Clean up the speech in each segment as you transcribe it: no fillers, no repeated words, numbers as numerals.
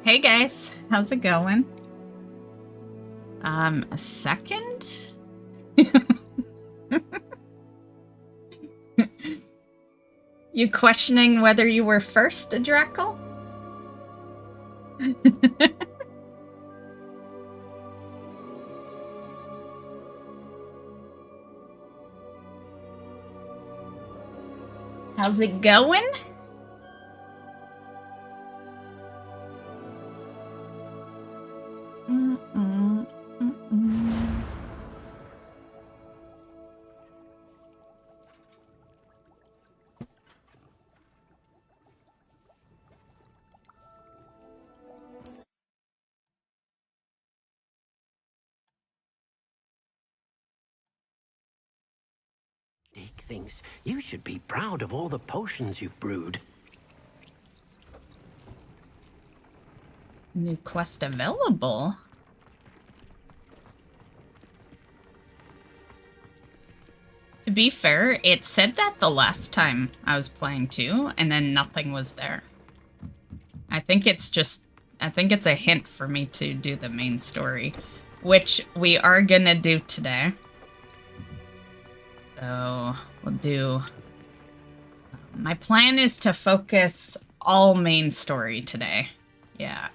Hey guys, how's it going? A second? You questioning whether you were first, Drackle? How's it going? Dick thinks you should be proud of all the potions you've brewed. New quest available? To be fair, it said that the last time I was playing too, and then nothing was there. I think it's a hint for me to do the main story, which we are gonna do today. So we'll do... My plan is to focus all main story today. Yeah.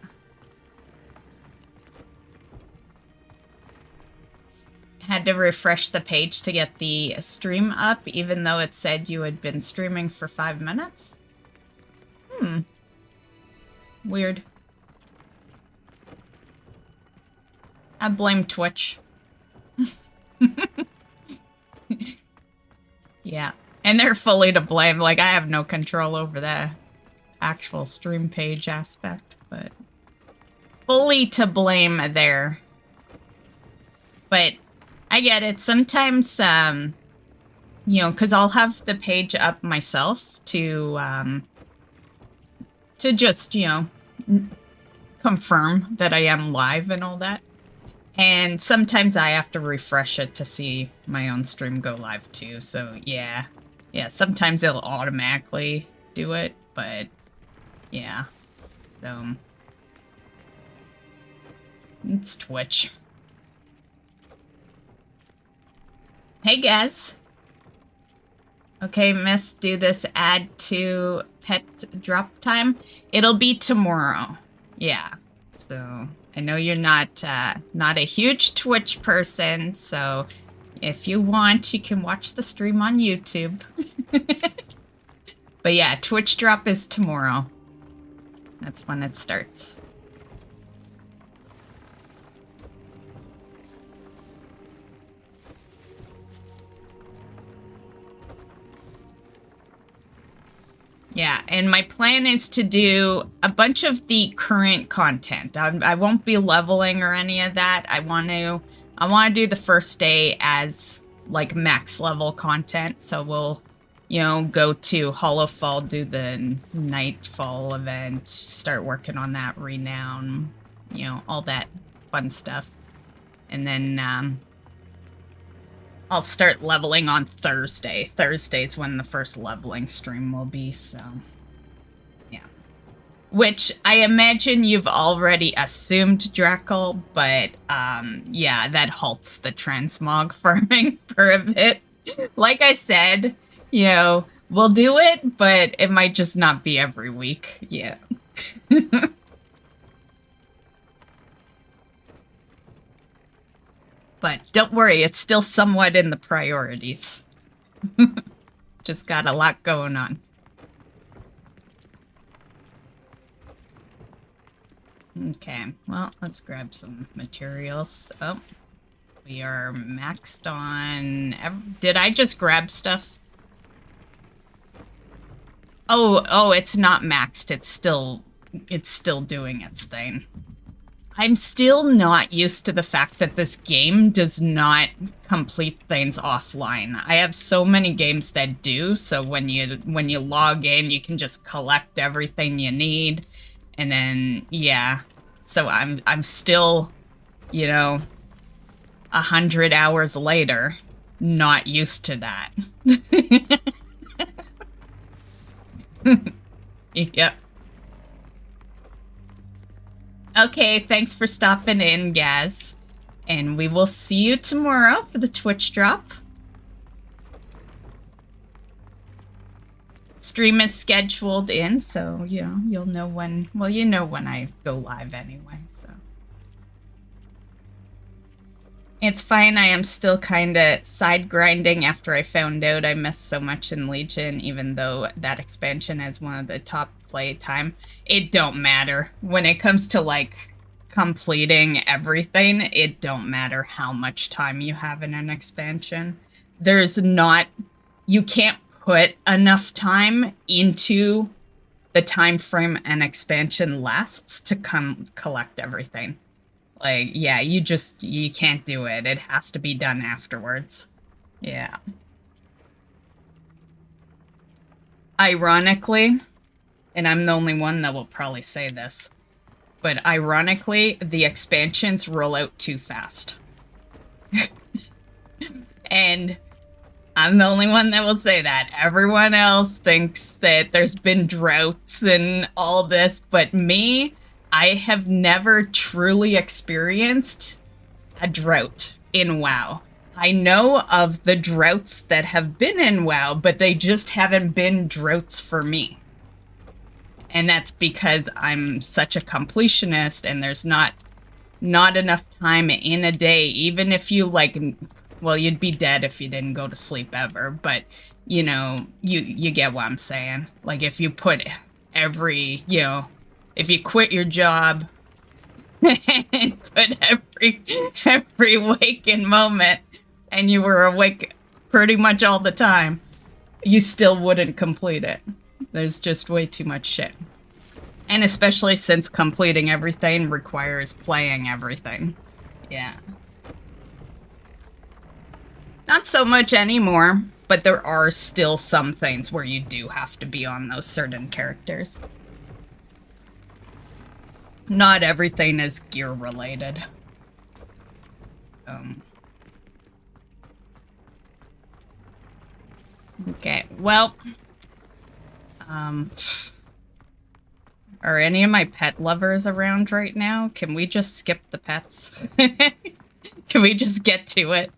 Had to refresh the page to get the stream up, even though it said you had been streaming for 5 minutes. Weird. I blame Twitch. Yeah. And they're fully to blame. Like, I have no control over the actual stream page aspect, but fully to blame there. But I get it. Sometimes, you know, because I'll have the page up myself to just, you know, confirm that I am live and all that. And sometimes I have to refresh it to see my own stream go live too. So yeah, sometimes it'll automatically do it, but yeah, so it's Twitch. Hey guys. Okay, miss, do this add to pet drop time. It'll be tomorrow. Yeah, so I know you're not a huge Twitch person, so if you want, you can watch the stream on YouTube. But yeah, Twitch drop is tomorrow. That's when it starts. Yeah, and my plan is to do a bunch of the current content. I won't be leveling or any of that. I want to do the first day as like max level content. So we'll, you know, go to Hollowfall, do the Nightfall event, start working on that renown, you know, all that fun stuff. And then I'll start leveling on Thursday. Thursday's when the first leveling stream will be, so yeah. Which I imagine you've already assumed, Drackle, but yeah, that halts the transmog farming for a bit. Like I said, you know, we'll do it, but it might just not be every week. Yeah. But don't worry, it's still somewhat in the priorities. Just got a lot going on. Okay, well, let's grab some materials. Oh, we are maxed on... Did I just grab stuff? Oh, it's not maxed. It's still doing its thing. I'm still not used to the fact that this game does not complete things offline. I have so many games that do, so when you log in, you can just collect everything you need, and then yeah. So I'm still, you know, 100 hours later, not used to that. Yep. Okay, thanks for stopping in, Gaz. And we will see you tomorrow for the Twitch drop. Stream is scheduled in, so, you know, you'll know when... Well, you know when I go live anyway, so... It's fine, I am still kind of side grinding after I found out I missed so much in Legion, even though that expansion is one of the top play time. It don't matter. When it comes to, like, completing everything, it don't matter how much time you have in an expansion. There's not... You can't put enough time into the time frame an expansion lasts to collect everything. Like, yeah, you can't do it. It has to be done afterwards. Yeah. Ironically, and I'm the only one that will probably say this, but ironically, the expansions roll out too fast. And I'm the only one that will say that. Everyone else thinks that there's been droughts and all this, but me... I have never truly experienced a drought in WoW. I know of the droughts that have been in WoW, but they just haven't been droughts for me. And that's because I'm such a completionist and there's not enough time in a day, even if you, like, well, you'd be dead if you didn't go to sleep ever, but, you know, you get what I'm saying. Like, if you put every, you know... If you quit your job and put every waking moment and you were awake pretty much all the time, you still wouldn't complete it. There's just way too much shit. And especially since completing everything requires playing everything. Yeah. Not so much anymore, but there are still some things where you do have to be on those certain characters. Not everything is gear related. Okay, well, are any of my pet lovers around right now? Can we just skip the pets? Can we just get to it?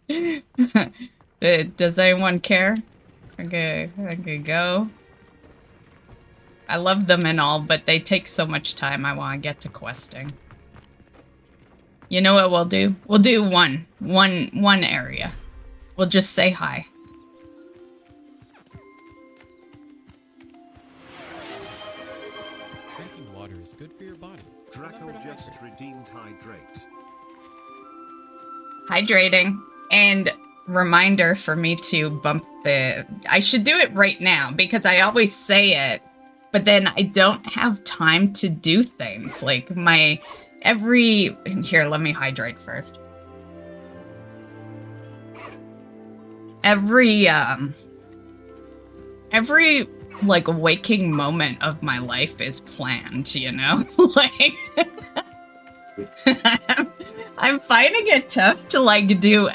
Does anyone care? Okay, go. I love them and all, but they take so much time. I want to get to questing. You know what we'll do? We'll do one area. We'll just say hi. Drinking water is good for your body. Draco just redeemed hydrate. Hydrating. And reminder for me to bump the... I should do it right now, because I always say it, but then I don't have time to do things. Like, Here, let me hydrate first. Every, like, waking moment of my life is planned, you know? Like... I'm finding it tough to, like, do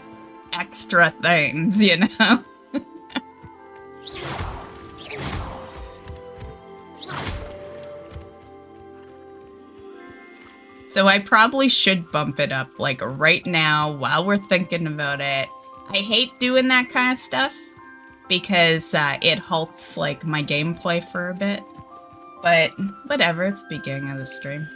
extra things, you know? So I probably should bump it up, like, right now, while we're thinking about it. I hate doing that kind of stuff, because it halts, like, my gameplay for a bit. But, whatever, it's the beginning of the stream.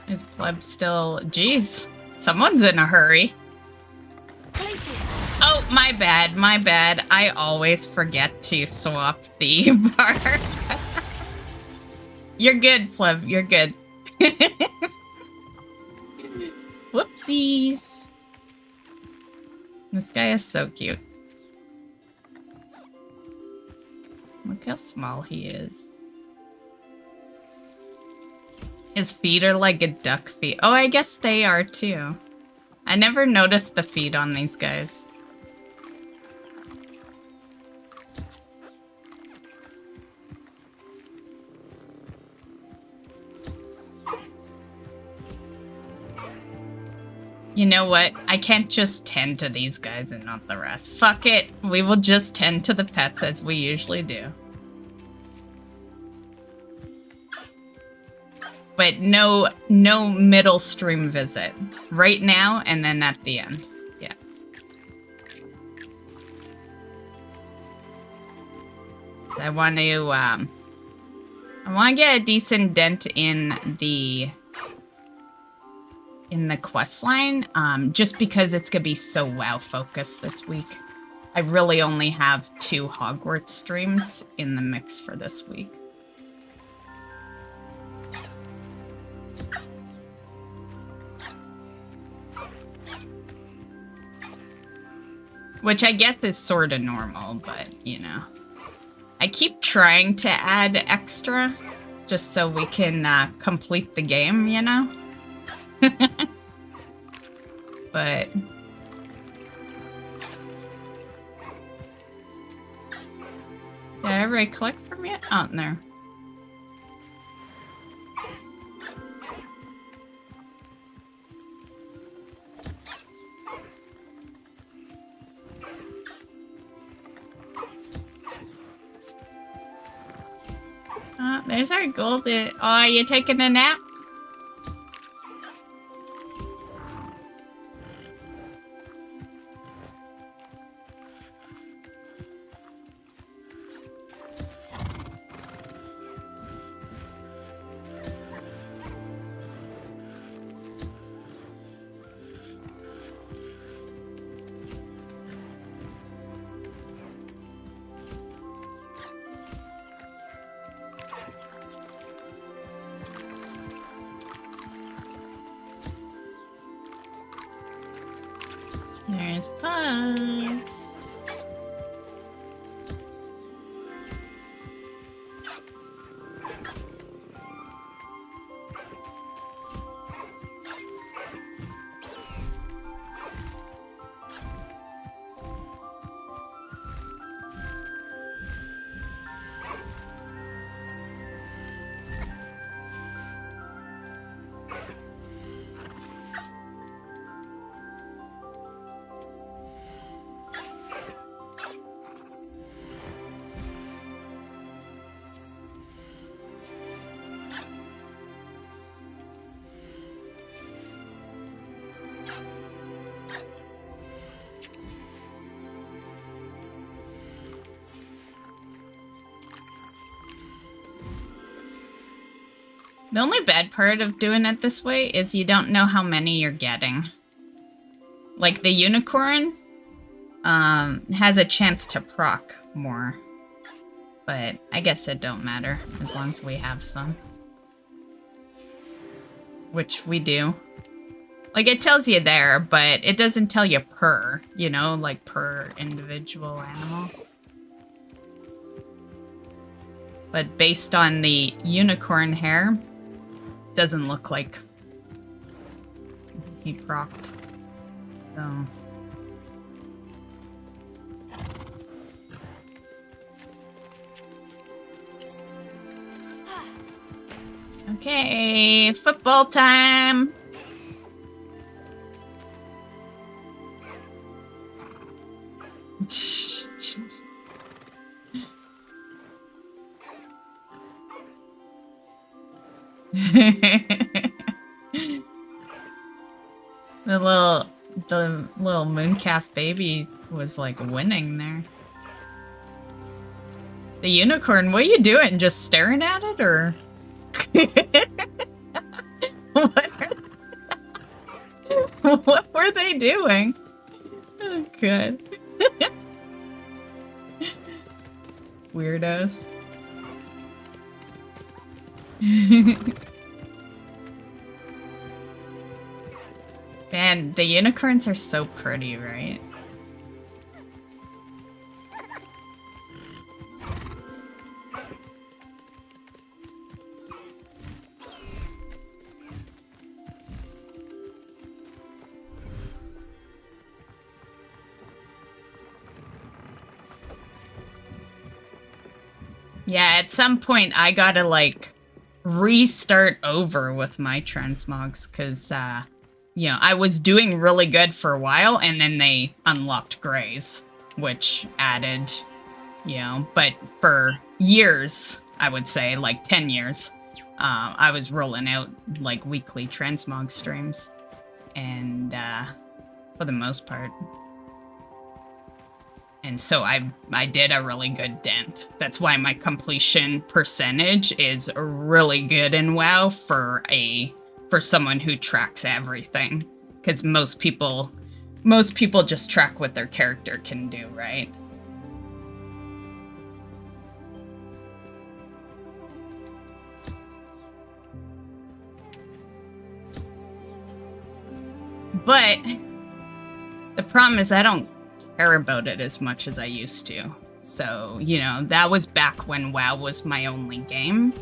Is Pleb still... Jeez, someone's in a hurry. Oh, my bad. I always forget to swap the bar. You're good, Pleb, you're good. Whoopsies. This guy is so cute. Look how small he is. His feet are like a duck feet. Oh, I guess they are too. I never noticed the feet on these guys. You know what? I can't just tend to these guys and not the rest. Fuck it. We will just tend to the pets as we usually do. But no middle stream visit. Right now and then at the end. Yeah. I want to get a decent dent in the quest line, just because it's gonna be so WoW focused this week. I really only have 2 Hogwarts streams in the mix for this week. Which I guess is sort of normal, but, you know. I keep trying to add extra, just so we can complete the game, you know? But... Did I ever collect from you? Oh, there. Oh, there's our gold. Oh, you taking a nap? There's Pugs. The only bad part of doing it this way is you don't know how many you're getting. Like the unicorn has a chance to proc more. But I guess it don't matter as long as we have some. Which we do. Like it tells you there, but it doesn't tell you per, you know, like per individual animal. But based on the unicorn hair, doesn't look like he procced. So. Okay, football time. The little mooncalf baby was like winning there. The unicorn, what are you doing? Just staring at it, or what were they doing? Oh, good. Weirdos. Man, the unicorns are so pretty, right? Yeah, at some point I gotta, like, restart over with my transmogs, because, you know, I was doing really good for a while, and then they unlocked Grays, which added, you know, but for years, I would say, like 10 years, I was rolling out, like, weekly transmog streams, and, for the most part. And so I did a really good dent. That's why my completion percentage is really good in WoW for someone who tracks everything. Because most people just track what their character can do, right? But the problem is I don't care about it as much as I used to. So, you know, that was back when WoW was my only game.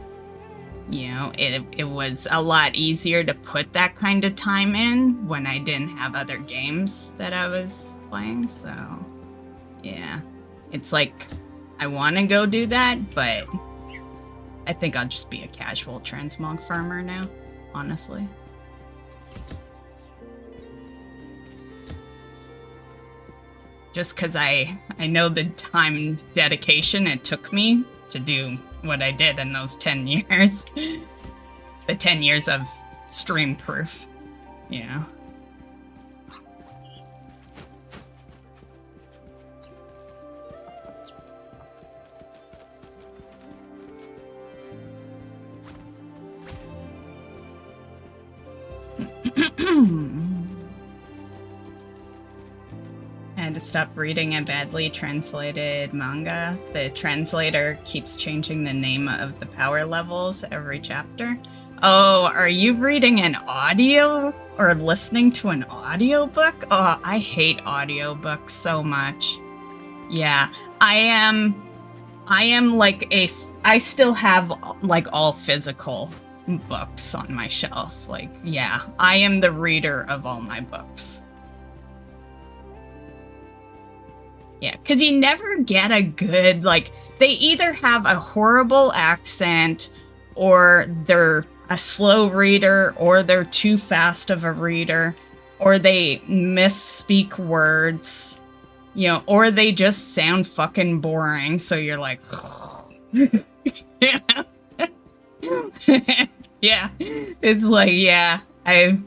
You know, it was a lot easier to put that kind of time in when I didn't have other games that I was playing. So, yeah. It's like, I want to go do that, but I think I'll just be a casual transmog farmer now, honestly. Just because I know the time dedication it took me to do what I did in those 10 years. The 10 years of stream proof, you know. I had to stop reading a badly translated manga. The translator keeps changing the name of the power levels every chapter. Oh, are you reading an audio or listening to an audiobook? Oh, I hate audiobooks so much. Yeah, I am like I still have like all physical books on my shelf. Like, yeah, I am the reader of all my books. Yeah, because you never get a good, like, they either have a horrible accent, or they're a slow reader, or they're too fast of a reader, or they misspeak words, you know, or they just sound fucking boring, so you're like, yeah. Yeah, it's like, yeah, I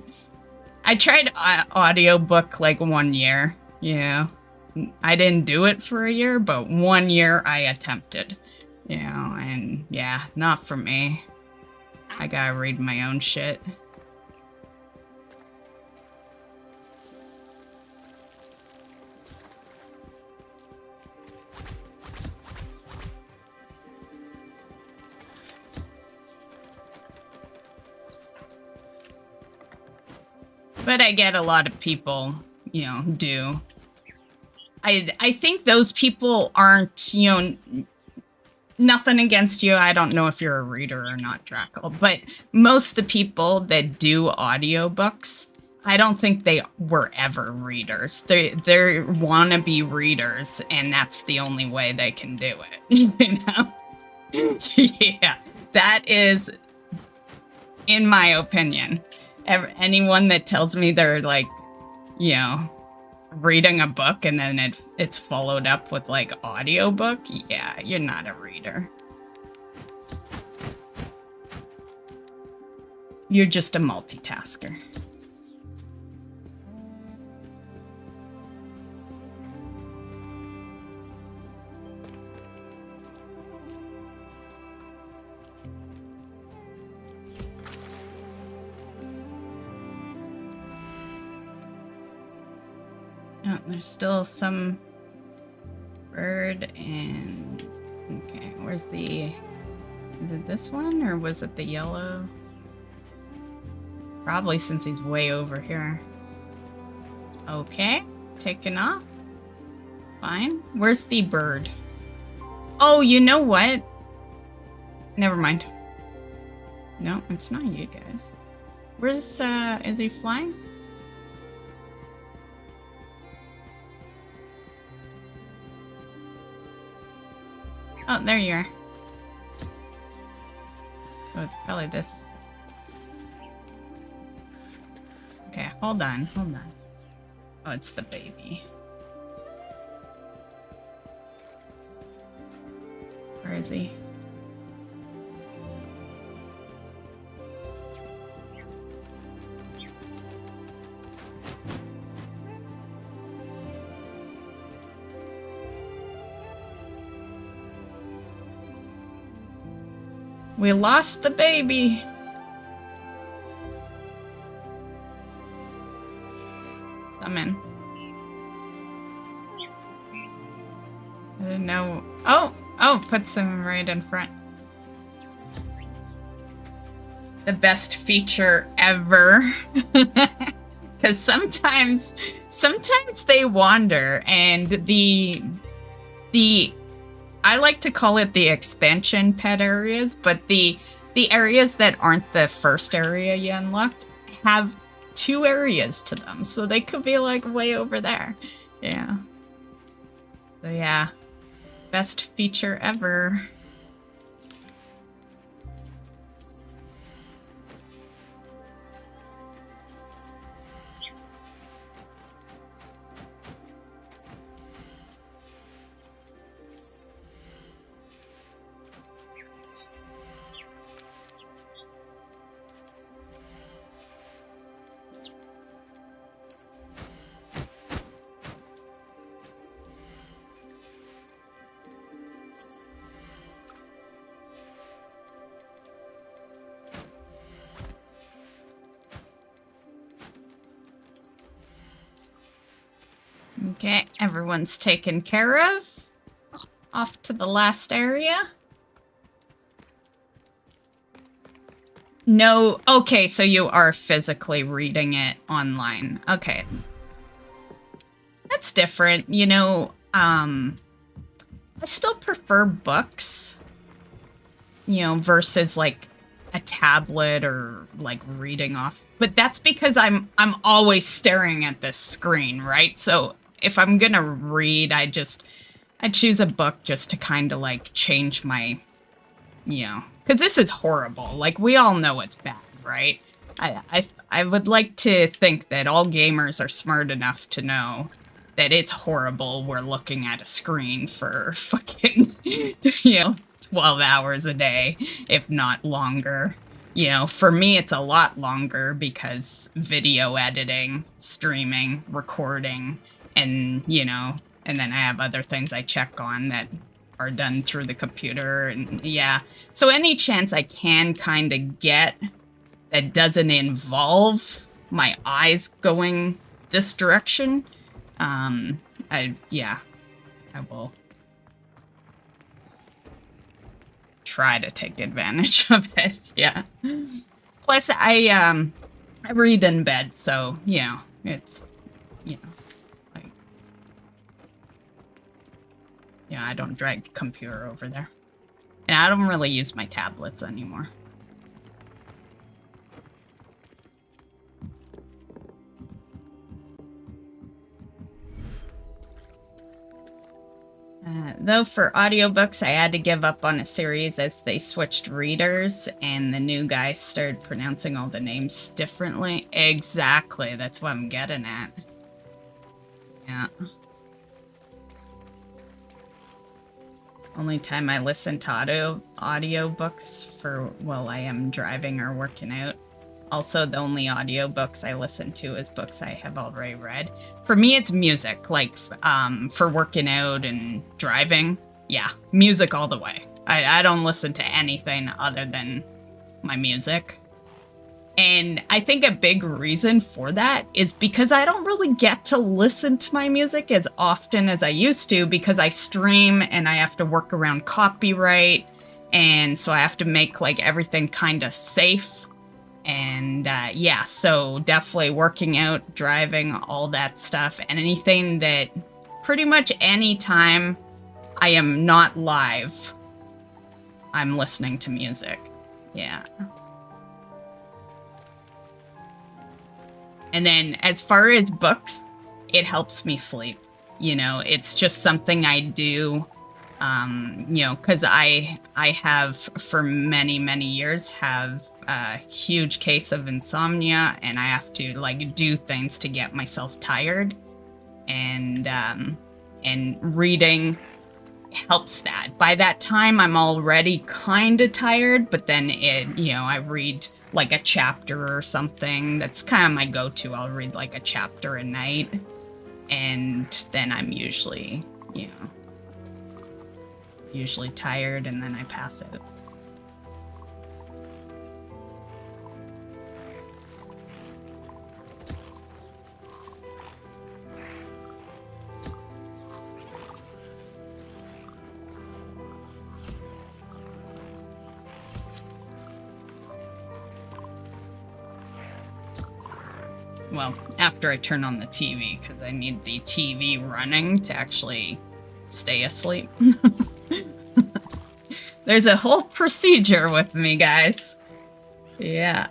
tried audiobook like 1 year, yeah. I didn't do it for a year, but 1 year I attempted, you know, and yeah, not for me. I gotta read my own shit. But I get a lot of people, you know, do. I think those people aren't, you know, nothing against you. I don't know if you're a reader or not, Draco, but most of the people that do audiobooks, I don't think they were ever readers. They're wannabe readers, and that's the only way they can do it, you know? Yeah, that is, in my opinion, anyone that tells me they're like, you know, reading a book and then it's followed up with like audiobook, yeah, you're not a reader. You're just a multitasker. Oh, there's still some bird and... Okay, where's the... Is it this one, or was it the yellow? Probably, since he's way over here. Okay, taken off. Fine. Where's the bird? Oh, you know what? Never mind. No, it's not you guys. Where's, is he flying? Oh, there you are. Oh, it's probably this. Okay, hold on, hold on. Oh, it's the baby. Where is he? We lost the baby. Summon. I didn't know. Oh, puts him right in front. The best feature ever. Because sometimes they wander, and the I like to call it the expansion pet areas, but the areas that aren't the first area you unlocked have 2 areas to them, so they could be like way over there. Yeah. So yeah, best feature ever. Okay, everyone's taken care of. Off to the last area. No, okay, so you are physically reading it online. Okay. That's different, you know, I still prefer books, you know, versus like a tablet or like reading off. But that's because I'm always staring at this screen, right? So if I'm gonna read, I choose a book just to kind of like change my, you know, because this is horrible. Like, we all know it's bad, right? I would like to think that all gamers are smart enough to know that it's horrible we're looking at a screen for fucking, you know, 12 hours a day, if not longer. You know, for me, it's a lot longer because video editing, streaming, recording, and, you know, and then I have other things I check on that are done through the computer, and yeah. So any chance I can kind of get that doesn't involve my eyes going this direction, I will try to take advantage of it. Yeah. Plus, I read in bed, so, you know, it's, you know, like, yeah, I don't drag the computer over there. And I don't really use my tablets anymore. Though for audiobooks, I had to give up on a series as they switched readers and the new guy started pronouncing all the names differently. Exactly, that's what I'm getting at. Yeah. Only time I listen to audiobooks for while I am driving or working out. Also, the only audiobooks I listen to is books I have already read. For me, it's music, like for working out and driving. Yeah, music all the way. I don't listen to anything other than my music. And I think a big reason for that is because I don't really get to listen to my music as often as I used to because I stream and I have to work around copyright. And so I have to make like everything kind of safe. And yeah, so definitely working out, driving, all that stuff, and anything that pretty much any time I am not live, I'm listening to music. Yeah. And then as far as books, it helps me sleep. You know, it's just something I do, you know, because I have for many, many years have a huge case of insomnia, and I have to like do things to get myself tired, and reading helps that. By that time, I'm already kind of tired, but then I read like a chapter or something. That's kind of my go-to. I'll read like a chapter a night, and then I'm usually tired, and then I pass it. Well, after I turn on the TV, because I need the TV running to actually stay asleep. There's a whole procedure with me, guys. Yeah.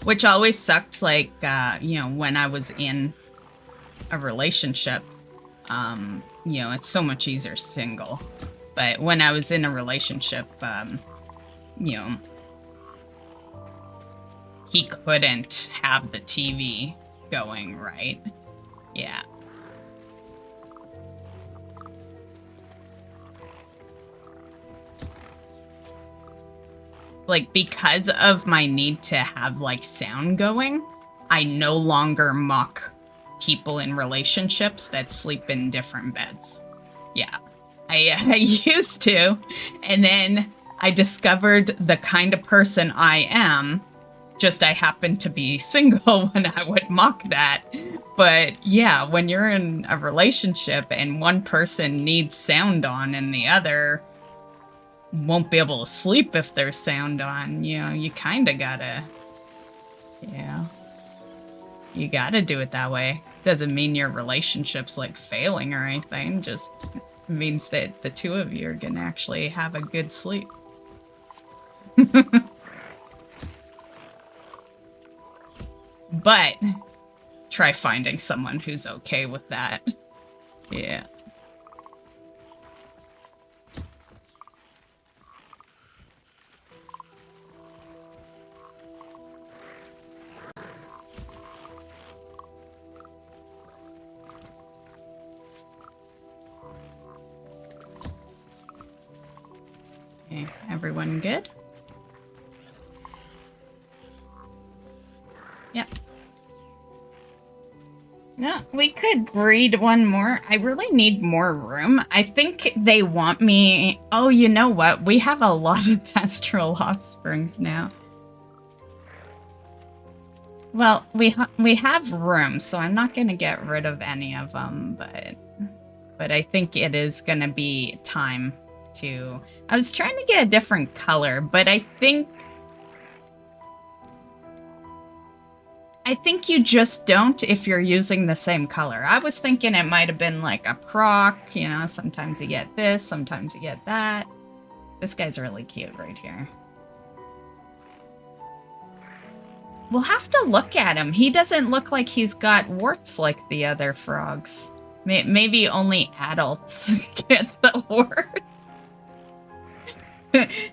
Which always sucked, like, when I was in a relationship. It's so much easier single. But when I was in a relationship, he couldn't have the TV going, right? Yeah. Like, because of my need to have, like, sound going, I no longer mock people in relationships that sleep in different beds. Yeah. I used to, and then I discovered the kind of person I am, just I happen to be single when I would mock that. But yeah, when you're in a relationship and one person needs sound on and the other won't be able to sleep if there's sound on, you kind of gotta, you gotta do it that way. Doesn't mean your relationship's like failing or anything, just means that the two of you are gonna actually have a good sleep. But try finding someone who's okay with that. Yeah. Okay, everyone good? Yeah. No, we could breed one more. I really need more room. I think they want me... Oh, you know what? We have a lot of pastoral offsprings now. Well, we have room, so I'm not going to get rid of any of them, but I think it is going to be time to... I was trying to get a different color, but I think you just don't if you're using the same color. I was thinking it might have been like a proc, sometimes you get this, sometimes you get that. This guy's really cute right here. We'll have to look at him. He doesn't look like he's got warts like the other frogs. Maybe only adults get the warts.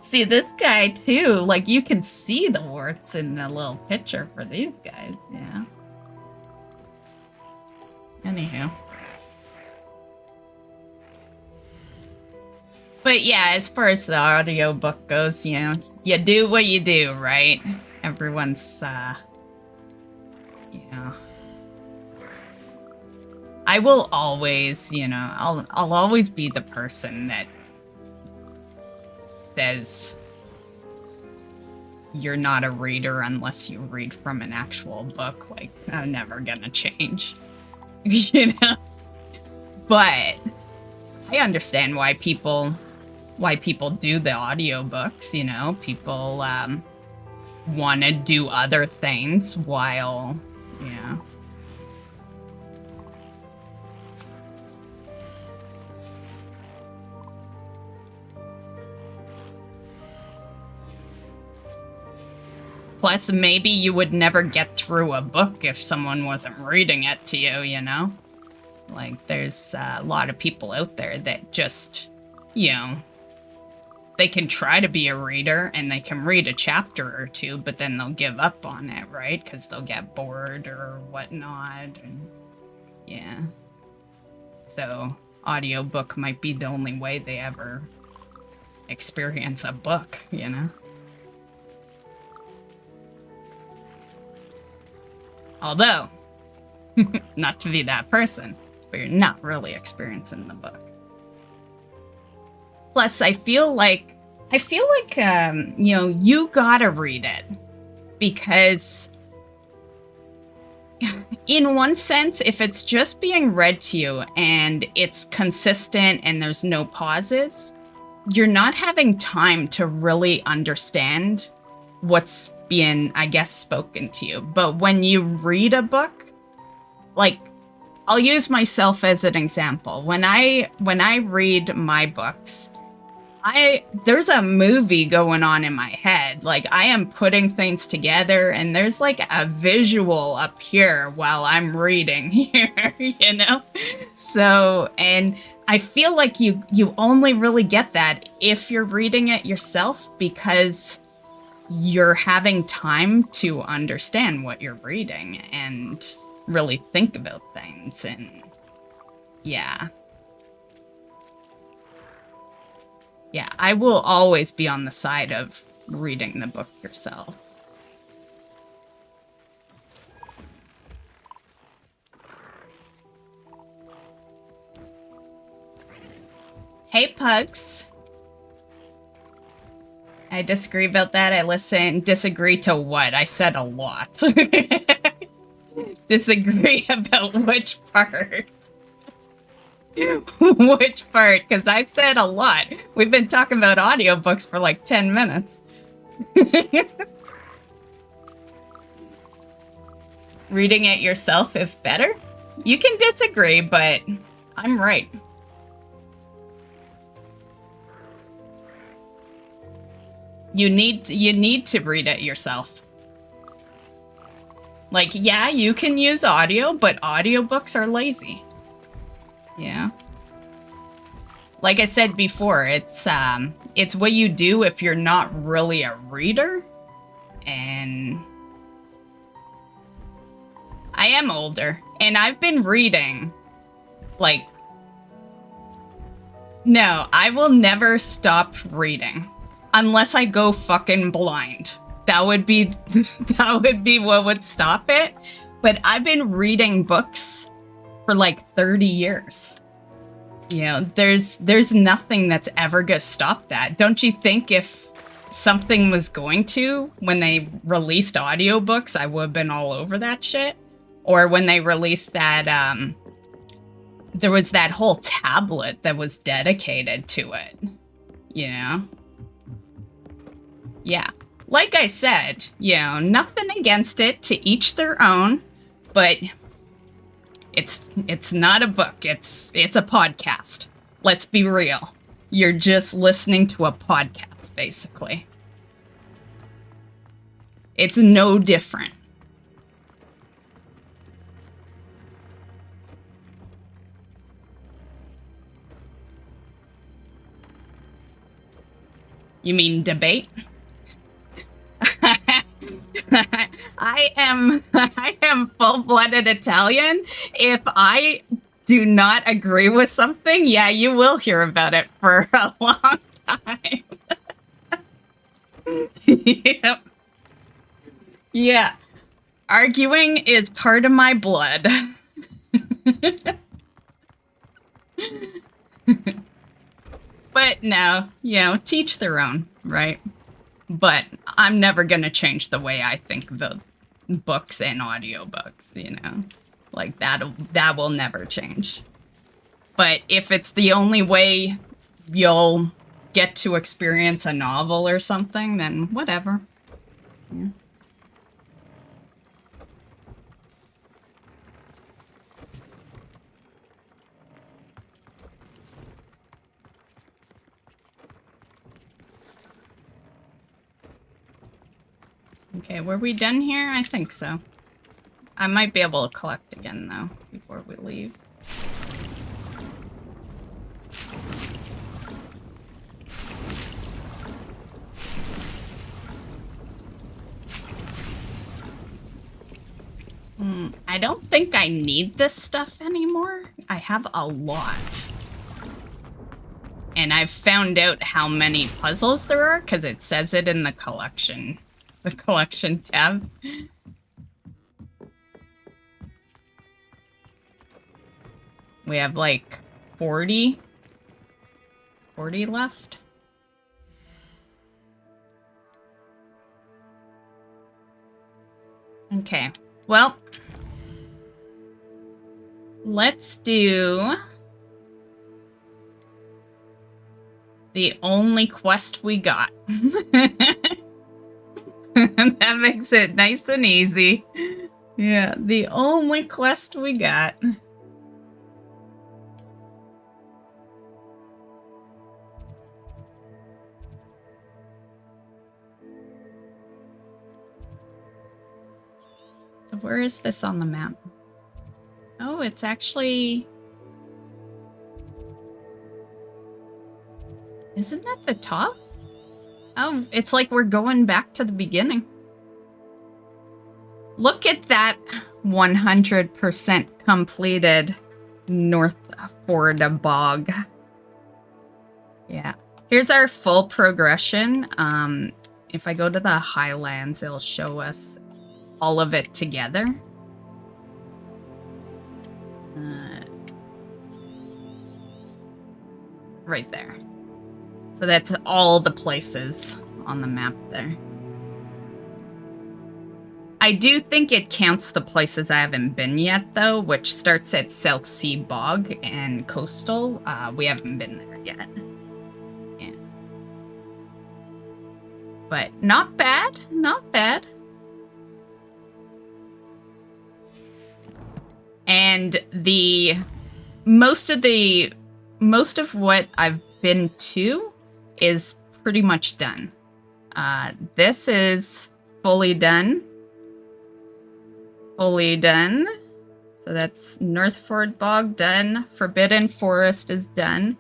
See, this guy, too, like, you can see the warts in the little picture for these guys, yeah. Anywho. But yeah, as far as the audiobook goes, you do what you do, right? Everyone's, I will always, I'll always be the person that says you're not a reader unless you read from an actual book. Like, I'm never gonna change. But I understand why people do the audiobooks, people want to do other things while, Plus, maybe you would never get through a book if someone wasn't reading it to you, you know? Like, there's a lot of people out there that just, you know, they can try to be a reader and they can read a chapter or two, but then they'll give up on it, right? Because they'll get bored or whatnot. And yeah. So, audiobook might be the only way they ever experience a book, you know? Although, not to be that person, but you're not really experiencing the book. Plus, I feel like, you know, you gotta read it because in one sense, if it's just being read to you and it's consistent and there's no pauses, you're not having time to really understand what's being, I guess, spoken to you. But when you read a book, like, I'll use myself as an example. When I read my books, there's a movie going on in my head. Like, I am putting things together and there's like a visual up here while I'm reading here, you know? So, and I feel like you only really get that if you're reading it yourself because you're having time to understand what you're reading and really think about things. And yeah. Yeah, I will always be on the side of reading the book yourself. Hey, Pugs. I disagree about that. Disagree to what? I said a lot. Disagree about which part? Which part? Because I said a lot. We've been talking about audiobooks for like 10 minutes. Reading it yourself if better? You can disagree, but I'm right. You need to read it yourself. Like, yeah, you can use audio, but audiobooks are lazy. Yeah. Like I said before, it's what you do if you're not really a reader. And I am older, and I've been reading, like, no, I will never stop reading unless I go fucking blind. That would be what would stop it. But I've been reading books for like 30 years. You know, there's nothing that's ever gonna stop that. Don't you think if something was going to, when they released audiobooks, I would have been all over that shit? Or when they released that, there was that whole tablet that was dedicated to it. You know? Yeah. Like I said, you know, nothing against it, to each their own, but it's not a book, it's a podcast. Let's be real. You're just listening to a podcast, basically. It's no different. You mean debate? I am full-blooded Italian. If I do not agree with something, yeah, you will hear about it for a long time. Yep. Yeah. Arguing is part of my blood. But no, you know, teach their own, right? But I'm never gonna change the way I think about books and audiobooks, you know? Like, that will never change. But if it's the only way you'll get to experience a novel or something, then whatever. Yeah. Okay, were we done here? I think so. I might be able to collect again, though, before we leave. I don't think I need this stuff anymore. I have a lot. And I've found out how many puzzles there are, because it says it in the collection tab. We have like 40 left. Okay, well, let's do the only quest we got. That makes it nice and easy. Yeah, the only quest we got. So where is this on the map? Oh, it's actually... Isn't that the top? Oh, it's like we're going back to the beginning. Look at that 100% completed North Ford Bog. Yeah. Here's our full progression. If I go to the Highlands, it'll show us all of it together. Right there. So that's all the places on the map there. I do think it counts the places I haven't been yet, though, which starts at South Sea Bog and Coastal. We haven't been there yet. Yeah. But not bad, not bad. And most of what I've been to is pretty much done. This is fully done. Fully done. So that's North Ford Bog done. Forbidden Forest is done.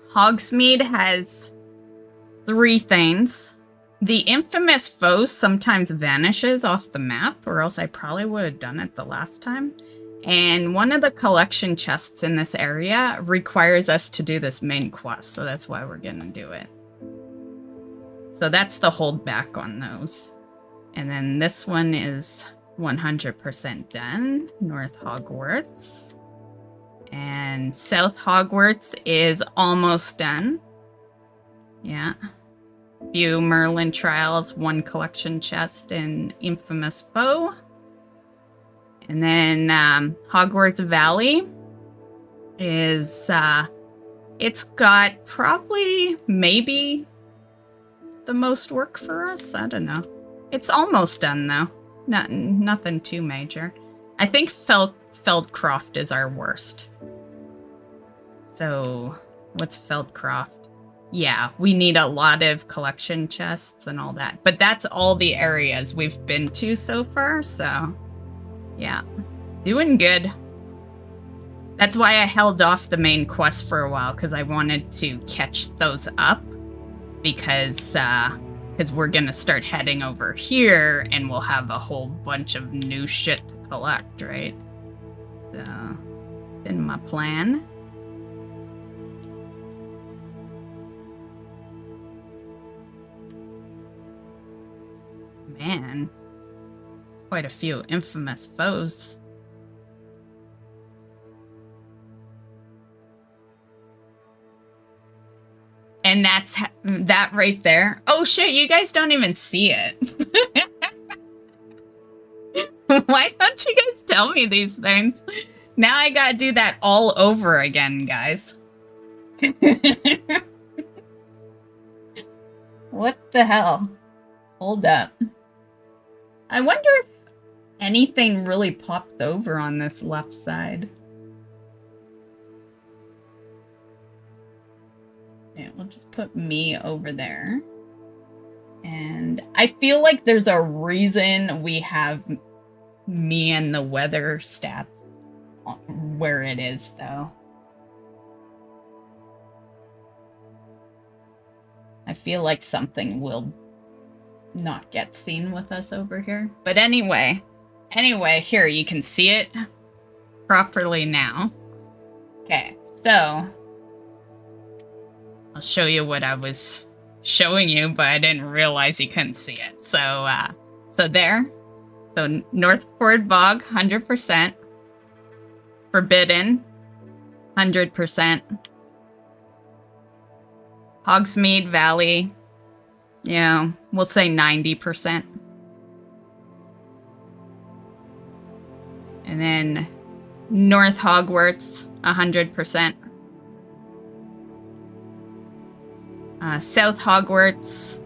Hogsmeade has 3 things. The infamous foe sometimes vanishes off the map, or else I probably would have done it the last time. And one of the collection chests in this area requires us to do this main quest, so that's why we're gonna do it. So that's the hold back on those. And then this one is 100% done, North Hogwarts. And South Hogwarts is almost done. Yeah. Few Merlin trials, 1 collection chest, and infamous foe. And then Hogwarts Valley is, it's got probably, maybe the most work for us. I don't know. It's almost done, though. Nothing too major. I think Feldcroft is our worst. So, what's Feldcroft? Yeah, we need a lot of collection chests and all that. But that's all the areas we've been to so far, so... Yeah. Doing good. That's why I held off the main quest for a while, because I wanted to catch those up. Because we're gonna start heading over here, and we'll have a whole bunch of new shit to collect, right? So, it's been my plan. Man, quite a few infamous foes. And that's that right there. Oh shit, you guys don't even see it. Why don't you guys tell me these things? Now I gotta do that all over again, guys. What the hell? Hold up. I wonder if anything really popped over on this left side. Yeah, we'll just put me over there. And I feel like there's a reason we have me and the weather stats where it is, though. I feel like something will not get seen with us over here. But anyway, here, you can see it properly now. Okay, so I'll show you what I was showing you, but I didn't realize you couldn't see it. So, there. So North Ford Bog, 100%. Forbidden, 100%. Hogsmeade Valley, yeah, we'll say 90%. And then North Hogwarts, 100%. South Hogwarts,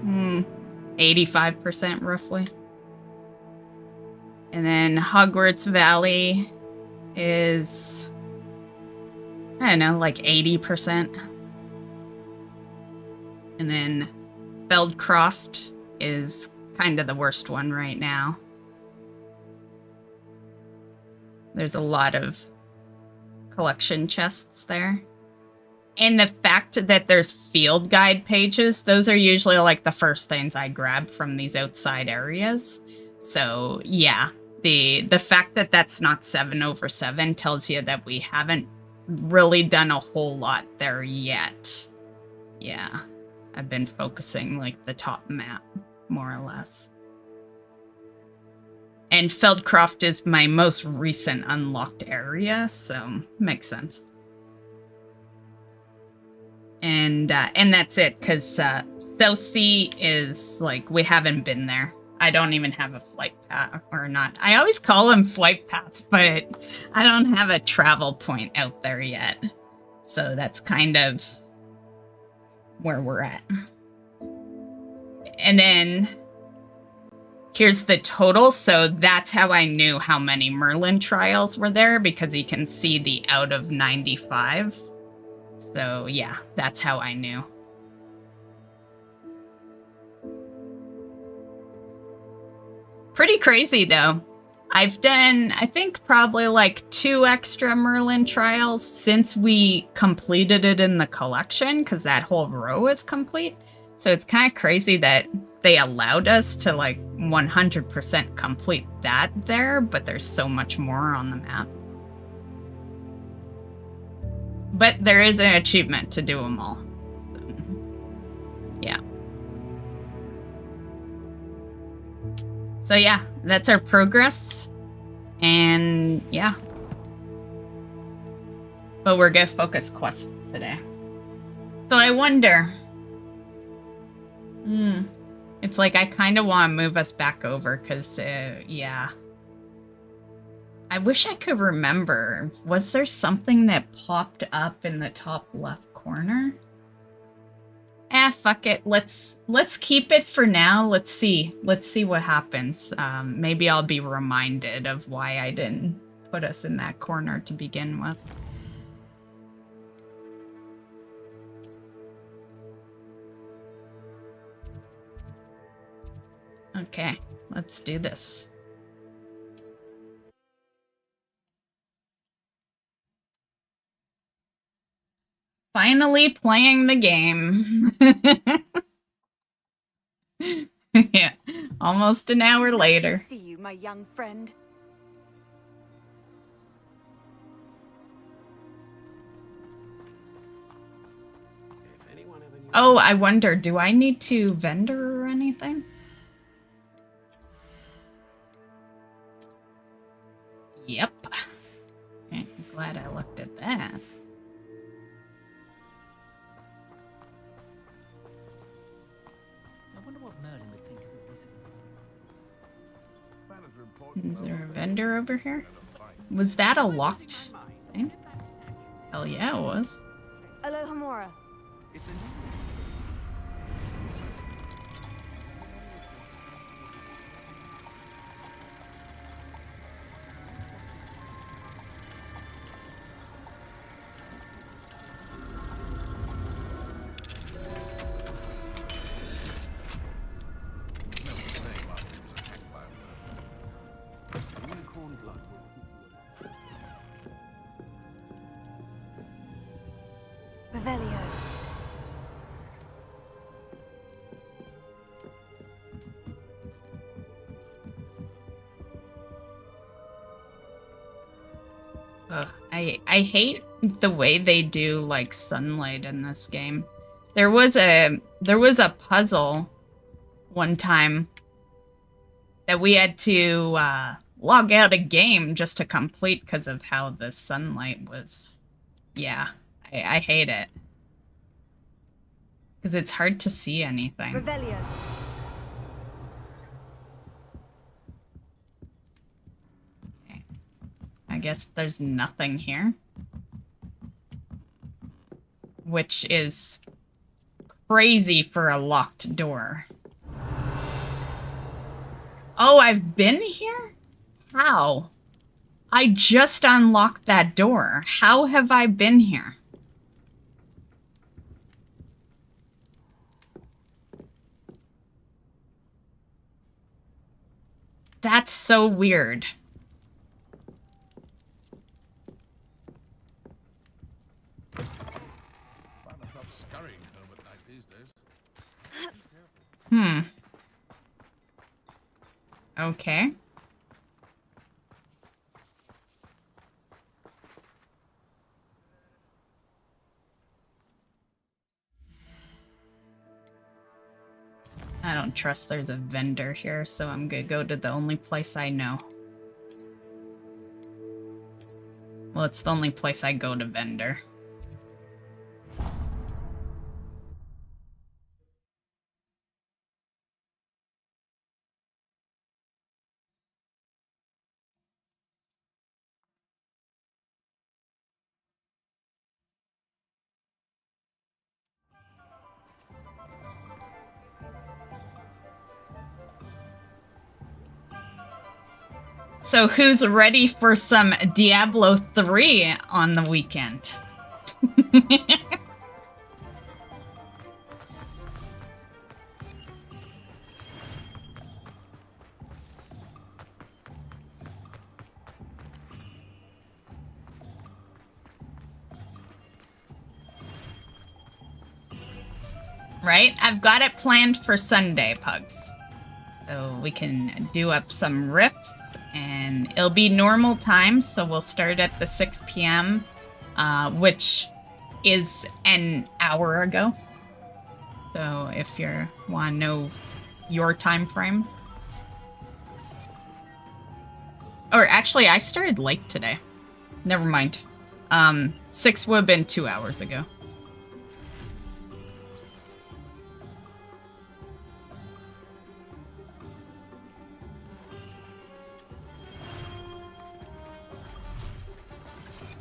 85% roughly. And then Hogwarts Valley is, I don't know, like 80%. And then Feldcroft is kind of the worst one right now. There's a lot of collection chests there. And the fact that there's field guide pages, those are usually like the first things I grab from these outside areas. So yeah, the fact that that's not 7/7 tells you that we haven't really done a whole lot there yet. Yeah, I've been focusing like the top map, more or less. And Feldcroft is my most recent unlocked area, so makes sense. And that's it, because South Sea is, like, we haven't been there. I don't even have a flight path, or not. I always call them flight paths, but I don't have a travel point out there yet. So that's kind of where we're at. And then here's the total. So that's how I knew how many Merlin trials were there, because you can see the out of 95. So yeah, that's how I knew. Pretty crazy though. I've done, I think, probably like 2 extra Merlin trials since we completed it in the collection, because that whole row is complete. So it's kind of crazy that they allowed us to like 100% complete that there, but there's so much more on the map. But there is an achievement to do them all. So, yeah. So yeah, that's our progress. And yeah. But we're gonna focus quests today. So I wonder. It's like I kind of want to move us back over because, yeah. I wish I could remember. Was there something that popped up in the top left corner? Fuck it. Let's keep it for now. Let's see what happens. Maybe I'll be reminded of why I didn't put us in that corner to begin with. Okay, let's do this. Finally playing the game. Yeah, almost an hour later. Nice to see you, my young friend. Oh, I wonder, do I need to vendor or anything? Yep. Okay, I'm glad I looked at that. Is there a vendor over here? Was that a locked thing? Hell yeah, it was. Alohomora. Revelio. Ugh, I hate the way they do like sunlight in this game. There was a puzzle one time that we had to log out a game just to complete because of how the sunlight was. Yeah, I hate it because it's hard to see anything. Revelio. Okay. I guess there's nothing here, which is crazy for a locked door. Oh, I've been here? How? I just unlocked that door. How have I been here? That's so weird. Hmm. Okay. I don't trust there's a vendor here, so I'm gonna go to the only place I know. Well, it's the only place I go to vendor. So who's ready for some Diablo 3 on the weekend? Right? I've got it planned for Sunday, Pugs. So we can do up some riffs, and it'll be normal time, so we'll start at the 6 p.m., which is an hour ago. So if you want to know your time frame. Or actually, I started late today. Never mind. 6 would have been 2 hours ago.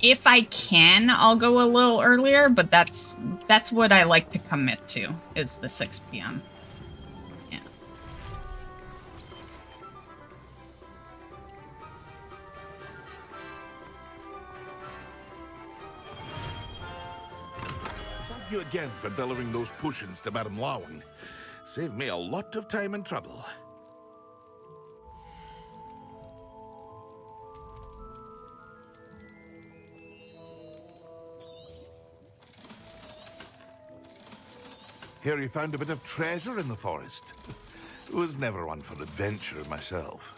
If I can, I'll go a little earlier, but that's what I like to commit to, is the 6 p.m. Yeah. Thank you again for delivering those potions to Madame Lowen. Saved me a lot of time and trouble. Hear you found a bit of treasure in the forest. Was never one for adventure myself.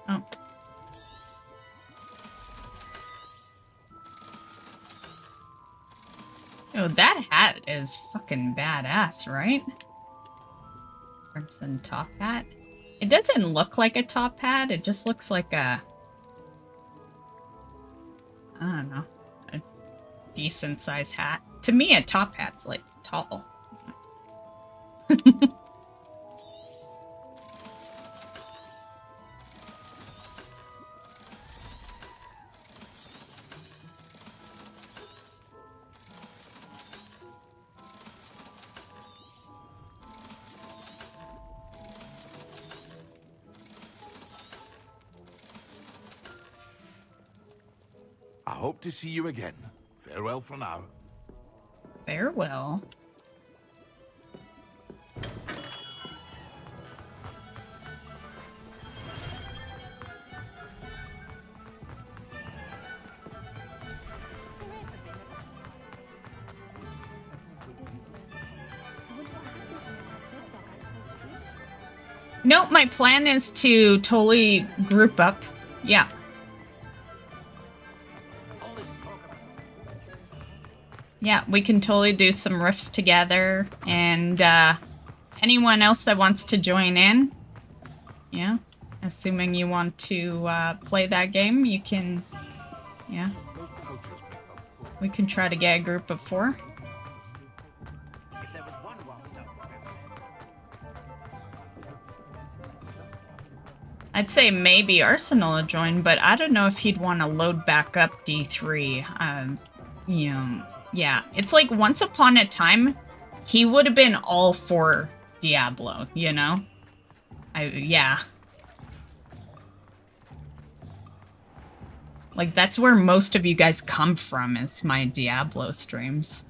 Oh. Oh, that hat is fucking badass, right? Crimson top hat. It doesn't look like a top hat. It just looks like a... I don't know. A decent size hat. To me, a top hat's like tall. hope to see you again. Farewell for now. Farewell. Nope, my plan is to totally group up. Yeah. Yeah, we can totally do some rifts together, and anyone else that wants to join in, yeah, assuming you want to play that game, you can, yeah. We can try to get a group of 4. I'd say maybe Arsenal will join, but I don't know if he'd want to load back up D3. You know, yeah. It's like once upon a time, he would have been all for Diablo, you know? Yeah. Like, that's where most of you guys come from, is my Diablo streams.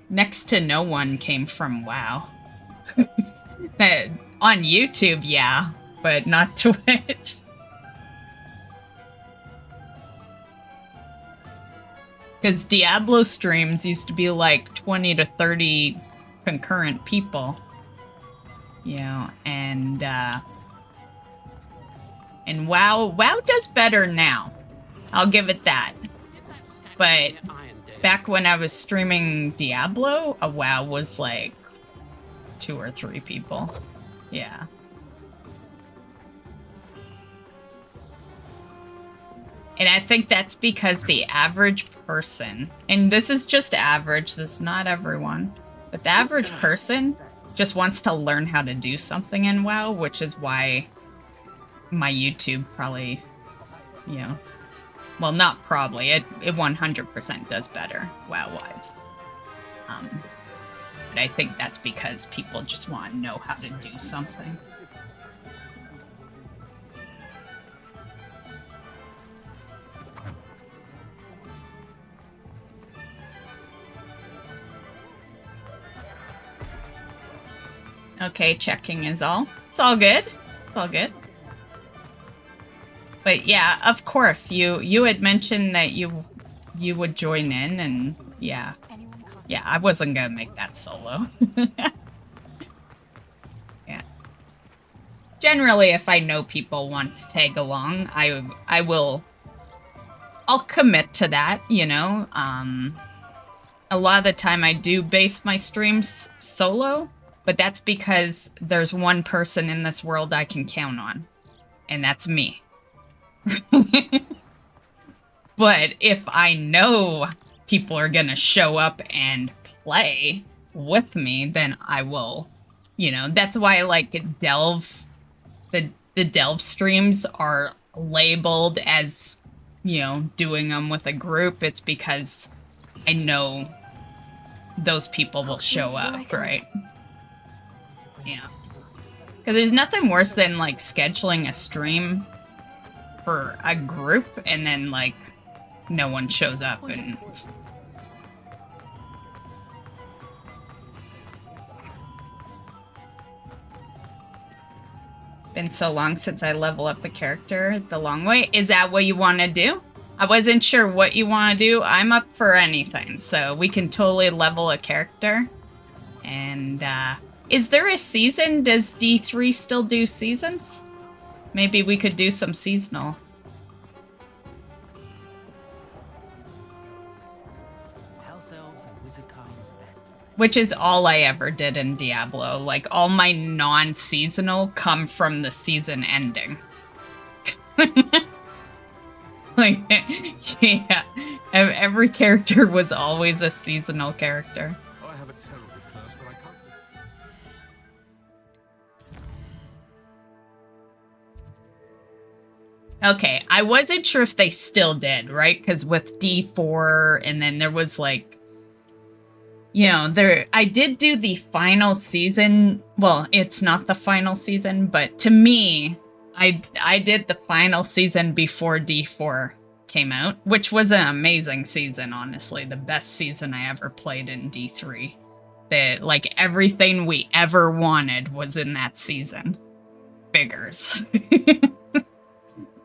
Next to no one came from WoW. On YouTube, yeah. But not Twitch. Because Diablo streams used to be like 20 to 30 concurrent people. You know, and WoW does better now. I'll give it that. But back when I was streaming Diablo, a WoW was like 2 or 3 people. Yeah. And I think that's because the average person, and this is just average, this is not everyone, but the average person just wants to learn how to do something in WoW, which is why my YouTube probably, you know, well, not probably, it 100% does better WoW-wise. But I think that's because people just want to know how to do something. Okay, checking is all. It's all good. It's all good. But yeah, of course, you had mentioned that you would join in, and yeah. Yeah, I wasn't gonna make that solo. Yeah. Generally, if I know people want to tag along, I'll commit to that, you know. A lot of the time I do base my streams solo, but that's because there's one person in this world I can count on, and that's me. But if I know people are gonna show up and play with me, then I will, you know. That's why, like, Delve, the Delve streams are labeled as, you know, doing them with a group. It's because I know those people will show up, right? Yeah. Because there's nothing worse than, like, scheduling a stream for a group and then, like, no one shows up and... Been so long since I level up a character the long way. Is that what you want to do? I wasn't sure what you want to do. I'm up for anything, so we can totally level a character. And, is there a season? Does D3 still do seasons? Maybe we could do some seasonal. Which is all I ever did in Diablo. Like, all my non-seasonal come from the season ending. Like, yeah. Every character was always a seasonal character. Oh, I have a terrible curse, but I can't... Okay, I wasn't sure if they still did, right? Because with D4, and then there was, like... You know, I did do the final season. Well, it's not the final season, but to me, I did the final season before D4 came out, which was an amazing season, honestly. The best season I ever played in D3. Like, everything we ever wanted was in that season. Figures.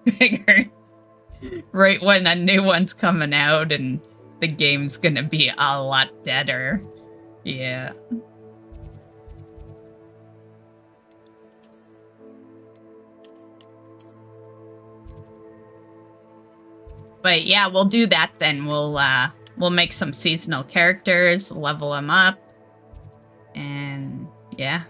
Figures. Right when a new one's coming out and the game's gonna be a lot deader. Yeah. But yeah, we'll do that then. We'll make some seasonal characters, level them up, and yeah.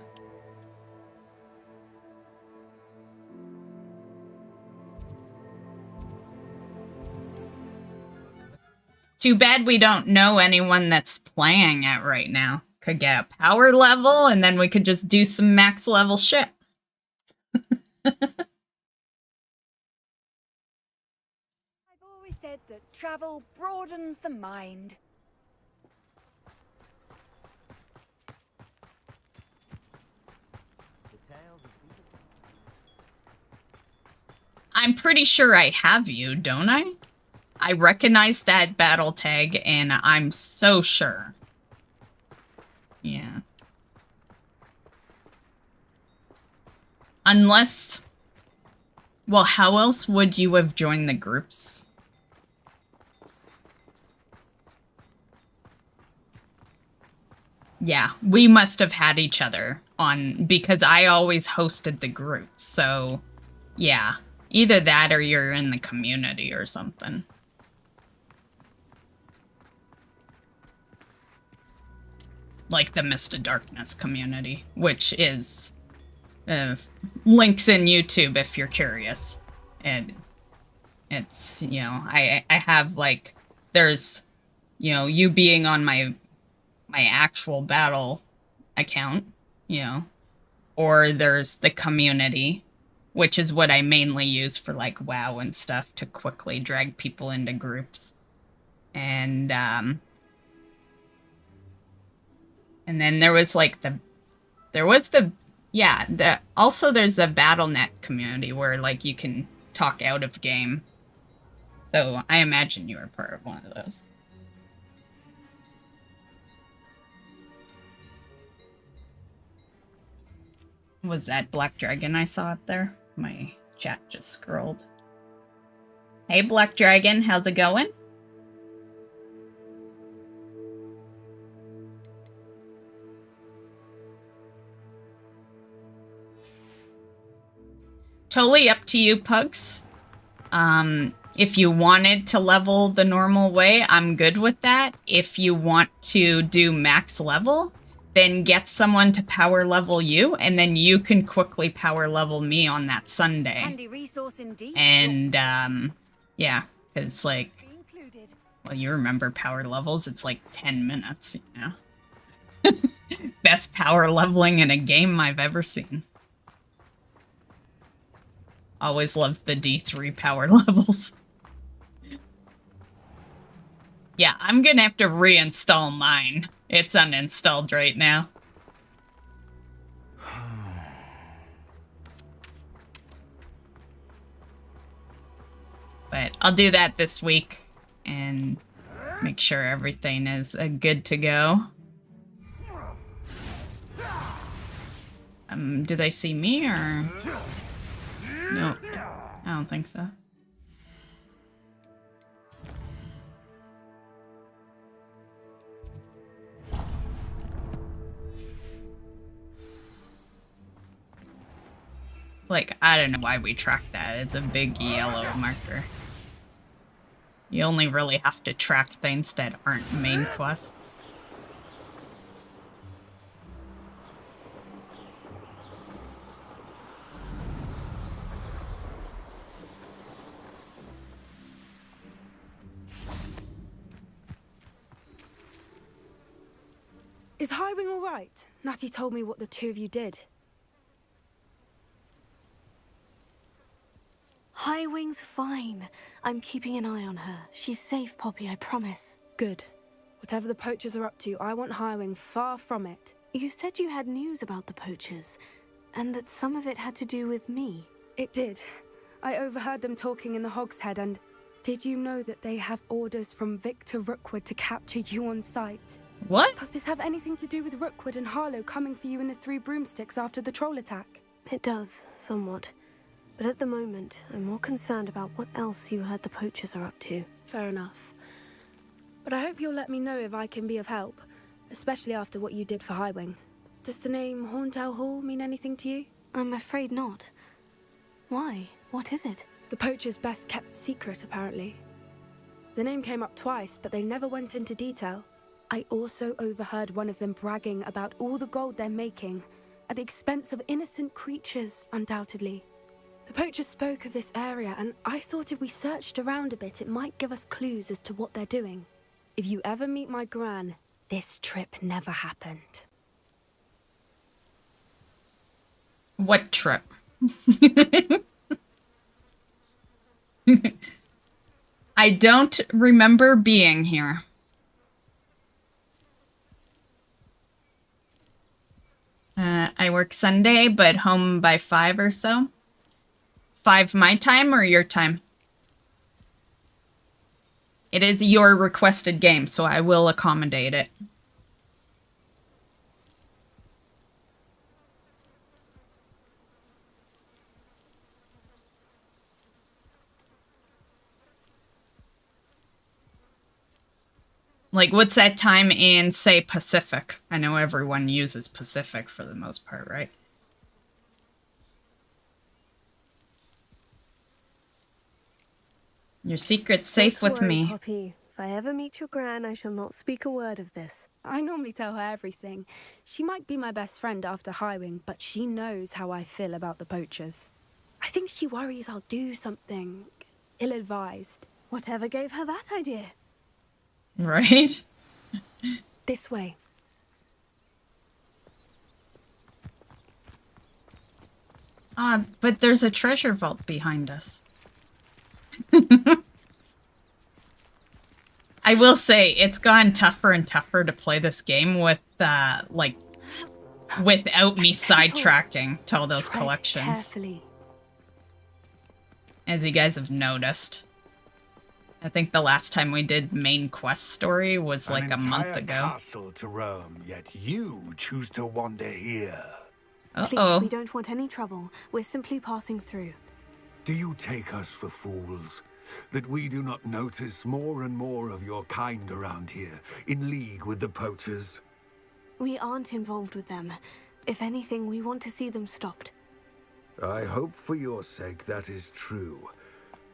Too bad we don't know anyone that's playing it right now. Could get a power level, and then we could just do some max level shit. I've always said that travel broadens the mind. I'm pretty sure I have you, don't I? I recognize that battle tag, and I'm so sure. Yeah. Unless... Well, how else would you have joined the groups? Yeah, we must have had each other on, because I always hosted the group, so yeah. Either that or you're in the community or something. Like the mystofdarkness community, which is links in YouTube if you're curious. And it's, you know, I have like, there's, you know, you being on my actual battle account, you know, or there's the community, which is what I mainly use for like WoW and stuff to quickly drag people into groups. And then there was like also there's the BattleNet community where like you can talk out of game. So I imagine you were part of one of those. Was that Black Dragon I saw up there? My chat just scrolled. Hey Black Dragon, how's it going? Totally up to you, Pugs. If you wanted to level the normal way, I'm good with that. If you want to do max level, then get someone to power level you, and then you can quickly power level me on that Sunday. Handy resource indeed. And, yeah, because, like, well, you remember power levels, it's like 10 minutes, you know? Best power leveling in a game I've ever seen. Always loved the D3 power levels. Yeah, I'm gonna have to reinstall mine. It's uninstalled right now. But I'll do that this week and make sure everything is good to go. Do they see me or... No, I don't think so. Like, I don't know why we track that. It's a big yellow marker. You only really have to track things that aren't main quests. Is Highwing all right? Natty told me what the two of you did. Highwing's fine. I'm keeping an eye on her. She's safe, Poppy, I promise. Good. Whatever the poachers are up to, I want Highwing far from it. You said you had news about the poachers, and that some of it had to do with me. It did. I overheard them talking in the Hogshead, and Did you know that they have orders from Victor Rookwood to capture you on sight? What? Does this have anything to do with Rookwood and Harlow coming for you in the Three Broomsticks after the troll attack? It does, somewhat. But at the moment, I'm more concerned about what else you heard the poachers are up to. Fair enough. But I hope you'll let me know if I can be of help, especially after what you did for Highwing. Does the name Horntail Hall mean anything to you? I'm afraid not. Why? What is it? The poacher's best kept secret, apparently. The name came up twice, but they never went into detail. I also overheard one of them bragging about all the gold they're making, at the expense of innocent creatures, undoubtedly. The poachers spoke of this area, and I thought if we searched around a bit, it might give us clues as to what they're doing. If you ever meet my gran, this trip never happened. What trip? I don't remember being here. I work Sunday, but home by 5 or so. 5 my time or your time? It is your requested game, so I will accommodate it. Like, what's that time in, say, Pacific? I know everyone uses Pacific for the most part, right? Your secret's safe Don't with worry, me. Poppy. If I ever meet your gran, I shall not speak a word of this. I normally tell her everything. She might be my best friend after Highwing, but she knows how I feel about the poachers. I think she worries I'll do something ill-advised. Whatever gave her that idea? Right? This way. Ah, but there's a treasure vault behind us. I will say, it's gotten tougher and tougher to play this game with, like, without me sidetracking to all those Tread collections. carefully. As you guys have noticed. I think the last time we did main quest story was like a month ago. Castle to roam, yet you choose to wander here. Please, we don't want any trouble. We're simply passing through. Do you take us for fools? That we do not notice more and more of your kind around here, in league with the poachers? We aren't involved with them. If anything, we want to see them stopped. I hope for your sake that is true.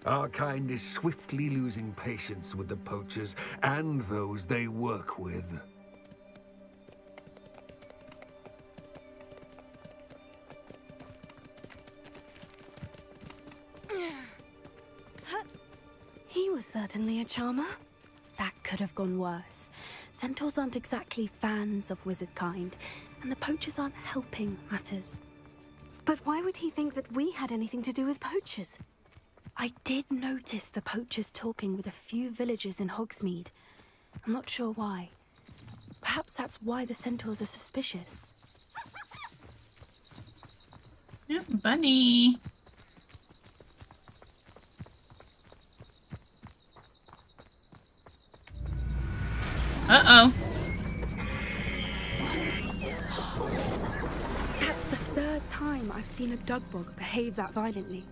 Our kind is swiftly losing patience with the poachers and those they work with. He was certainly a charmer. That could have gone worse. Centaurs aren't exactly fans of wizard kind, and the poachers aren't helping matters. But why would he think that we had anything to do with poachers? I did notice the poachers talking with a few villagers in Hogsmeade. I'm not sure why. Perhaps that's why the centaurs are suspicious. Yeah, bunny. Uh-oh. That's the third time I've seen a Dugbog behave that violently.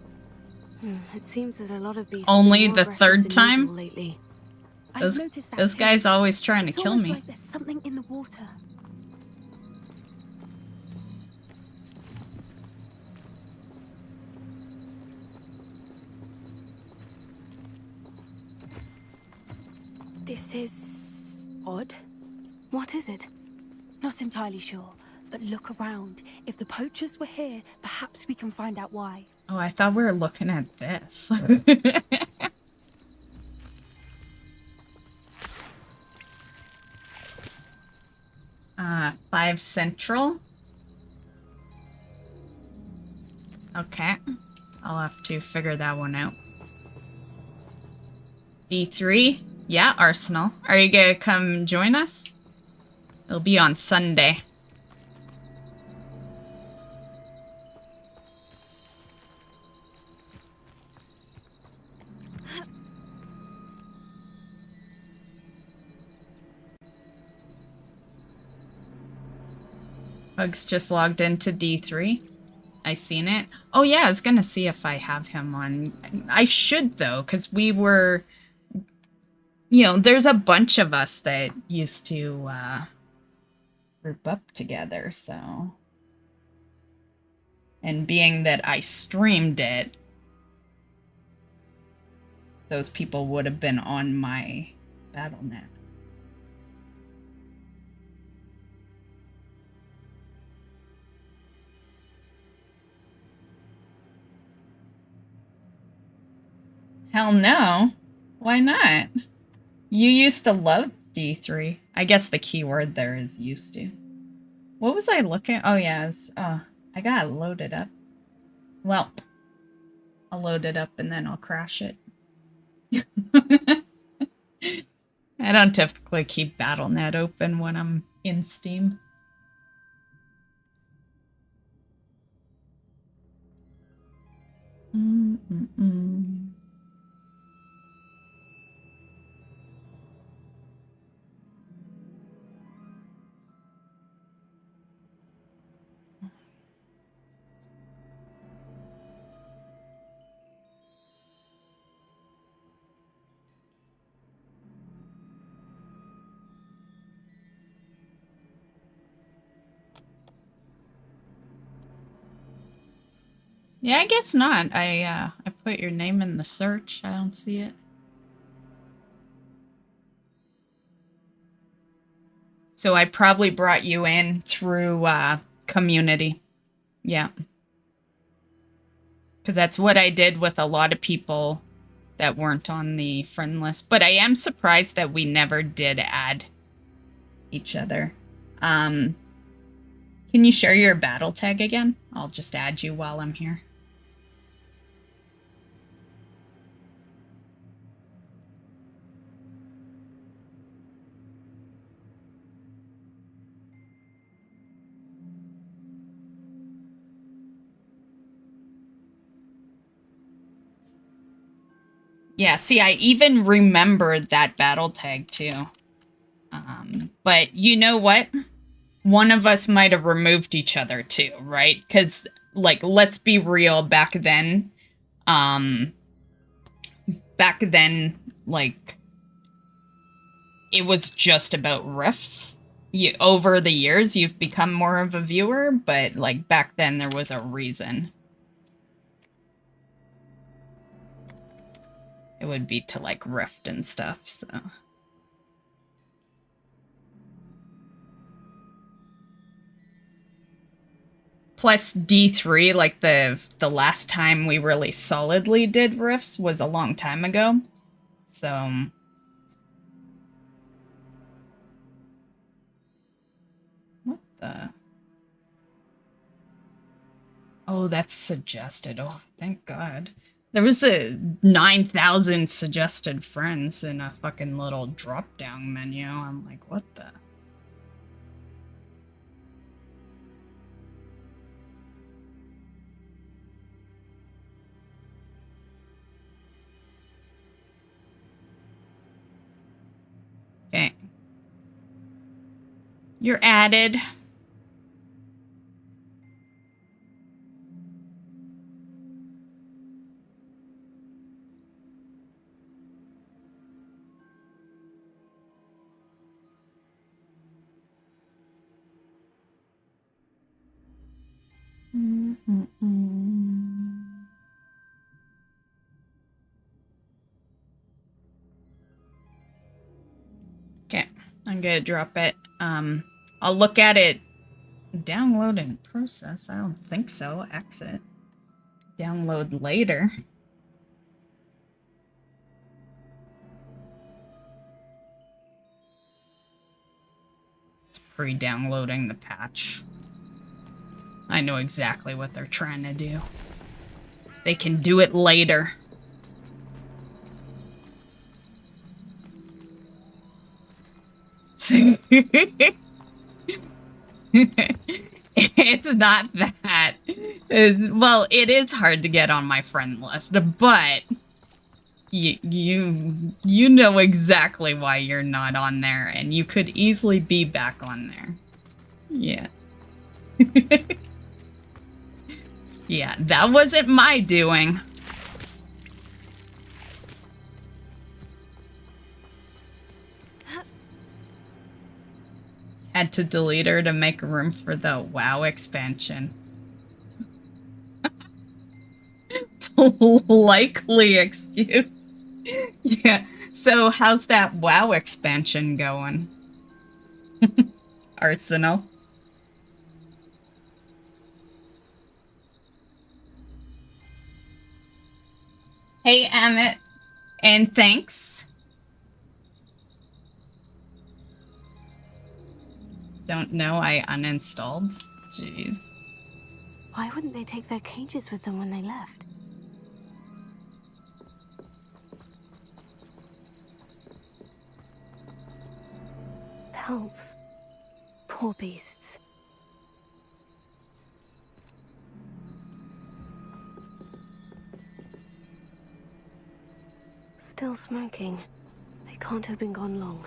It seems that a lot of beasts Only have been the more third aggressive than time? usual lately. I've noticed that This too. guy's always trying to It's kill almost me. like there's something in the water. This is odd. What is it? Not entirely sure, but look around. If the poachers were here, perhaps we can find out why. Oh, I thought we were looking at this. 5 central. Okay. I'll have to figure that one out. D3? Yeah, Arsenal. Are you gonna come join us? It'll be on Sunday. Hugs just logged into D3. I seen it. Oh yeah, I was gonna see if I have him on. I should though, because we were, you know, there's a bunch of us that used to group up together, so. And being that I streamed it, those people would have been on my BattleNet. Hell no. Why not? You used to love D3. I guess the keyword there is used to. What was I looking? Oh, yeah. I got it loaded up. Well, I'll load it up and then I'll crash it. I don't typically keep BattleNet open when I'm in Steam. Yeah, I guess not. I put your name in the search. I don't see it. So I probably brought you in through community. Yeah. Because that's what I did with a lot of people that weren't on the friend list. But I am surprised that we never did add each other. Can you share your battle tag again? I'll just add you while I'm here. Yeah, see, I even remembered that battle tag too. But you know what? One of us might have removed each other too, right? Because, like, let's be real, back then, like, it was just about riffs. Over the years, you've become more of a viewer, but, like, back then there was a reason. It would be to, like, rift and stuff, so... Plus D3, like the last time we really solidly did rifts was a long time ago. So... What the... Oh, that's suggested. Oh, thank God. There was a 9,000 suggested friends in a fucking little drop-down menu. I'm like, what the... Okay. You're added. Okay, I'm gonna drop it. I'll look at it. Download in process? I don't think so. Exit. Download later. It's pre-downloading the patch. I know exactly what they're trying to do. They can do it later. It's not that. Well, it is hard to get on my friend list, but you know exactly why you're not on there, and you could easily be back on there. Yeah. Yeah, that wasn't my doing. Had to delete her to make room for the WoW expansion. Likely excuse. Yeah. So how's that WoW expansion going? Arsenal. Hey, Amit. And thanks. Don't know I uninstalled. Jeez. Why wouldn't they take their cages with them when they left? Pelts. Poor beasts. Still smoking. They can't have been gone long.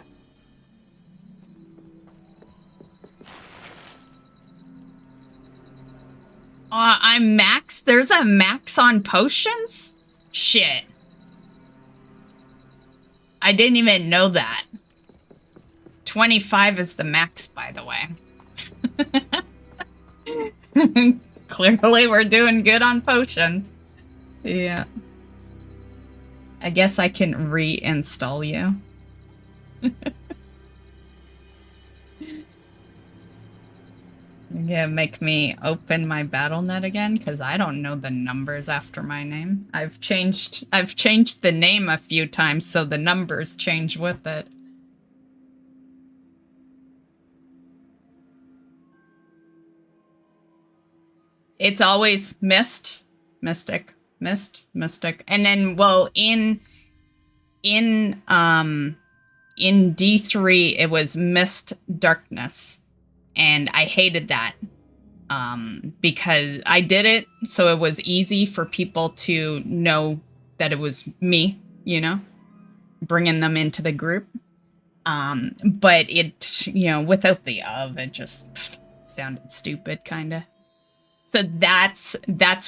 I'm max? There's a max on potions? Shit. I didn't even know that. 25 is the max, by the way. Clearly, we're doing good on potions. Yeah. I guess I can reinstall you. You're gonna make me open my BattleNet again? Because I don't know the numbers after my name. I've changed the name a few times, so the numbers change with it. It's always Mystic. And then, well, in D3, it was mystofdarkness. And I hated that because I did it so it was easy for people to know that it was me, you know, bringing them into the group. But it, you know, without the of, it just sounded stupid, kind of. So that's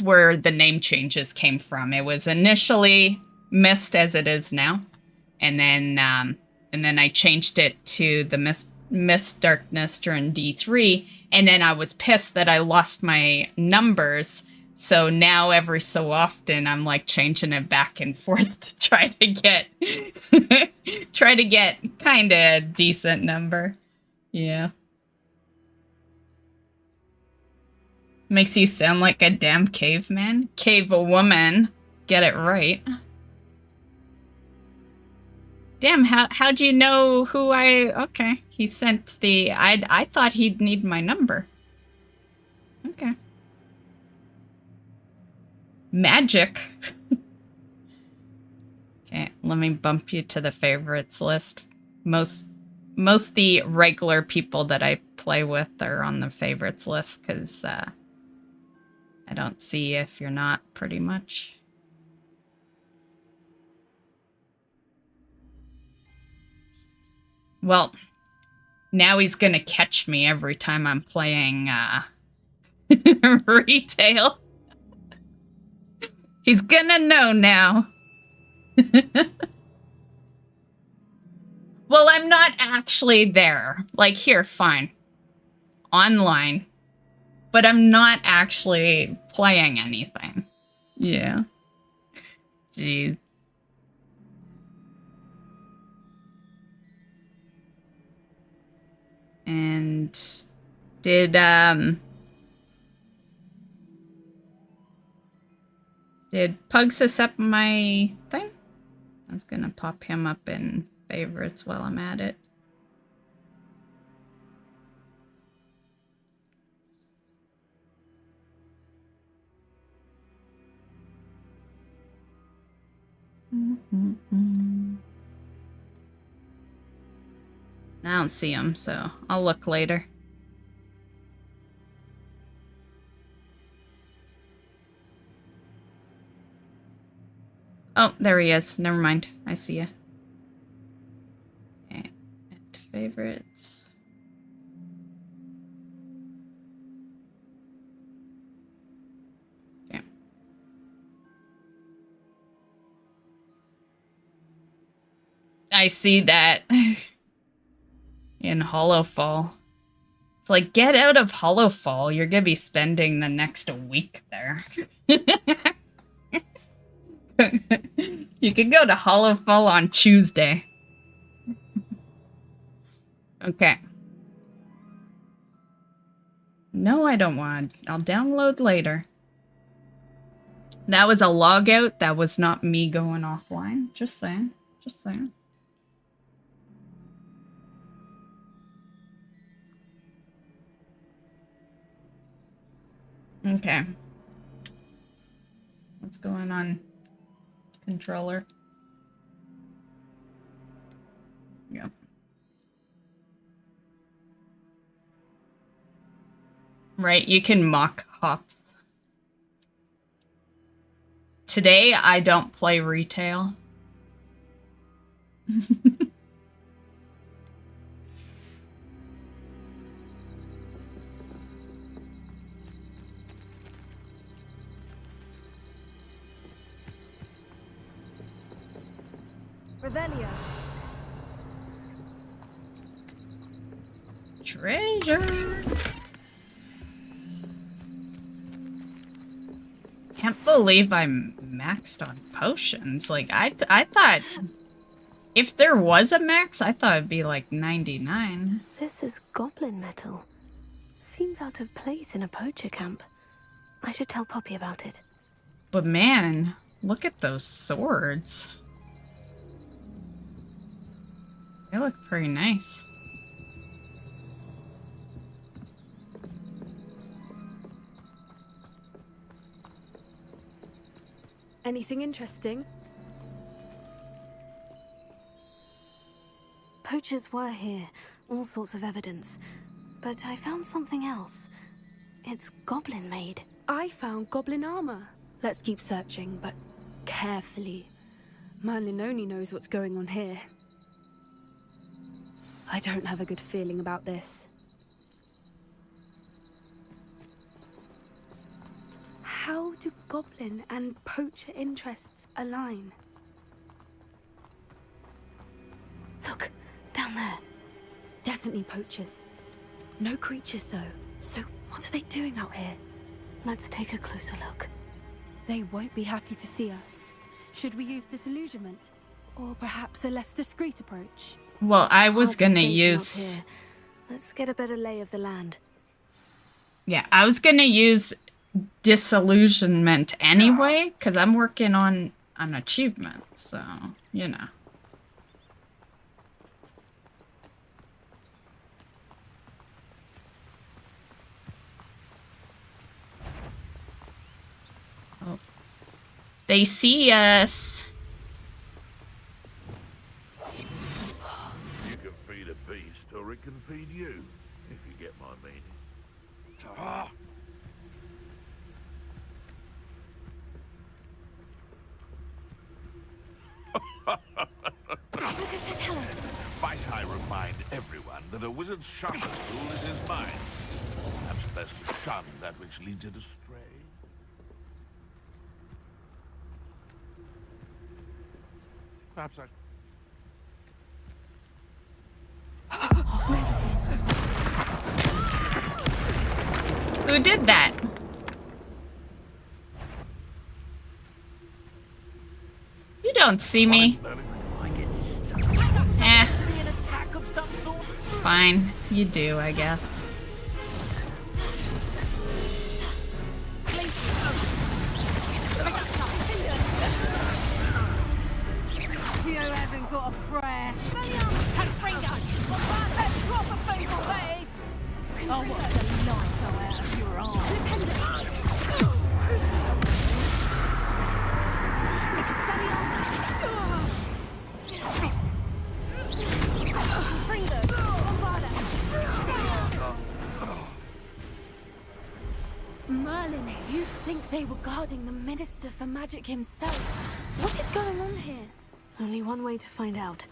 where the name changes came from. It was initially Mist as it is now, and then I changed it to the mystofdarkness during D3, and then I was pissed that I lost my numbers. So now every so often I'm like changing it back and forth to try to get kind of a decent number. Yeah. Makes you sound like a damn caveman. Cave a woman. Get it right. Damn, how'd you know who I... Okay, he sent the... I thought he'd need my number. Okay. Magic. Okay, let me bump you to the favorites list. Most the regular people that I play with are on the favorites list, because I don't see if you're not, pretty much. Well, now he's gonna catch me every time I'm playing retail. He's gonna know now. Well, I'm not actually there. Like, here, fine. Online. But I'm not actually playing anything. Yeah. Jeez. And did Pugs accept my thing? I was gonna pop him up in favorites while I'm at it. I don't see him, so I'll look later. Oh, there he is. Never mind. I see you. Okay, add to favorites. I see that in Hollowfall. It's like, get out of Hollowfall. You're gonna be spending the next week there. You can go to Hollowfall on Tuesday. Okay. No, I don't want. I'll download later. That was a logout. That was not me going offline. Just saying. Just saying. Okay. What's going on, controller? Yep. Right, you can mock hops. Today, I don't play retail. Revelio. Treasure. Can't believe I'm maxed on potions. Like, I thought if there was a max, I thought it'd be like 99. This is goblin metal. Seems out of place in a poacher camp. I should tell Poppy about it. But man, look at those swords. They look pretty nice. Anything interesting? Poachers were here, all sorts of evidence. But I found something else. It's goblin made. I found goblin armor. Let's keep searching, but carefully. Merlin only knows what's going on here. I don't have a good feeling about this. How do goblin and poacher interests align? Look, down there. Definitely poachers. No creatures, though. So what are they doing out here? Let's take a closer look. They won't be happy to see us. Should we use disillusionment? Or perhaps a less discreet approach? Well, I was Hard to gonna say from up use... here. Let's get a better lay of the land. Yeah, I was gonna use disillusionment anyway, because I'm working on an achievement, so, you know. Oh. They see us. You can feed a beast, or it can feed you, if you get my meaning. Ta! Might I remind everyone that a wizard's sharpest tool is his mind. Perhaps best to shun that which leads it astray. Perhaps Who did that? You don't see me. Eh. Fine. You do, I guess. You haven't got a prayer. Oh, what a delight out of your arm. Merlin, you'd think they were guarding the Minister for Magic himself. What is going on here? Only one way to find out.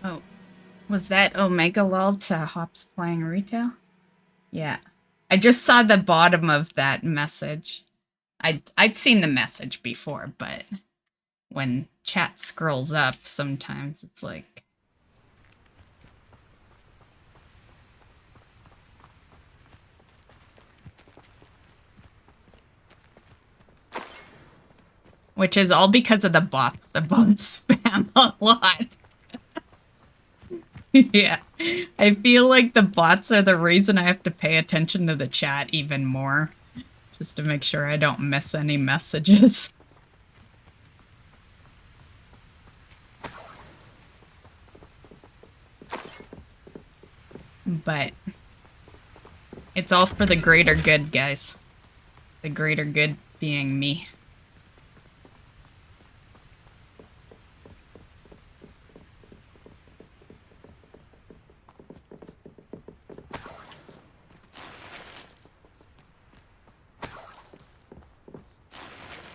Oh. Was that Omega lull to Hops playing retail? Yeah. I just saw the bottom of that message. I'd seen the message before, but when chat scrolls up, sometimes it's like... Which is all because of the bots. The bots spam a lot. Yeah. I feel like the bots are the reason I have to pay attention to the chat even more. Just to make sure I don't miss any messages. But it's all for the greater good, guys. The greater good being me.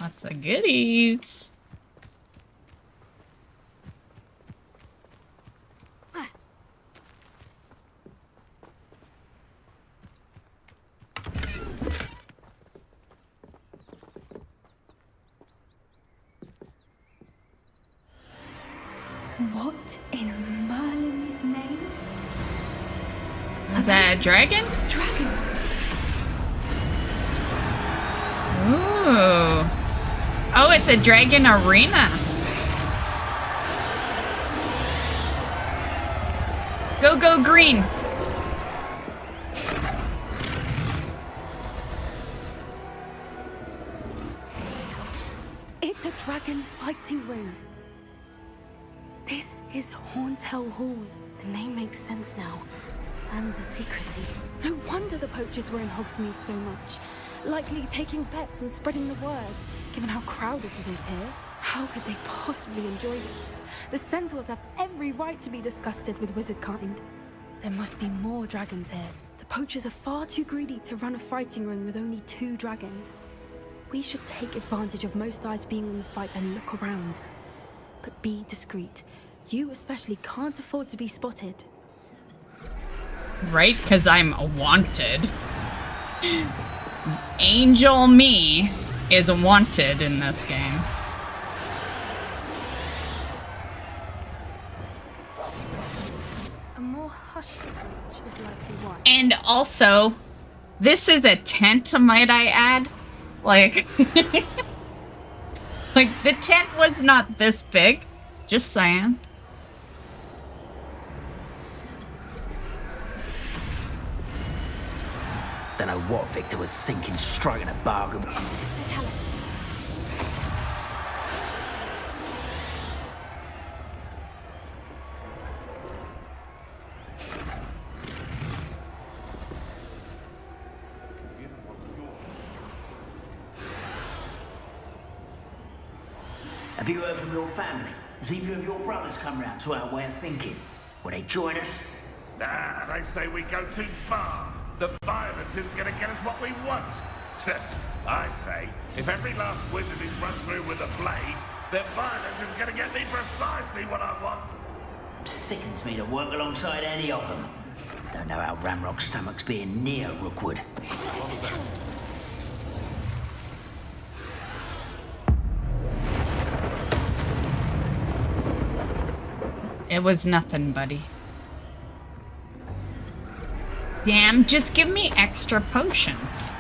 Lots of goodies. What in Merlin's name? Is that a dragon? Dragons! Ooh. Oh, it's a dragon arena. Go, go, green. It's a dragon fighting ring. This is Horntail Hall. The name makes sense now. And the secrecy. No wonder the poachers were in Hogsmeade so much. Likely taking bets and spreading the word, given how crowded it is here. How could they possibly enjoy this? The centaurs have every right to be disgusted with wizard kind. There must be more dragons here. The poachers are far too greedy to run a fighting ring with only 2 dragons. We should take advantage of most eyes being on the fight and look around. But be discreet. You especially can't afford to be spotted. Right? Because I'm wanted. Angel me is wanted in this game. A more hushed approach is likely wise. And also, this is a tent, might I add? Like, like the tent was not this big. Just saying. Don't know what Victor was thinking, striking a bargain. So tell us. Have you heard from your family? Has either of your brothers come round to our way of thinking? Will they join us? Nah, they say we go too far. The violence isn't going to get us what we want. I say, if every last wizard is run through with a blade, then violence is going to get me precisely what I want. Sickens me to work alongside any of them. Don't know how Ramrock's stomach's being near Rookwood. It was nothing, buddy. Damn, just give me extra potions.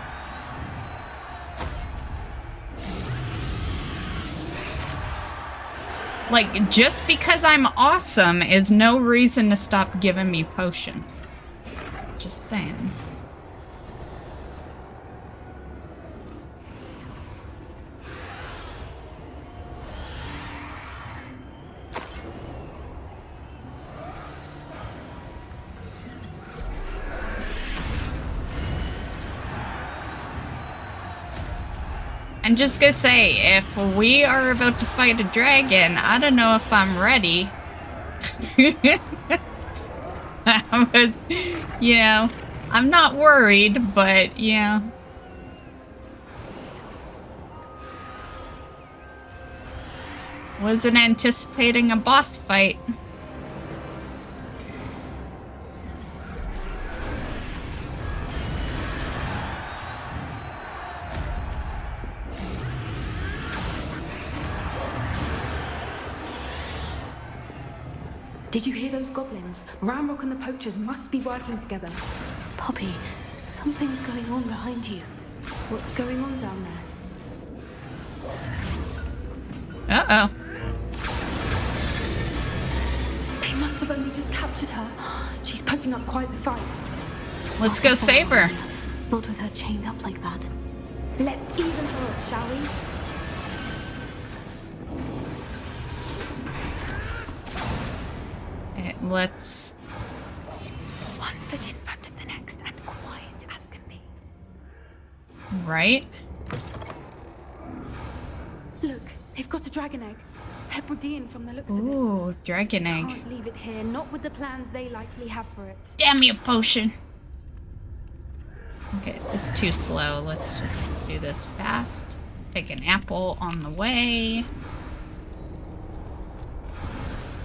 Like, just because I'm awesome is no reason to stop giving me potions. Just saying. I'm just gonna say, if we are about to fight a dragon, I don't know if I'm ready. I was, you know, I'm not worried, but, yeah. Wasn't anticipating a boss fight. Did you hear those goblins? Ramrock and the poachers must be working together. Poppy, something's going on behind you. What's going on down there? Uh-oh. They must have only just captured her. She's putting up quite the fight. Let's go save her. Not with her chained up like that. Let's even her up, shall we? Let's... One foot in front of the next and quiet as can be. Right? Look, they've got a dragon egg. Hebridean from the looks of it. Ooh, dragon egg. Can't leave it here, not with the plans they likely have for it. Damn you, potion. Okay, this is too slow. Let's just do this fast. Take an apple on the way.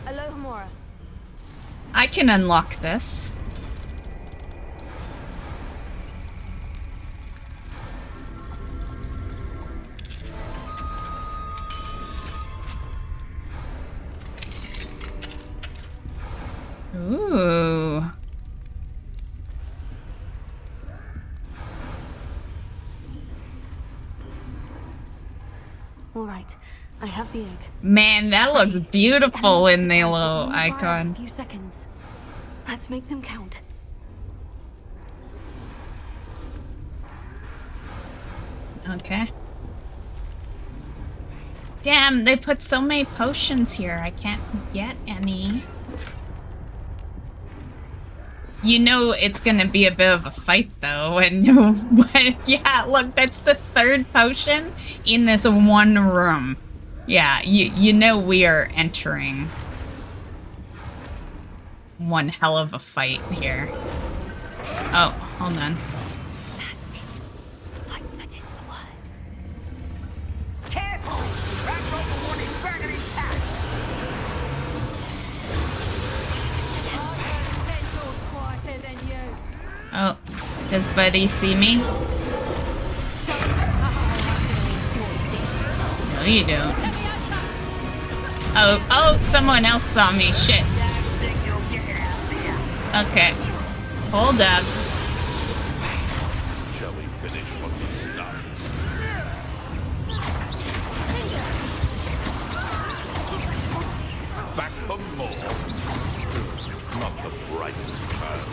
Alohomora. I can unlock this. Ooh. All right, I have the egg. Man, that looks beautiful in the Surprise, little it only buys icon. A few seconds. Let's make them count. Okay. Damn, they put so many potions here. I can't get any. You know it's gonna be a bit of a fight though, and yeah, look, that's the third potion in this one room. Yeah, you know we are entering one hell of a fight here. Oh, hold on. That's it. Lightfooted's the word. Careful! That robot one is dragging his pack! Quieter than you. Oh, does Buddy see me? No, you don't. Oh, someone else saw me. Shit. Okay. Hold up. Shall we finish what we started? Back for more. Not the brightest child.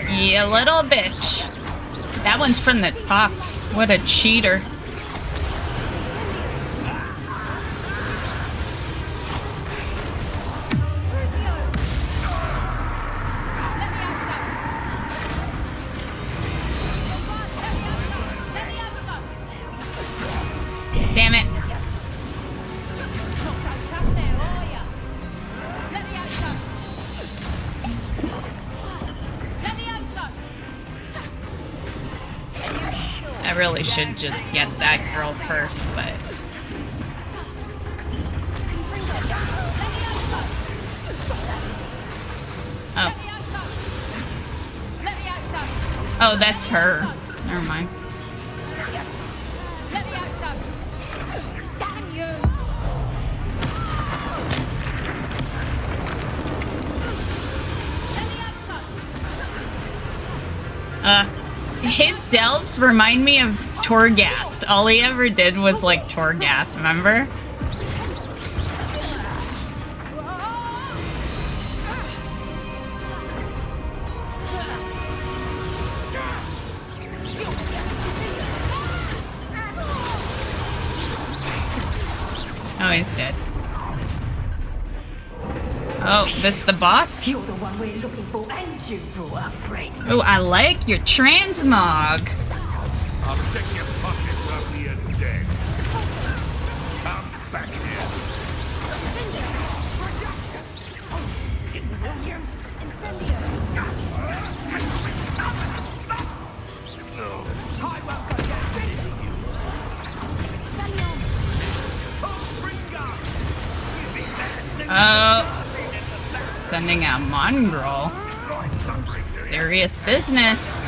You little bitch. That one's from the top. What a cheater. Damn it. I really should just get that girl first, but... Oh. Oh, that's her. Never mind. His delves remind me of Torghast. All he ever did was like Torghast, remember? Oh, he's dead. Oh, this the boss? You're the one we're looking for, and you brought a friend. Oh, I like your transmog. I'll check your pockets after you're dead. Come back here. Oh, sending out Mongrel. Serious business.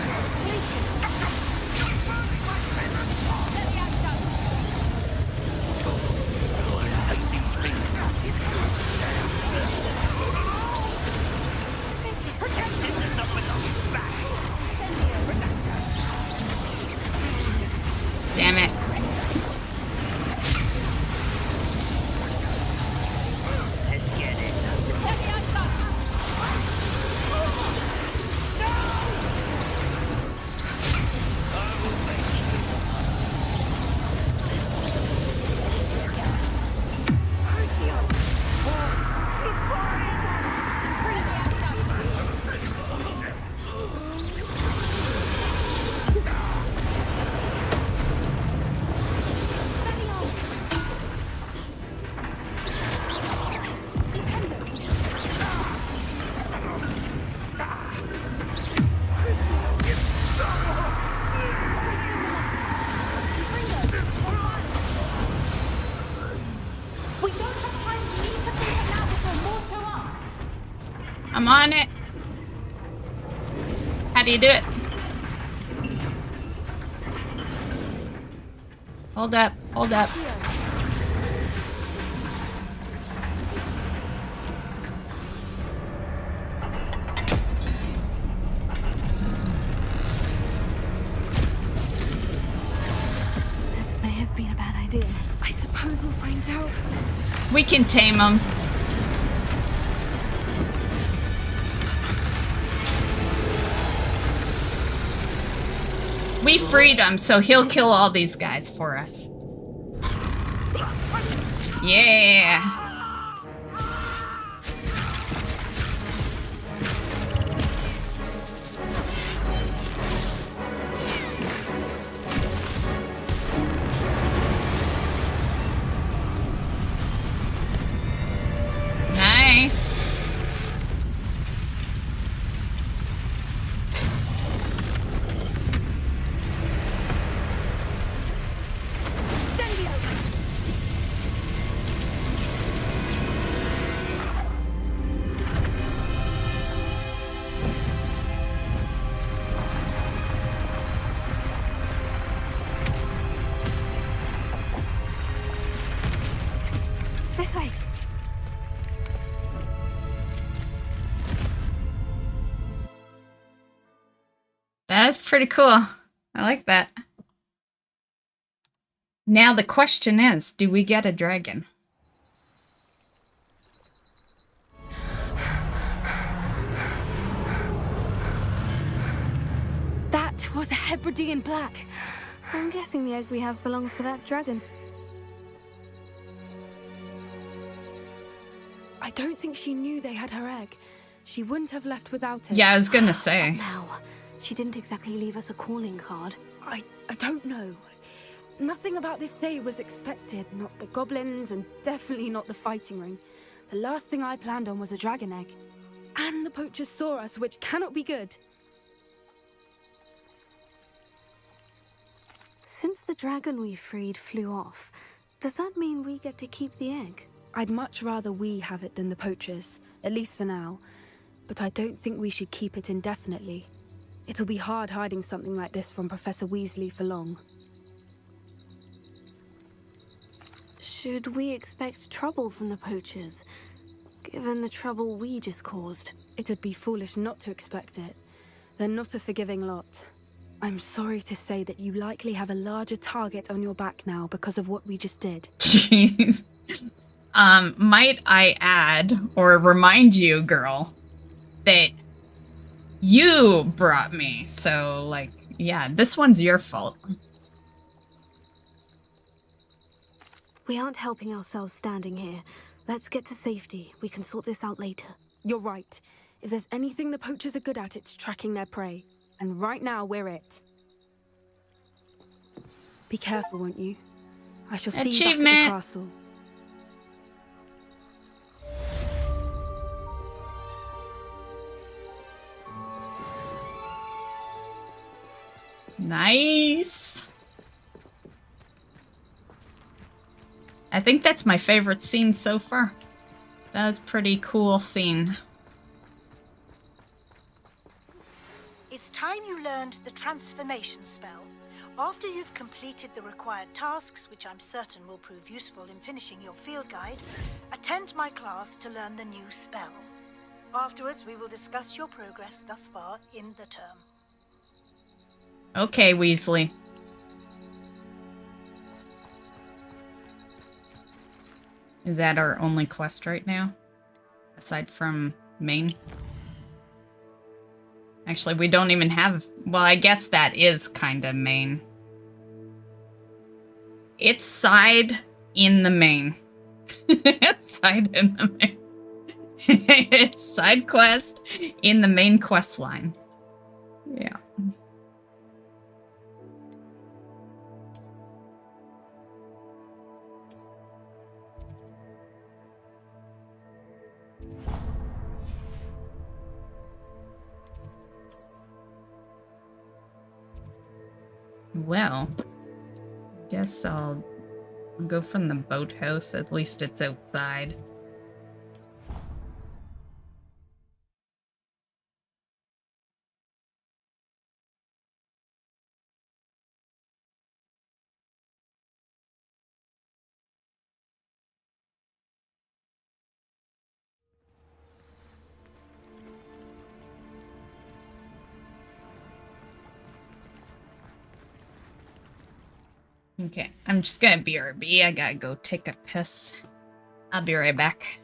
Damn it. Let's get this up. I'm on it. How do you do it? Hold up, hold up. This may have been a bad idea. I suppose we'll find out. We can tame him. We freed him, so he'll kill all these guys for us. Yeah. Nice. This way. That's pretty cool. I like that. Now the question is, do we get a dragon? That was a Hebridean black. I'm guessing the egg we have belongs to that dragon. I don't think she knew they had her egg. She wouldn't have left without it. Yeah, I was gonna say. Now, she didn't exactly leave us a calling card. I don't know. Nothing about this day was expected. Not the goblins, and definitely not the fighting ring. The last thing I planned on was a dragon egg. And the poachers saw us, which cannot be good. Since the dragon we freed flew off, does that mean we get to keep the egg? I'd much rather we have it than the poachers, at least for now. But I don't think we should keep it indefinitely. It'll be hard hiding something like this from Professor Weasley for long. Should we expect trouble from the poachers, given the trouble we just caused? It would be foolish not to expect it. They're not a forgiving lot. I'm sorry to say that you likely have a larger target on your back now because of what we just did. Jeez. Might I add, or remind you, girl, that you brought me. So, like, yeah, this one's your fault. We aren't helping ourselves standing here. Let's get to safety. We can sort this out later. You're right. If there's anything the poachers are good at, it's tracking their prey. And right now, we're it. Be careful, won't you? I shall see you back at the castle. Nice. I think that's my favorite scene so far. That was a pretty cool scene. learned the transformation spell. After you've completed the required tasks, which I'm certain will prove useful in finishing your field guide, attend my class to learn the new spell. Afterwards, we will discuss your progress thus far in the term. Okay, Weasley. Is that our only quest right now? Aside from Maine? Actually, we don't even have... Well, I guess that is kind of Maine. It's side in the main. Side in the main. It's side quest in the main quest line. Yeah. Well, guess I'll go from the boathouse. At least it's outside. Okay, I'm just gonna BRB. I gotta go take a piss. I'll be right back.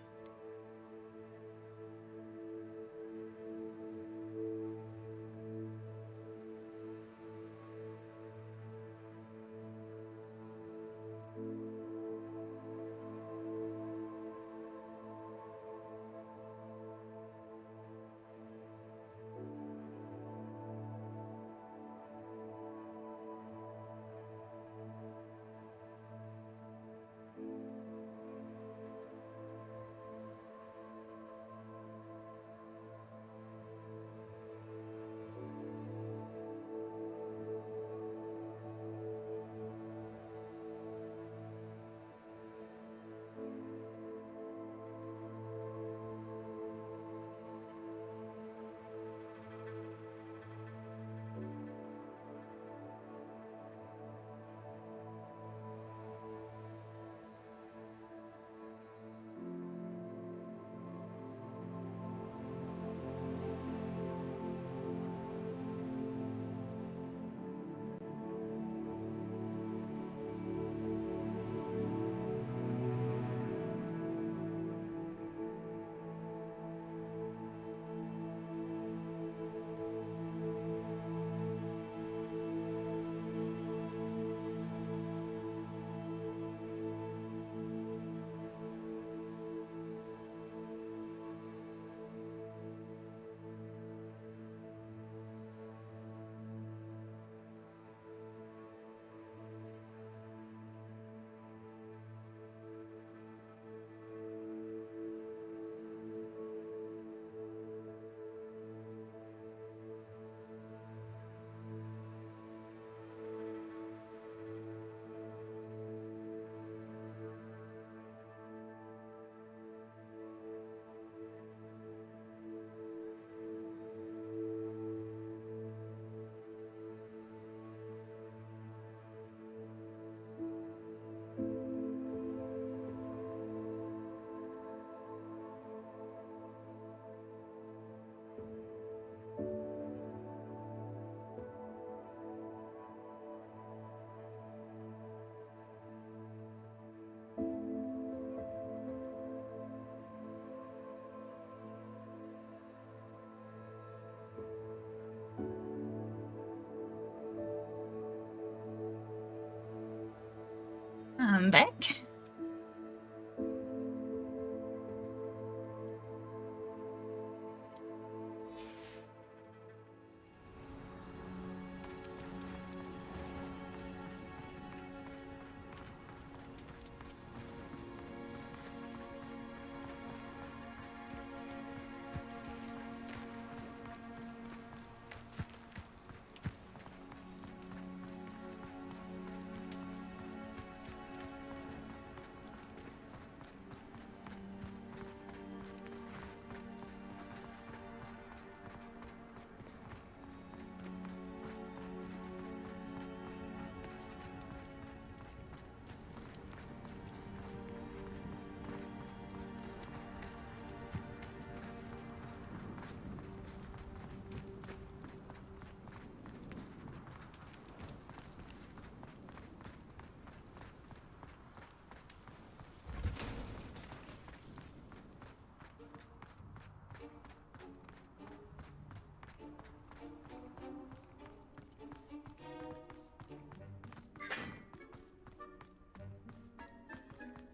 I'm back.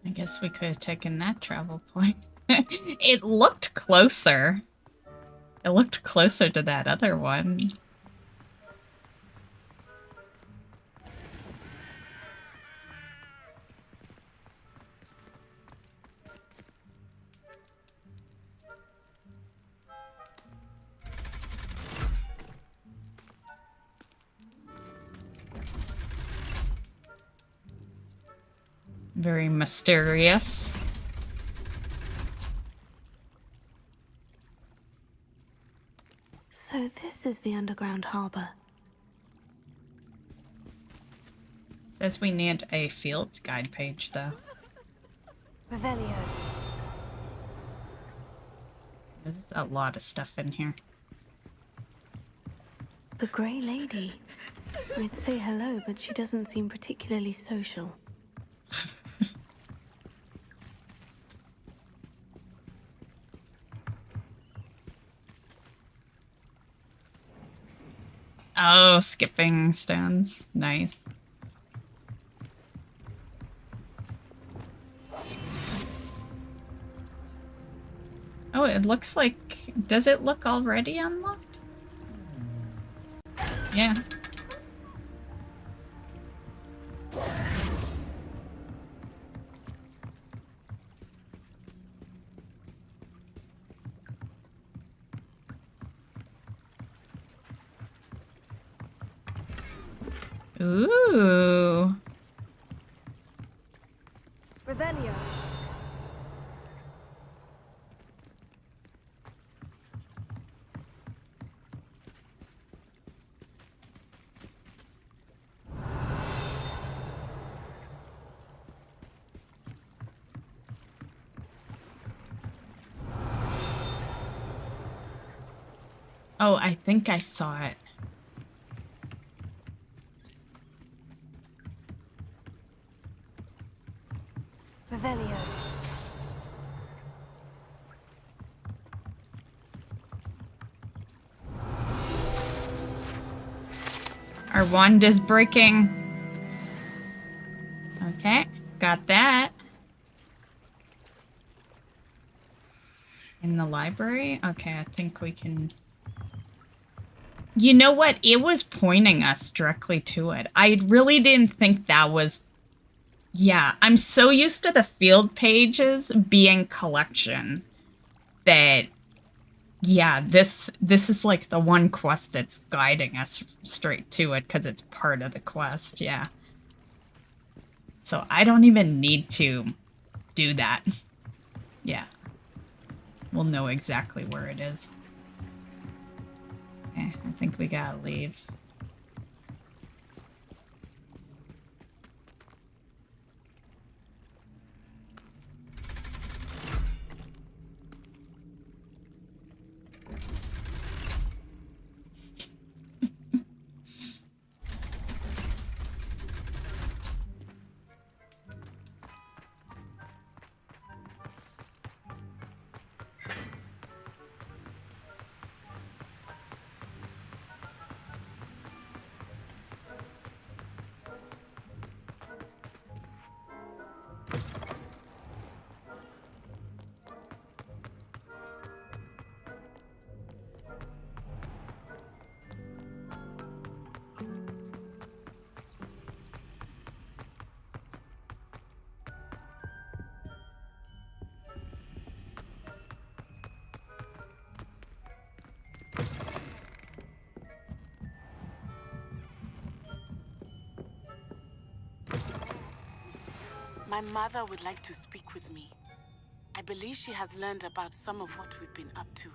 I guess we could have taken that travel point. It looked closer. It looked closer to that other one. Very mysterious. So this is the underground harbor. Says we need a field guide page, though. Revelio. There's a lot of stuff in here. The Grey Lady. I'd say hello, but she doesn't seem particularly social. Oh, skipping stones. Nice. Oh, it looks like... Does it look already unlocked? Yeah. Ooh. Revelio. Oh, I think I saw it. Revelio. Our wand is breaking. Okay, got that. In the library? Okay, I think we can... You know what? It was pointing us directly to it. I really didn't think that was... Yeah, I'm so used to the field pages being collection that... Yeah, this is like the one quest that's guiding us straight to it because it's part of the quest, yeah. So I don't even need to do that. Yeah. We'll know exactly where it is. Okay, I think we gotta leave. My mother would like to speak with me. I believe she has learned about some of what we've been up to.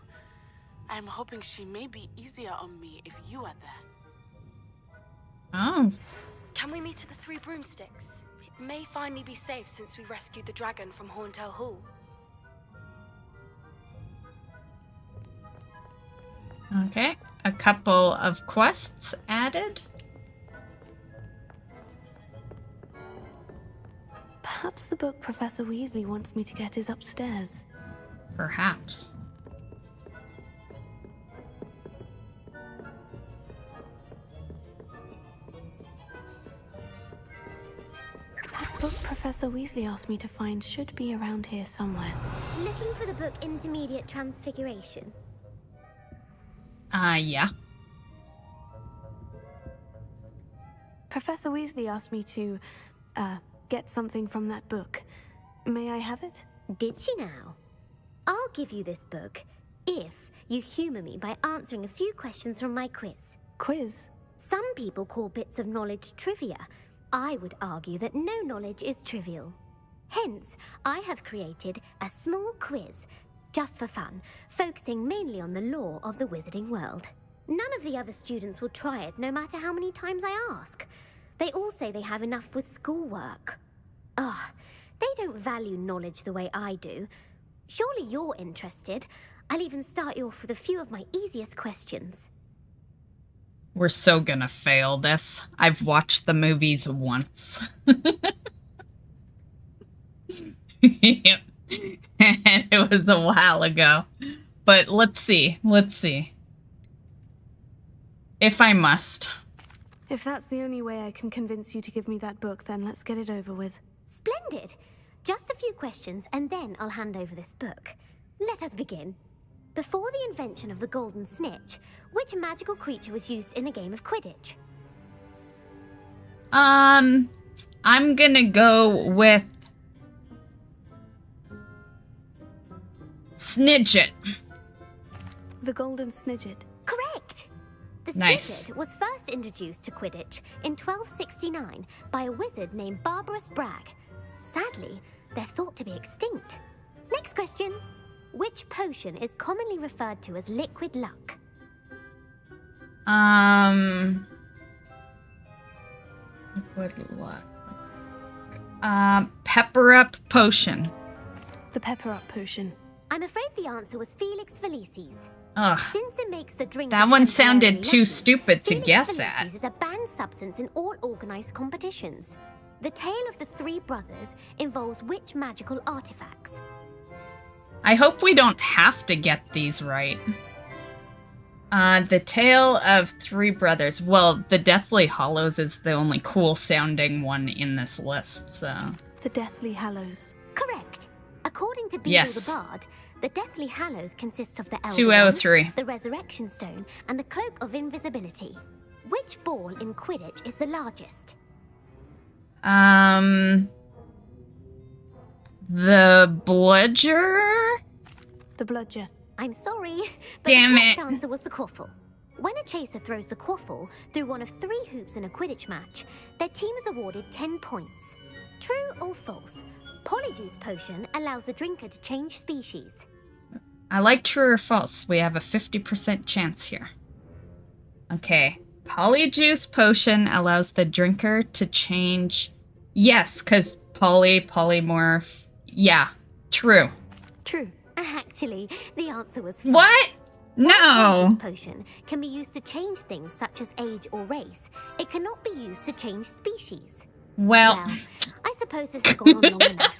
I'm hoping she may be easier on me if you are there. Oh. Can we meet at the Three Broomsticks? It may finally be safe since we rescued the dragon from Hauntel Hall. Okay, a couple of quests added. Perhaps the book Professor Weasley wants me to get is upstairs. Perhaps. That book Professor Weasley asked me to find should be around here somewhere. Looking for the book Intermediate Transfiguration? Yeah. Professor Weasley asked me to, get something from that book. May I have it? Did she now? I'll give you this book if you humor me by answering a few questions from my quiz. Quiz? Some people call bits of knowledge trivia. I would argue that no knowledge is trivial. Hence, I have created a small quiz, just for fun, focusing mainly on the lore of the wizarding world. None of the other students will try it, no matter how many times I ask. They all say they have enough with schoolwork. Ugh, they don't value knowledge the way I do. Surely you're interested. I'll even start you off with a few of my easiest questions. We're so gonna fail this. I've watched the movies once. Yep. And it was a while ago. But let's see. Let's see. If I must. If that's the only way I can convince you to give me that book, then let's get it over with. Splendid! Just a few questions, and then I'll hand over this book. Let us begin. Before the invention of the golden snitch, which magical creature was used in a game of Quidditch? I'm gonna go with Snidget. The golden snidget. Correct! The Nice. snidget was first introduced to Quidditch in 1269 by a wizard named Barbarous Bragg. Sadly, they're thought to be extinct. Next question. Which potion is commonly referred to as liquid luck? Liquid luck. Pepper up potion. The pepper up potion. I'm afraid the answer was Felix Felicis. Ugh. Since it makes the drink That one sounded temporarily too lucky, stupid to Felix guess Felicis at. is a banned substance in all organized competitions. The tale of the three brothers involves which magical artifacts? I hope we don't have to get these right. The Tale of Three Brothers. Well, the Deathly Hallows is the only cool sounding one in this list, so. The Deathly Hallows. Correct. According to Beedle Yes. the Bard, the Deathly Hallows consists of the Elder 2 out of Wand, 3. the Resurrection Stone, and the Cloak of Invisibility. Which ball in Quidditch is the largest? The Bludger? The bludger. I'm sorry, but Damn the it. correct answer was the quaffle. When a chaser throws the quaffle through one of 3 hoops in a Quidditch match, their team is awarded 10 points. True or false? Polyjuice potion allows the drinker to change species. I like true or false. We have a 50% chance here. Okay. Polyjuice potion allows the drinker to change. Yes, because polymorph. Yeah, true. True. Actually, the answer was false. What? No. Polyjuice potion can be used to change things such as age or race. It cannot be used to change species. Well, I suppose this has gone on long enough.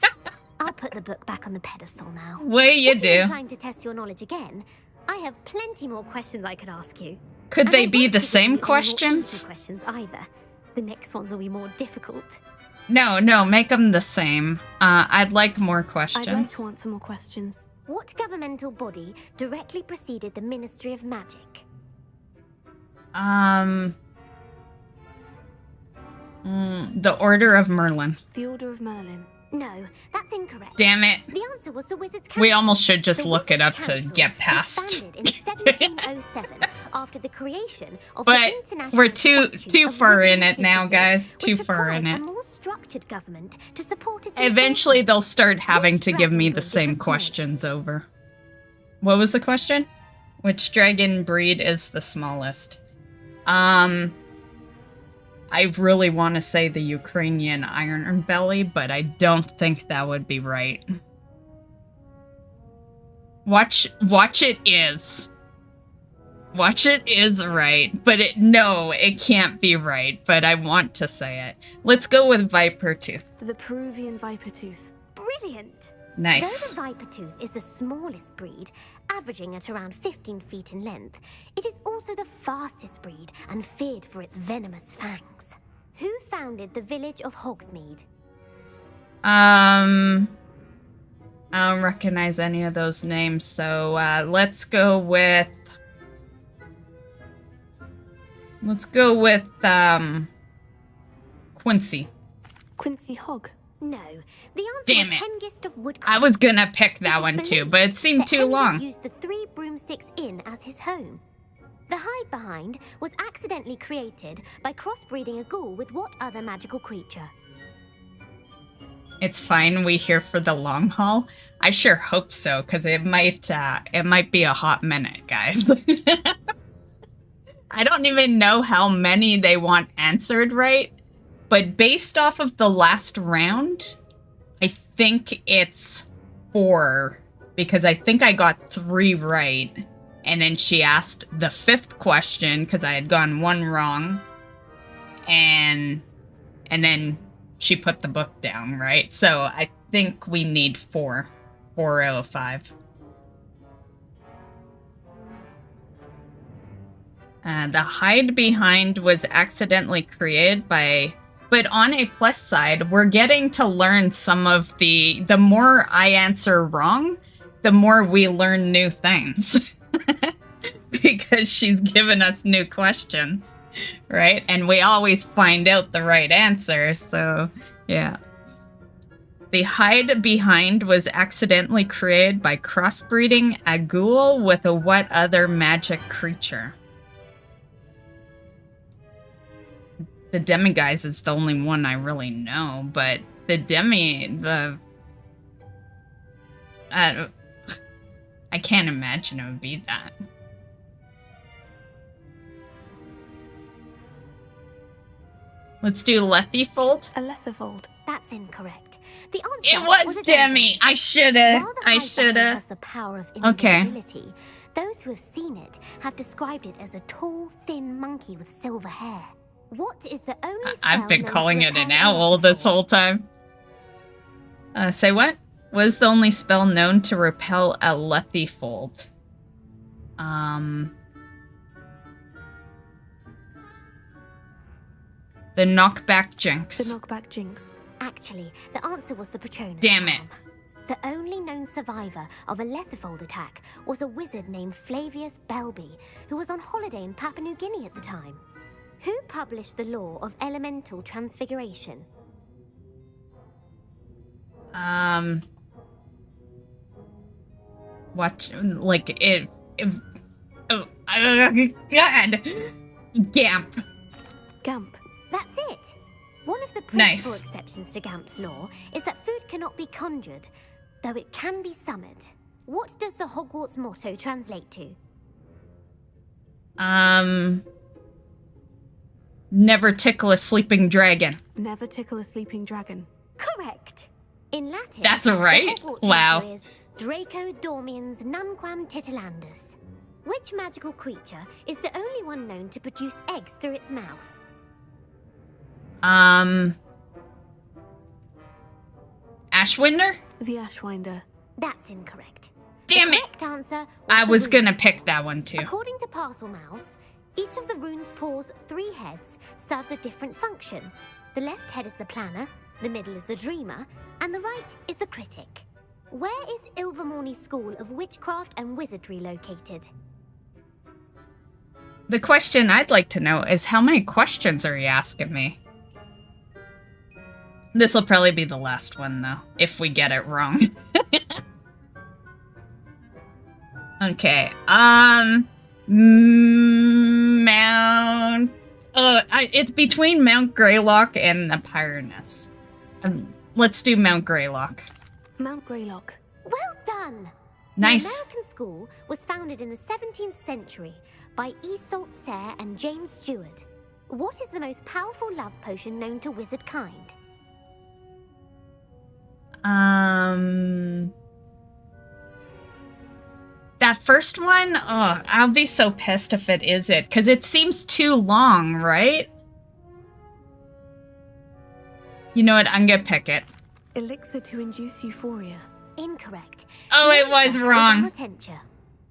I'll put the book back on the pedestal now. way you If you're do. inclined to test your knowledge again, I have plenty more questions I could ask you. Could And they I be won't the give same you any more questions? easy questions either. The next ones will be more difficult. No, make them the same. I'd like more questions. I'd like to answer more questions. What governmental body directly preceded the Ministry of Magic? The Order of Merlin. The Order of Merlin. No, that's incorrect. Damn it. The answer was the Wizards' Council. We almost should just The look it Wizards' up to Council get past. disbanded in 1707 after the creation of But the International we're too Statute of far in Wizarding it now, Secrecy, guys. Too which far in required it. a more structured government to support its Eventually enforcement. they'll start having Which to give me dragon the breed is same the questions over. What was the question? Which dragon breed is the smallest? I really want to say the Ukrainian Iron Belly, but I don't think that would be right. Watch it is. Watch it is right, but it can't be right, but I want to say it. Let's go with Viper Tooth. The Peruvian Viper Tooth. Brilliant. Nice. Though the Viper Tooth is the smallest breed, averaging at around 15 feet in length, it is also the fastest breed and feared for its venomous fangs. Who founded the village of Hogsmeade? I don't recognize any of those names, so let's go with Quincy. Quincy Hogg. No, the answer Damn was it. Hengist of Woodcote. I was gonna pick that It one is too, believed but it seemed that too Hengist long. used the 3 broomsticks inn as his home. The hide behind was accidentally created by crossbreeding a ghoul with what other magical creature? It's fine. We here for the long haul. I sure hope so, because it might be a hot minute, guys. I don't even know how many they want answered right, but based off of the last round, I think it's 4, because I think I got 3 right, and then she asked the 5th question because I had gone 1 wrong, and then she put the book down, right? So I think we need 4 out of 5. The hide behind was accidentally created by... But on a plus side, we're getting to learn some of the more I answer wrong, the more we learn new things. Because she's given us new questions, right? And we always find out the right answer, so yeah. The hide behind was accidentally created by crossbreeding a ghoul with a what other magic creature? The demiguise is the only one I really know, but I can't imagine it would be that. Let's do Lethifold. A Lethifold. That's incorrect. The answer It was a Demi. I shoulda. While the hide behind has the power of invisibility, those who have seen it have described it as a tall, thin monkey with silver hair. What is the only spell I've been known to calling it repel an a owl Lethifold? this whole time. Say what? What is the only spell known to repel a Lethifold? The knockback jinx. The knockback jinx. Actually, the answer was the Patronus Damn it. charm. The only known survivor of a Lethifold attack was a wizard named Flavius Belby, who was on holiday in Papua New Guinea at the time. Who published the law of elemental transfiguration? What? Like, oh, God! Gamp. Gamp. That's it! One of the principal Nice. exceptions to Gamp's law is that food cannot be conjured, though it can be summoned. What does the Hogwarts motto translate to? Never tickle a sleeping dragon. Never tickle a sleeping dragon. Correct! In Latin, That's right. the Hogwarts Wow. motto is Draco Dormiens Nunquam Titilandus. Which magical creature is the only one known to produce eggs through its mouth? Ashwinder? The Ashwinder. That's incorrect. Damn the it! correct answer I the was rune. gonna pick that one too. According to parcel mouths, each of the rune's paws' 3 heads serves a different function. The left head is the planner, the middle is the dreamer, and the right is the critic. Where is Ilvermorny School of Witchcraft and Wizardry located? The question I'd like to know is how many questions are you asking me? This will probably be the last one, though, if we get it wrong. Okay, Mount... it's between Mount Greylock and the Pyroness. Let's do Mount Greylock. Mount Greylock. Well done! Nice. The American school was founded in the 17th century by Iseult Sayre and James Stewart. What is the most powerful love potion known to wizard kind? That first one, oh, I'll be so pissed if it is it, because it seems too long, right? You know what, I'm gonna pick it. Elixir to induce euphoria. Incorrect. Oh, The it was answer wrong. Amatentia.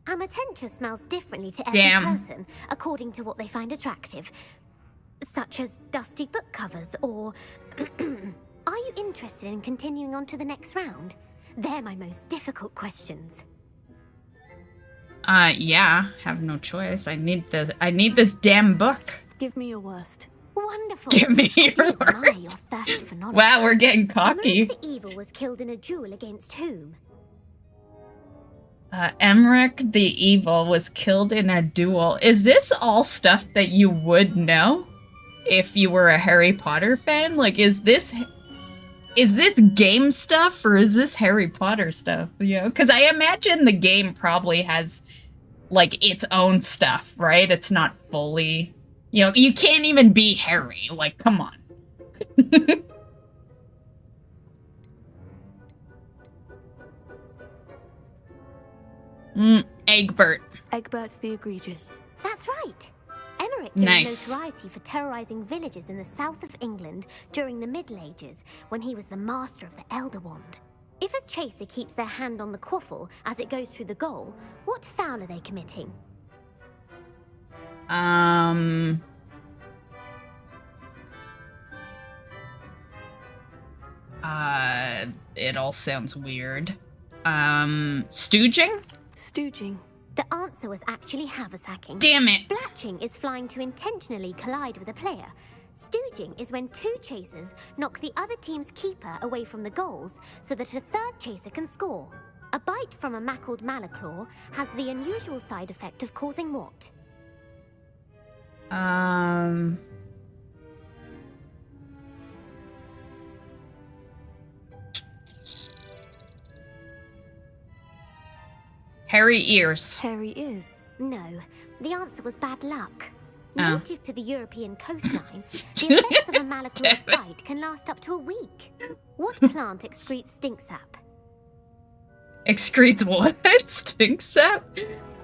Amatentia smells differently to every Damn. person, according to what they find attractive, such as dusty book covers or Are you interested in continuing on to the next round? They're my most difficult questions. Yeah, have no choice. I need this damn book. Give me your worst. Wonderful. Give me I your don't admire worst. your thirst for knowledge. Wow, we're getting cocky. Emmerich the Evil was killed in a duel against whom? Emmerich the Evil was killed in a duel. Is this all stuff that you would know if you were a Harry Potter fan? Like, is this game stuff or is this Harry Potter stuff? You know, because I imagine the game probably has like its own stuff, right? It's not fully, you know, you can't even be Harry. Like, come on. Egbert. Egbert the Egregious. That's right. Emmerich gained Nice. notoriety for terrorizing villages in the south of England during the Middle Ages, when he was the master of the Elder Wand. If a chaser keeps their hand on the quaffle as it goes through the goal, what foul are they committing? It all sounds weird. Stooging? Stooging. The answer was actually haversacking. Damn it! Blatching is flying to intentionally collide with a player. Stooging is when two chasers knock the other team's keeper away from the goals so that a third chaser can score. A bite from a mackled malaclaw has the unusual side effect of causing what? Hairy ears. Hairy ears. No, the answer was bad luck. Oh. Native to the European coastline, the effects of a malaclaw's bite can last up to a week. What plant excretes stink sap? Excretes what? Stink sap?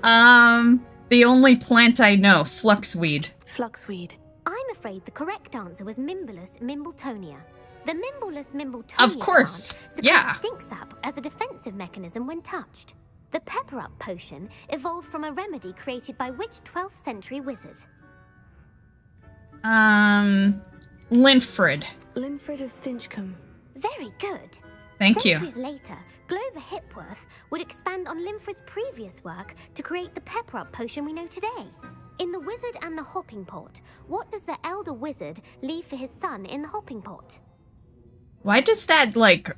The only plant I know, fluxweed. Fluxweed. I'm afraid the correct answer was Mimbulus mimbletonia. The Mimbulus mimbletonia Of course, plant secretes yeah. stink sap as a defensive mechanism when touched. The pepper-up potion evolved from a remedy created by which 12th century wizard? Linfred. Linfred of Stinchcombe. Very good. Thank you. Centuries later, Glover Hipworth would expand on Linfred's previous work to create the pepper-up potion we know today. In The Wizard and the Hopping Pot, what does the elder wizard leave for his son in the hopping pot? Why does that, like...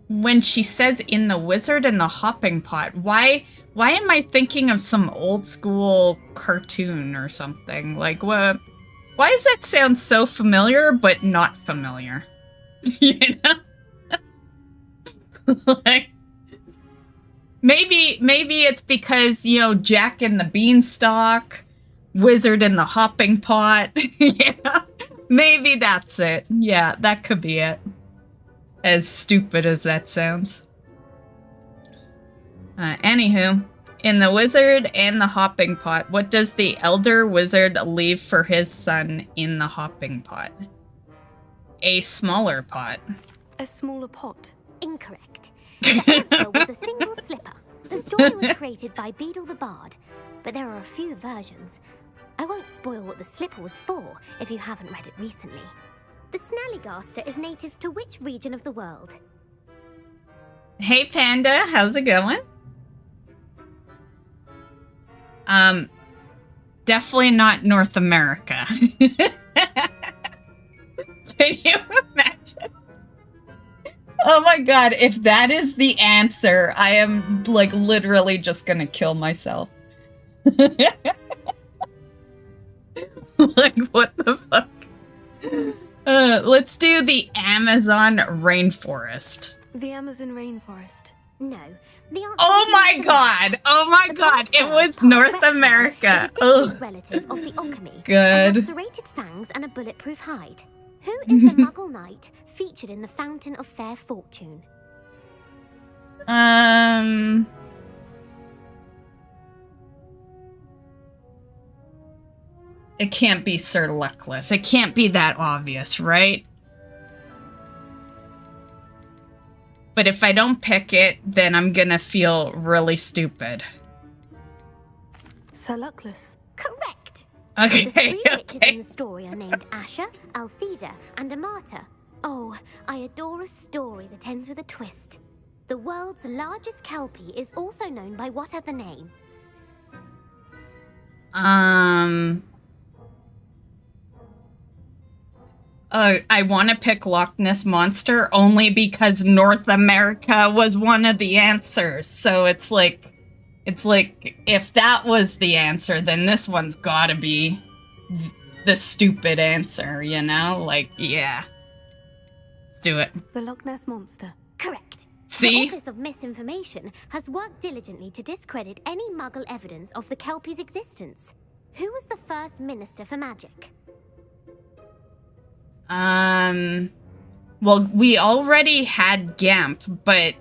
When she says in the wizard and the hopping pot, why am I thinking of some old school cartoon or something? Like, what? Why does that sound so familiar but not familiar? You know? Like, maybe it's because, you know, Jack and the Beanstalk, Wizard and the Hopping Pot. Yeah, maybe that's it. Yeah, that could be it. As stupid as that sounds. Anywho, in the Wizard and the Hopping Pot, what does the elder wizard leave for his son in the hopping pot? A smaller pot. A smaller pot. Incorrect. The answer was a single slipper. The story was created by Beadle the Bard, but there are a few versions. I won't spoil what the slipper was for if you haven't read it recently. The Snallygaster is native to which region of the world? Hey Panda, how's it going? Definitely not North America. Can you imagine? Oh my god, if that is the answer, I am, like, literally just gonna kill myself. Like, what the fuck? Let's do the Amazon rainforest. The Amazon rainforest. No. The answer Oh is my North god! Oh my The god! black It bird, was called North reptile, America. Is a Ugh. distant relative of the Occamy. Good. And has serrated fangs and a bulletproof hide. Who is the Muggle knight featured in the Fountain of Fair Fortune? It can't be Sir Luckless. It can't be that obvious, right? But if I don't pick it, then I'm gonna feel really stupid. Sir Luckless. Correct. Okay, The three witches okay. in the story are named Asher, Altheda, and Amata. Oh, I adore a story that ends with a twist. The world's largest kelpie is also known by what other name? I want to pick Loch Ness Monster only because North America was one of the answers. So it's like if that was the answer, then this one's gotta be the stupid answer, you know? Like, yeah. Let's do it. The Loch Ness Monster. Correct. See? The Office of Misinformation has worked diligently to discredit any Muggle evidence of the Kelpie's existence. Who was the first Minister for Magic? Well, we already had Gamp, but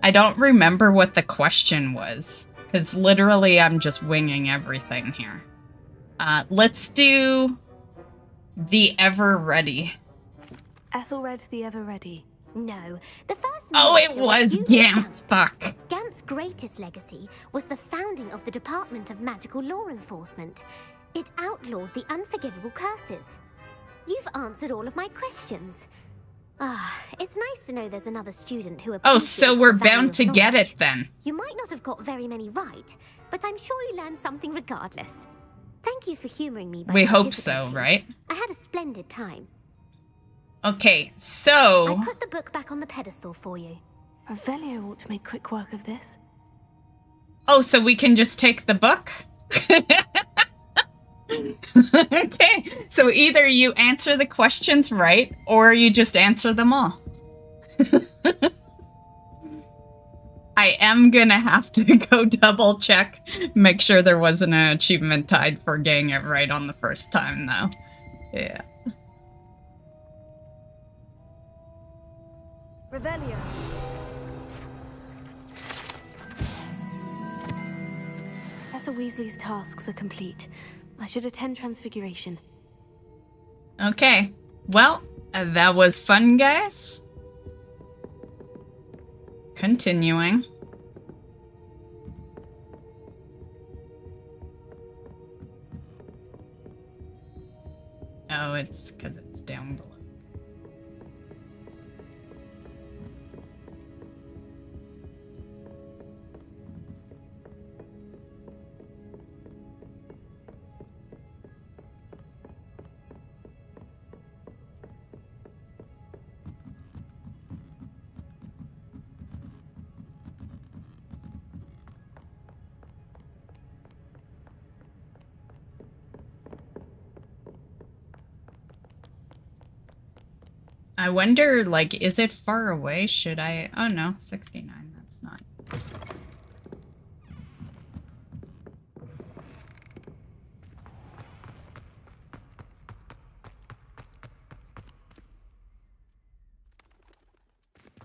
I don't remember what the question was. Because literally I'm just winging everything here. Let's do the Ever Ready. Ethelred the Ever Ready. No, the first Oh, it minister was Ewan Gamp. Fuck. Gamp's greatest legacy was the founding of the Department of Magical Law Enforcement. It outlawed the unforgivable curses. You've answered all of my questions. It's nice to know there's another student who Oh, so appreciates we're the value bound of to get knowledge. it then. You might not have got very many right, but I'm sure you learned something regardless. Thank you for humoring me by We hope so, participating. right? I had a splendid time. Okay, so... I put the book back on the pedestal for you. Revelio ought to make quick work of this. Oh, so we can just take the book? Okay, so either you answer the questions right, or you just answer them all. I am gonna have to go double check, make sure there wasn't an achievement tied for getting it right on the first time, though. Yeah. Revelio. Professor Weasley's tasks are complete. I should attend Transfiguration. Okay. Well, that was fun, guys. Continuing. Oh, it's because it's down below. I wonder, like, is it far away? Should I... Oh, no. 69. That's not...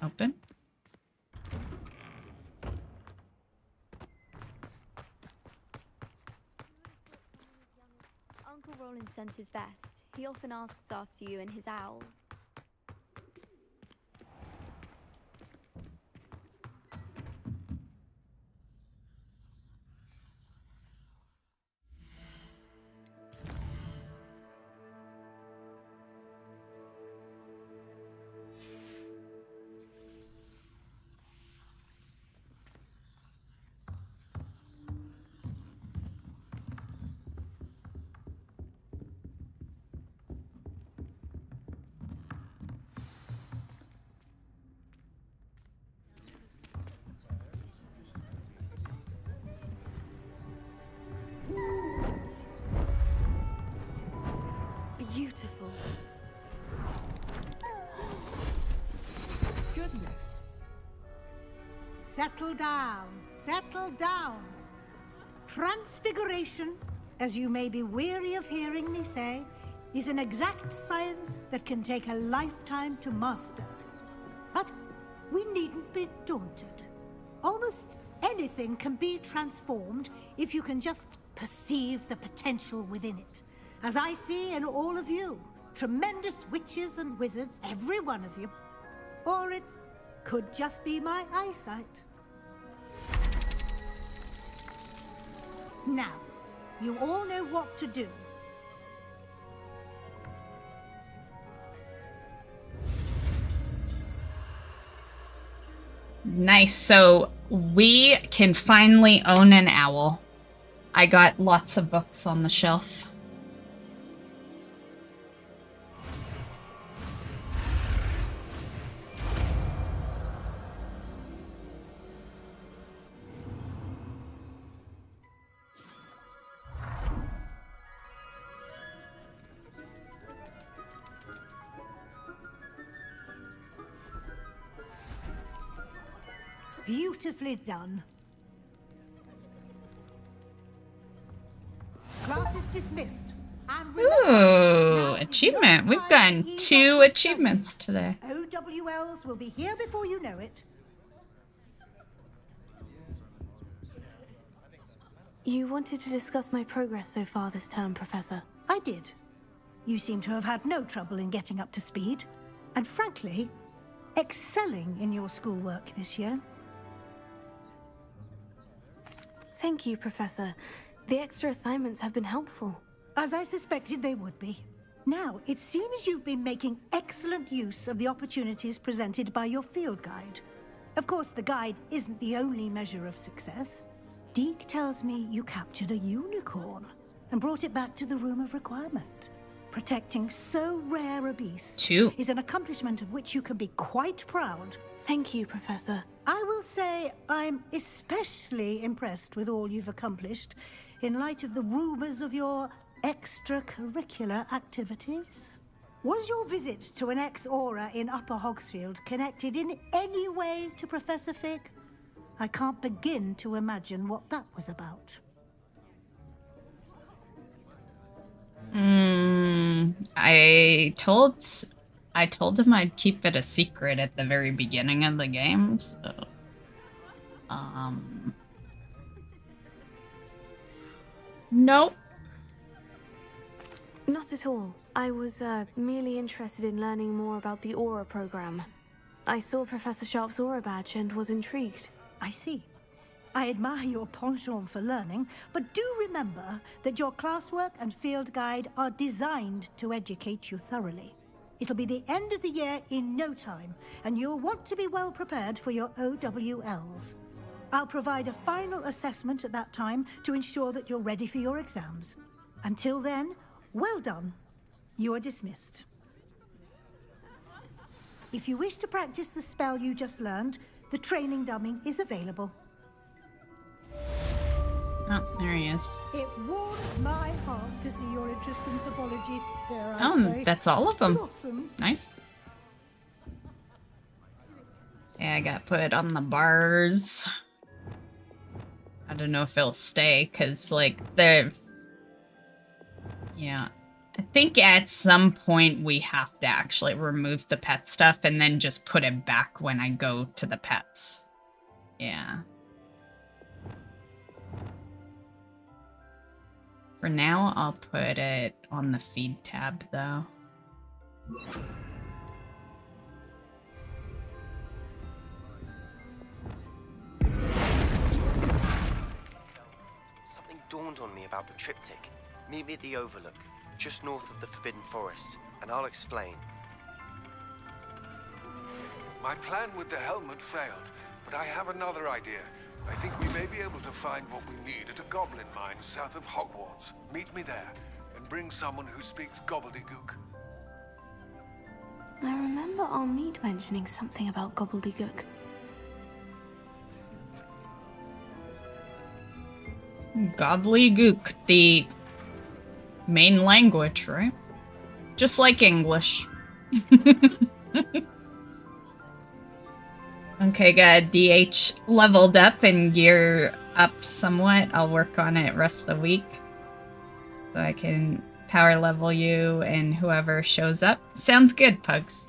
Open. Uncle Roland sent his best. He often asks after you and his owl. Beautiful. Goodness. Settle down. Settle down. Transfiguration, as you may be weary of hearing me say, is an exact science that can take a lifetime to master. But we needn't be daunted. Almost anything can be transformed if you can just perceive the potential within it. As I see in all of you, tremendous witches and wizards, every one of you. Or it could just be my eyesight. Now, you all know what to do. Nice. So we can finally own an owl. I got lots of books on the shelf. Beautifully done. Class is dismissed. And Ooh, achievement. We've gotten 2 achievements today. OWLs will be here before you know it. You wanted to discuss my progress so far this term, Professor. I did. You seem to have had no trouble in getting up to speed. And frankly, excelling in your schoolwork this year. Thank you, Professor. The extra assignments have been helpful. As I suspected they would be. Now, it seems you've been making excellent use of the opportunities presented by your field guide. Of course, the guide isn't the only measure of success. Deke tells me you captured a unicorn and brought it back to the Room of Requirement. Protecting so rare a beast 2 is an accomplishment of which you can be quite proud. Thank you, Professor. I will say I'm especially impressed with all you've accomplished in light of the rumors of your extracurricular activities. Was your visit to an ex-aura in Upper Hogsfield connected in any way to Professor Fig? I can't begin to imagine what that was about. I told him I'd keep it a secret at the very beginning of the game, so nope. Not at all. I was merely interested in learning more about the Aura program. I saw Professor Sharp's Aura badge and was intrigued. I see. I admire your penchant for learning, but do remember that your classwork and field guide are designed to educate you thoroughly. It'll be the end of the year in no time, and you'll want to be well prepared for your OWLs. I'll provide a final assessment at that time to ensure that you're ready for your exams. Until then, well done. You are dismissed. If you wish to practice the spell you just learned, the training dummy is available. Oh, there he is. It warms my heart to see your interest in pathology. There I say. That's all of them. Blossom. Nice. Yeah, I got put on the bars. I don't know if it'll stay, because, like, they're... Yeah. I think at some point we have to actually remove the pet stuff and then just put it back when I go to the pets. Yeah. For now, I'll put it on the feed tab, though. Something dawned on me about the triptych. Meet me at the Overlook, just north of the Forbidden Forest, and I'll explain. My plan with the helmet failed, but I have another idea. I think we may be able to find what we need at a goblin mine south of Hogwarts. Meet me there, and bring someone who speaks gobbledygook. I remember Armid mentioning something about gobbledygook. Gobbledygook, the main language, right? Just like English. Okay, got DH leveled up and gear up somewhat. I'll work on it rest of the week. So I can power level you and whoever shows up. Sounds good, Pugs.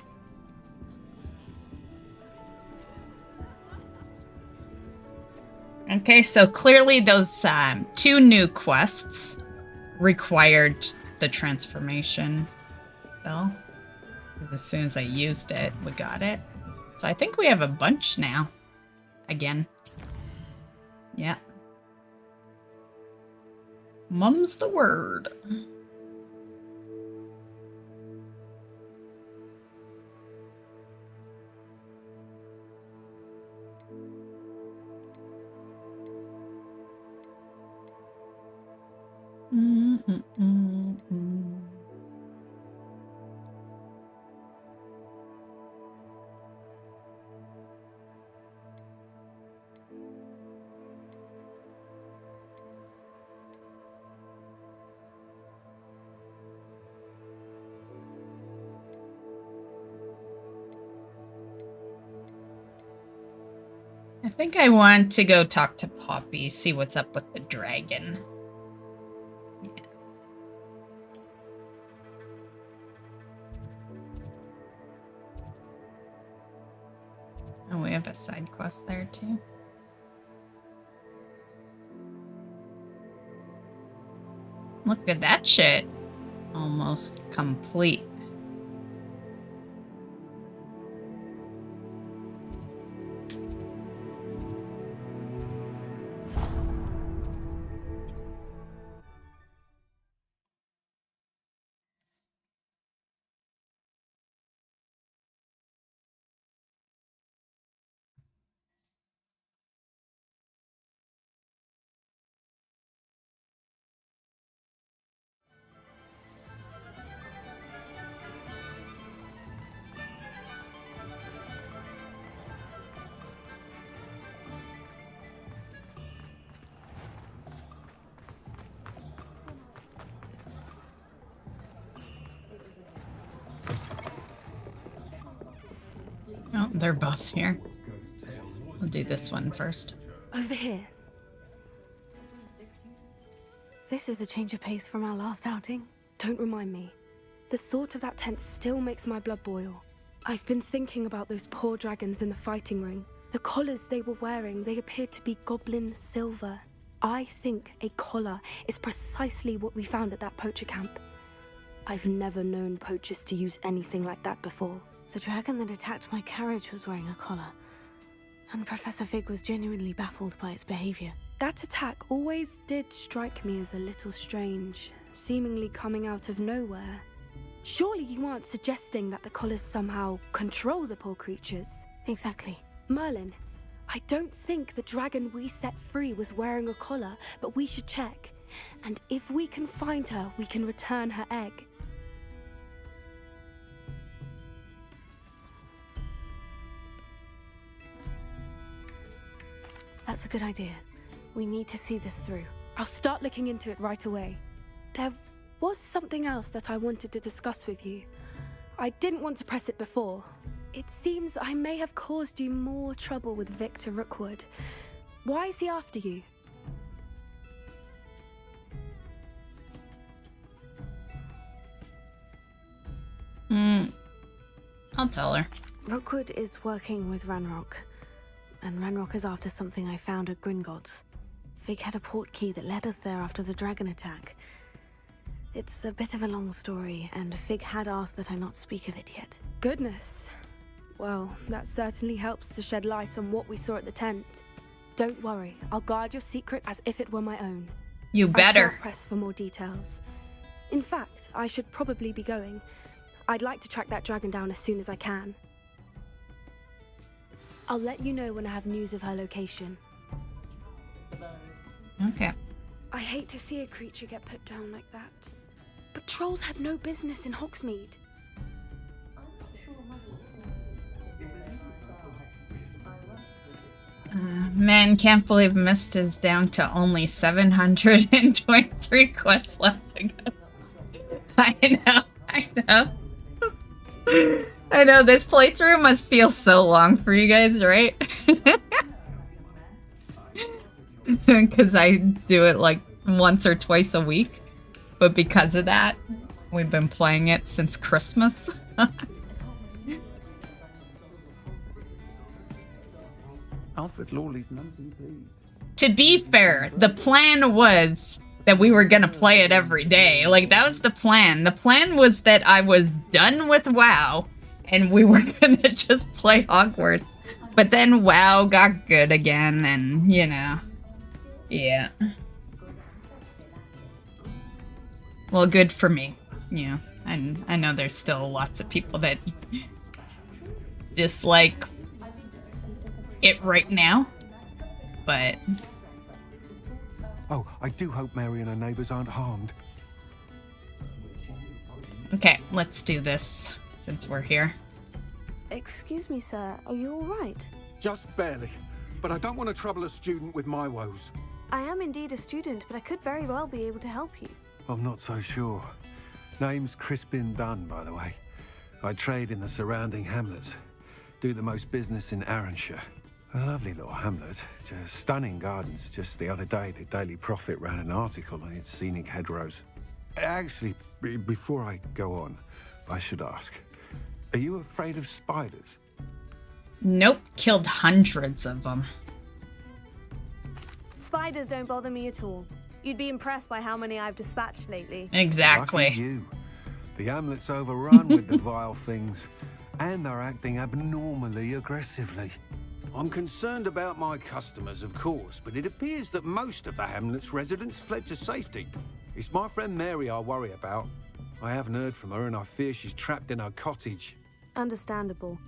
Okay, so clearly those 2 new quests required the transformation spell. Because as soon as I used it, we got it. So I think we have a bunch now. Again. Yeah. Mum's the word. I think I want to go talk to Poppy, see what's up with the dragon. Yeah. Oh, we have a side quest there too. Look at that shit. Almost complete. Oh, they're both here. I'll do this one first. Over here. This is a change of pace from our last outing. Don't remind me. The thought of that tent still makes my blood boil. I've been thinking about those poor dragons in the fighting ring. The collars they were wearing, they appeared to be goblin silver. I think a collar is precisely what we found at that poacher camp. I've never known poachers to use anything like that before. The dragon that attacked my carriage was wearing a collar, and Professor Fig was genuinely baffled by its behavior. That attack always did strike me as a little strange, seemingly coming out of nowhere. Surely you aren't suggesting that the collars somehow control the poor creatures? Exactly. Merlin, I don't think the dragon we set free was wearing a collar, but we should check. And if we can find her, we can return her egg. That's a good idea. We need to see this through. I'll start looking into it right away. There was something else that I wanted to discuss with you. I didn't want to press it before. It seems I may have caused you more trouble with Victor Rookwood. Why is he after you? I'll tell her. Rookwood is working with Ranrock, and Ranrock is after something I found at Gringotts. Fig had a port key that led us there after the dragon attack. It's a bit of a long story, and Fig had asked that I not speak of it yet. Goodness. Well, that certainly helps to shed light on what we saw at the tent. Don't worry, I'll guard your secret as if it were my own. You better. I shall press for more details. In fact, I should probably be going. I'd like to track that dragon down as soon as I can. I'll let you know when I have news of her location. Okay. I hate to see a creature get put down like that. But trolls have no business in Hogsmeade. Man, can't believe Mist is down to only 723 quests left to go. I know. I know, this playthrough must feel so long for you guys, right? Because I do it like once or twice a week. But because of that, we've been playing it since Christmas. Alfred Lawley's none too pleased. To be fair, the plan was that we were gonna play it every day. Like, that was the plan. The plan was that I was done with WoW, and we were gonna just play Hogwarts. But then WoW got good again, and, you know. Yeah. Well, good for me. Yeah. And I know there's still lots of people that dislike it right now, but... Oh, I do hope Mary and her neighbours aren't harmed. Okay, let's do this since we're here. Excuse me, sir. Are you all right? Just barely. But I don't want to trouble a student with my woes. I am indeed a student, but I could very well be able to help you. I'm not so sure. Name's Crispin Dunn, by the way. I trade in the surrounding hamlets. Do the most business in Arranshire. A lovely little hamlet. Just stunning gardens. Just the other day, the Daily Prophet ran an article on its scenic hedgerows. Actually, before I go on, I should ask, are you afraid of spiders? Nope, killed hundreds of them. Spiders don't bother me at all. You'd be impressed by how many I've dispatched lately. Exactly. Lucky you. The hamlet's overrun with the vile things, and they're acting abnormally aggressively. I'm concerned about my customers, of course, but it appears that most of the hamlet's residents fled to safety. It's my friend Mary I worry about. I haven't heard from her, and I fear she's trapped in her cottage. Understandable.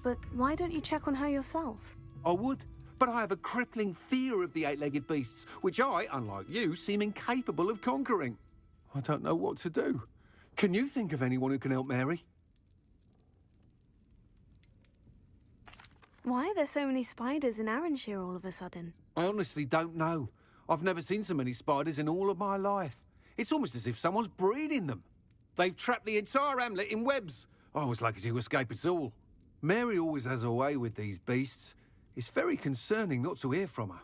But why don't you check on her yourself? I would, but I have a crippling fear of the eight-legged beasts, which I, unlike you, seem incapable of conquering. I don't know what to do. Can you think of anyone who can help Mary? Why are there so many spiders in Arranshire all of a sudden? I honestly don't know. I've never seen so many spiders in all of my life. It's almost as if someone's breeding them. They've trapped the entire hamlet in webs. I was lucky to escape it all. Mary always has a way with these beasts. It's very concerning not to hear from her.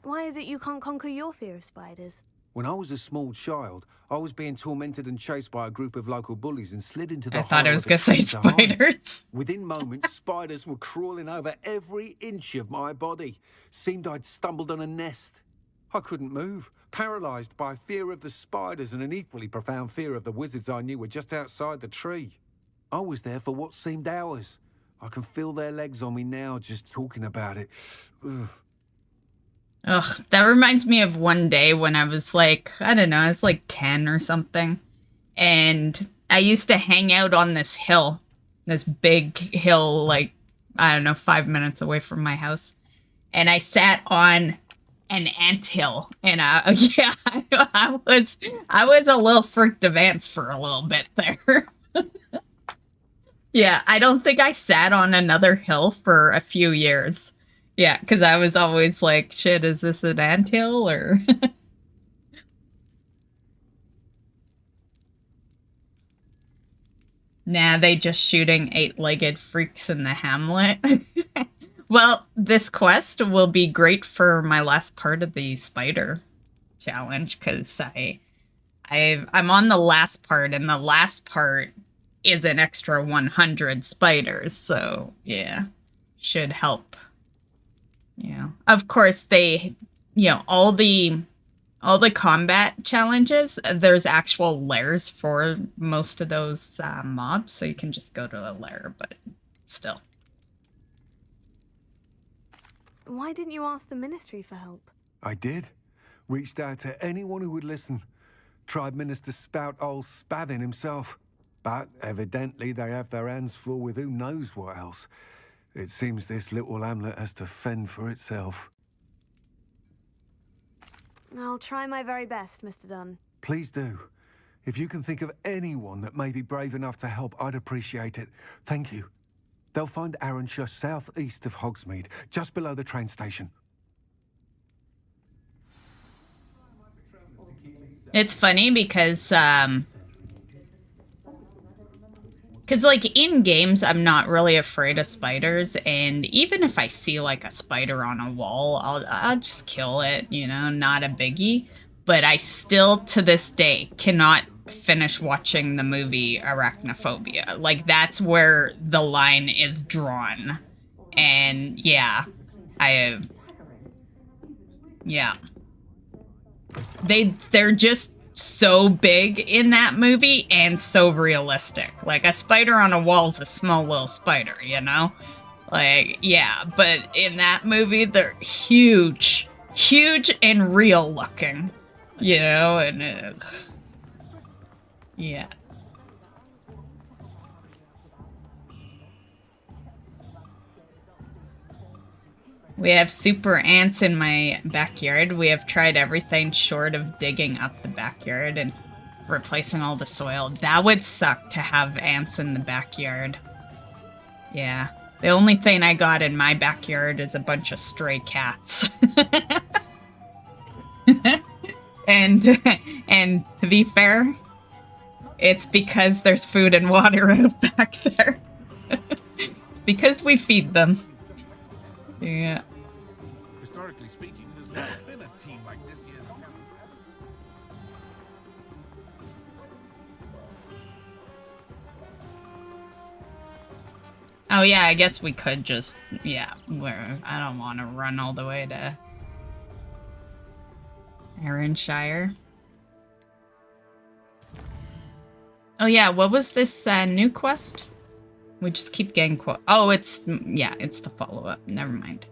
Why is it you can't conquer your fear of spiders? When I was a small child, I was being tormented and chased by a group of local bullies and slid into the I thought I hollow was of going a to say tree to hide. spiders. Within moments, spiders were crawling over every inch of my body. Seemed I'd stumbled on a nest. I couldn't move, paralysed by fear of the spiders and an equally profound fear of the wizards I knew were just outside the tree. I was there for what seemed hours. I can feel their legs on me now just talking about it. Ugh. Ugh, that reminds me of one day when I was like, I don't know, I was like 10 or something. And I used to hang out on this hill, this big hill, like, I don't know, 5 minutes away from my house. And I sat on an anthill. And yeah, I was a little freaked of ants for a little bit there. Yeah, I don't think I sat on another hill for a few years. Yeah, because I was always like, shit, is this an anthill or... Nah, they just shooting eight-legged freaks in the hamlet. Well, this quest will be great for my last part of the spider challenge, because I'm on the last part, and the last part is an extra 100 spiders, so yeah, should help. Yeah, of course they, all the combat challenges, there's actual lairs for most of those mobs, so you can just go to a lair, but still. Why didn't you ask the ministry for help? I did. Reached out to anyone who would listen. Tried Minister Spout old Spavin himself. But evidently they have their hands full with who knows what else. It seems this little hamlet has to fend for itself. I'll try my very best, Mr. Dunn. Please do. If you can think of anyone that may be brave enough to help, I'd appreciate it. Thank you. They'll find Arranshire southeast of Hogsmeade, just below the train station. It's funny because like in games, I'm not really afraid of spiders, and even if I see like a spider on a wall, I'll just kill it, not a biggie. But I still, to this day, cannot finish watching the movie Arachnophobia. Like, that's where the line is drawn. And yeah, they're just so big in that movie and so realistic. Like, a spider on a wall is a small little spider, Like, yeah, but in that movie, they're huge and real looking, and yeah. We have super ants in my backyard. We have tried everything short of digging up the backyard and replacing all the soil. That would suck to have ants in the backyard. Yeah. The only thing I got in my backyard is a bunch of stray cats. and to be fair, it's because there's food and water out back there. It's because we feed them. Yeah. Historically speaking, there's never been a team like this here. Oh yeah, I guess we could just, yeah, I don't want to run all the way to Aaronshire. Oh yeah, what was this new quest? We just keep getting oh, it's, yeah, it's the follow-up. Never mind.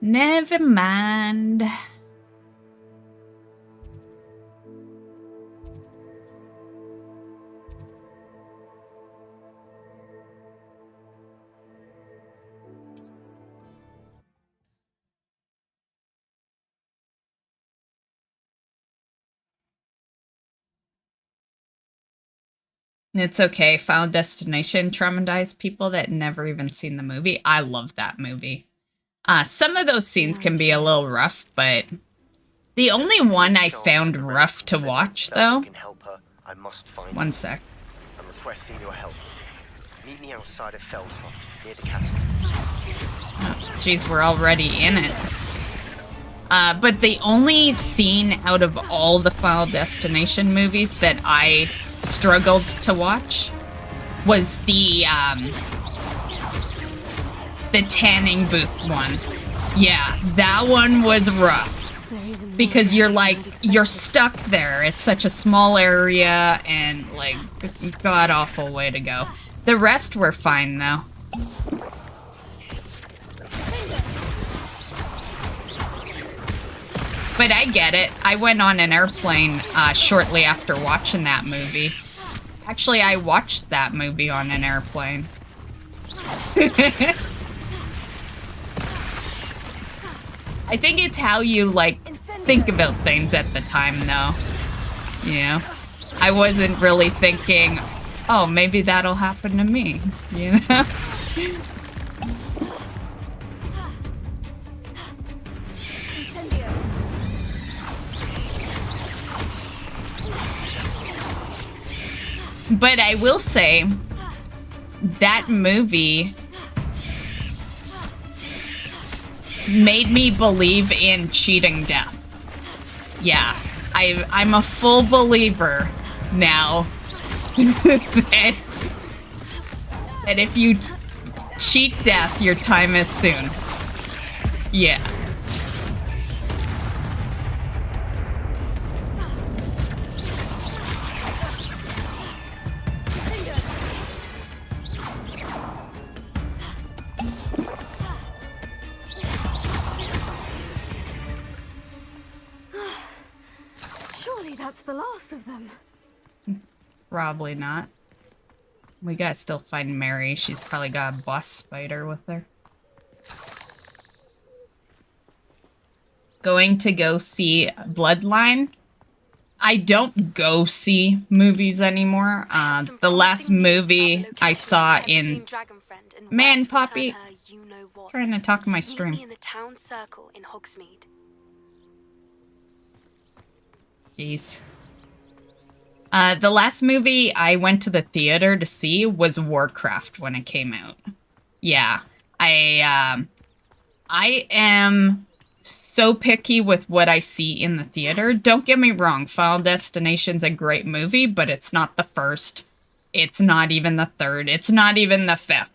Never mind. It's okay. Final Destination traumatized people that never even seen the movie. I love that movie. Some of those scenes can be a little rough, but the only one I found rough to watch, though... I must find one sec. I'm requesting your help. Meet me outside of Feldhof, near the catacomb. Oh, jeez, we're already in it. But the only scene out of all the Final Destination movies that I struggled to watch was the tanning booth one. Yeah, that one was rough. Because you're stuck there. It's such a small area and, like, god-awful way to go. The rest were fine, though. But I get it. I went on an airplane shortly after watching that movie. Actually, I watched that movie on an airplane. I think it's how you, like, think about things at the time, though. Yeah. I wasn't really thinking, oh, maybe that'll happen to me, you know? But I will say, that movie made me believe in cheating death. Yeah, I'm a full believer now that if you cheat death, your time is soon. Yeah. That's the last of them. Probably not. We gotta still find Mary. She's probably got a boss spider with her. Going to go see Bloodline. I don't go see movies anymore. The last movie I saw in... Man, Poppy! Trying to talk to my stream. Meet me in the town circle in Hogsmeade. Jeez. The last movie I went to the theater to see was Warcraft when it came out. Yeah. I am so picky with what I see in the theater. Don't get me wrong, Final Destination's a great movie, but it's not the first. It's not even the third. It's not even the fifth.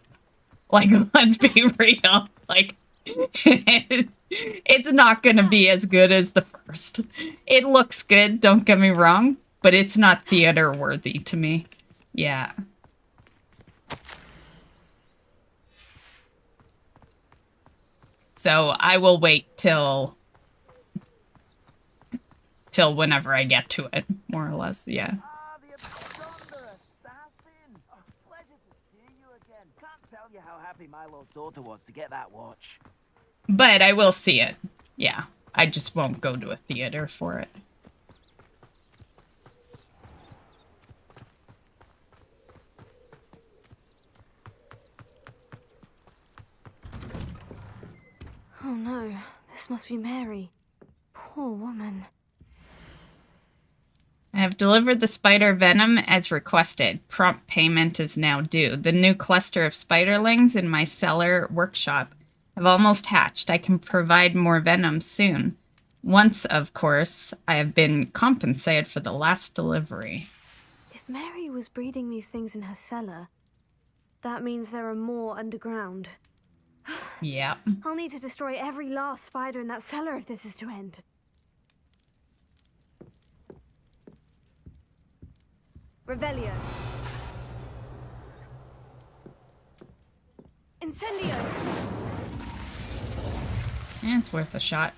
Like, let's be real. Like, it's not gonna be as good as the first. It looks good, don't get me wrong, but it's not theater worthy to me. Yeah. So I will wait till whenever I get to it, more or less, yeah. How happy my little daughter was to get that watch. But I will see it. Yeah. I just won't go to a theater for it. Oh no, this must be Mary. Poor woman. I have delivered the spider venom as requested. Prompt payment is now due. The new cluster of spiderlings in my cellar workshop have almost hatched. I can provide more venom soon. Once, of course, I have been compensated for the last delivery. If Mary was breeding these things in her cellar, that means there are more underground. Yep. I'll need to destroy every last spider in that cellar if this is to end. Revelio. Incendio. Yeah, it's worth a shot.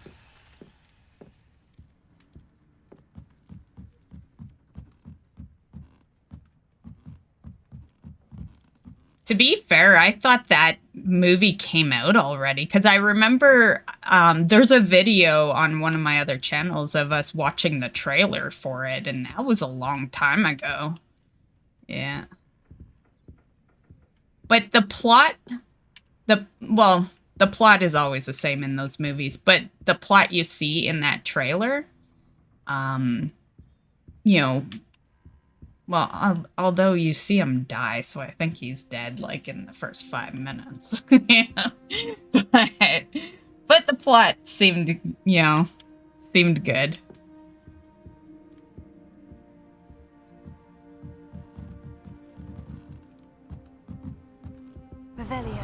To be fair, I thought that movie came out already because I remember there's a video on one of my other channels of us watching the trailer for it, and that was a long time ago. Yeah. But the plot, the plot is always the same in those movies, but the plot you see in that trailer, you know, well, although you see him die, so I think he's dead, like, in the first 5 minutes. Yeah. But the plot seemed, you know, seemed good. Revelio.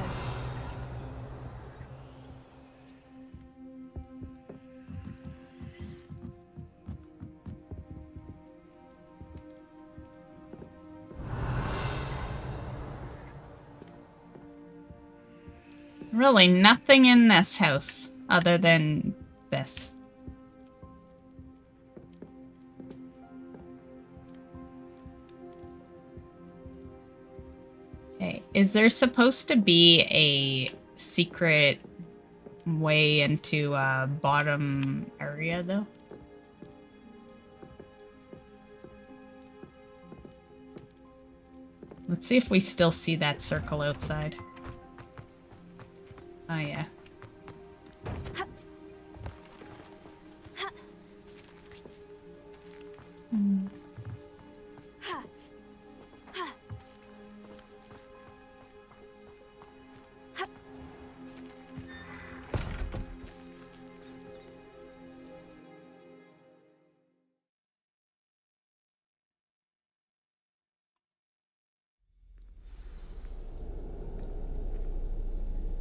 Really, nothing in this house other than this. Okay, is there supposed to be a secret way into a bottom area, though? Let's see if we still see that circle outside. Oh, yeah. Hmm.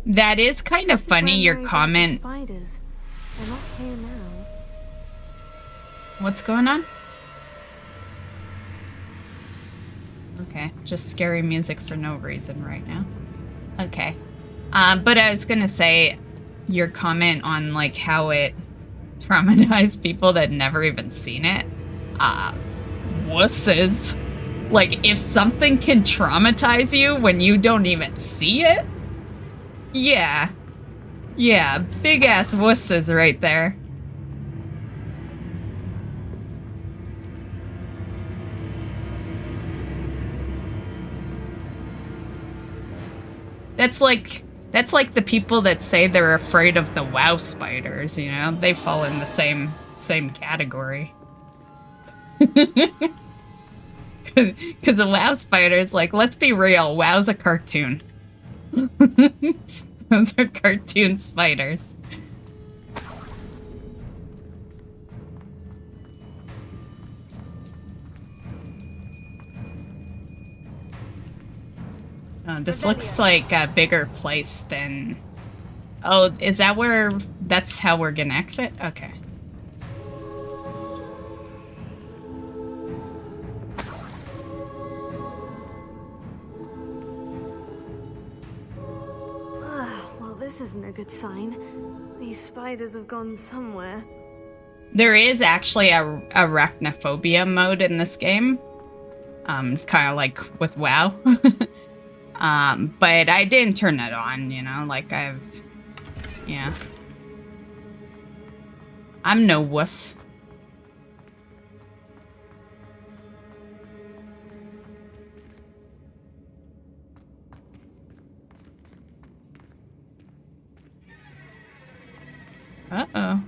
That is kind of funny, your comment. Spiders. They're not here now. What's going on? Okay, just scary music for no reason right now. Okay. But I was gonna say, your comment on, like, how it traumatized people that never even seen it. Wusses. Like, if something can traumatize you when you don't even see it? Yeah. Yeah, big-ass wusses right there. That's like the people that say they're afraid of the WoW spiders, you know? They fall in the same category. Because a WoW spider's like, let's be real, WoW's a cartoon. Those are cartoon spiders. This looks like a bigger place than... Oh, is that where... That's how we're gonna exit? Okay. Well, this isn't a good sign. These spiders have gone somewhere. There is actually a arachnophobia mode in this game. Kind of like with WoW. But I didn't turn it on, you know, like yeah. I'm no wuss. Uh-oh.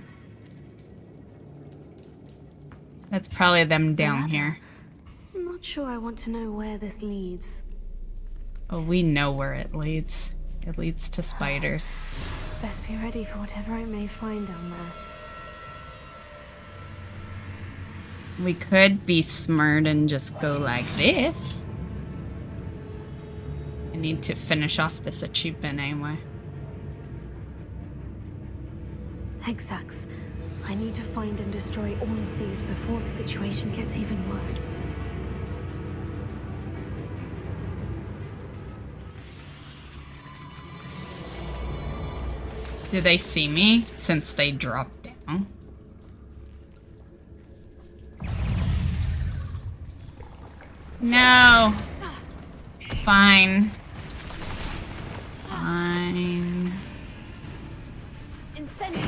That's probably them down here. I'm not sure I want to know where this leads. Oh, we know where it leads. It leads to spiders. Best be ready for whatever I may find down there. We could be smart and just go like this. I need to finish off this achievement anyway. Exacts. I need to find and destroy all of these before the situation gets even worse. Do they see me since they dropped down? No. Fine. Fine. Incendio.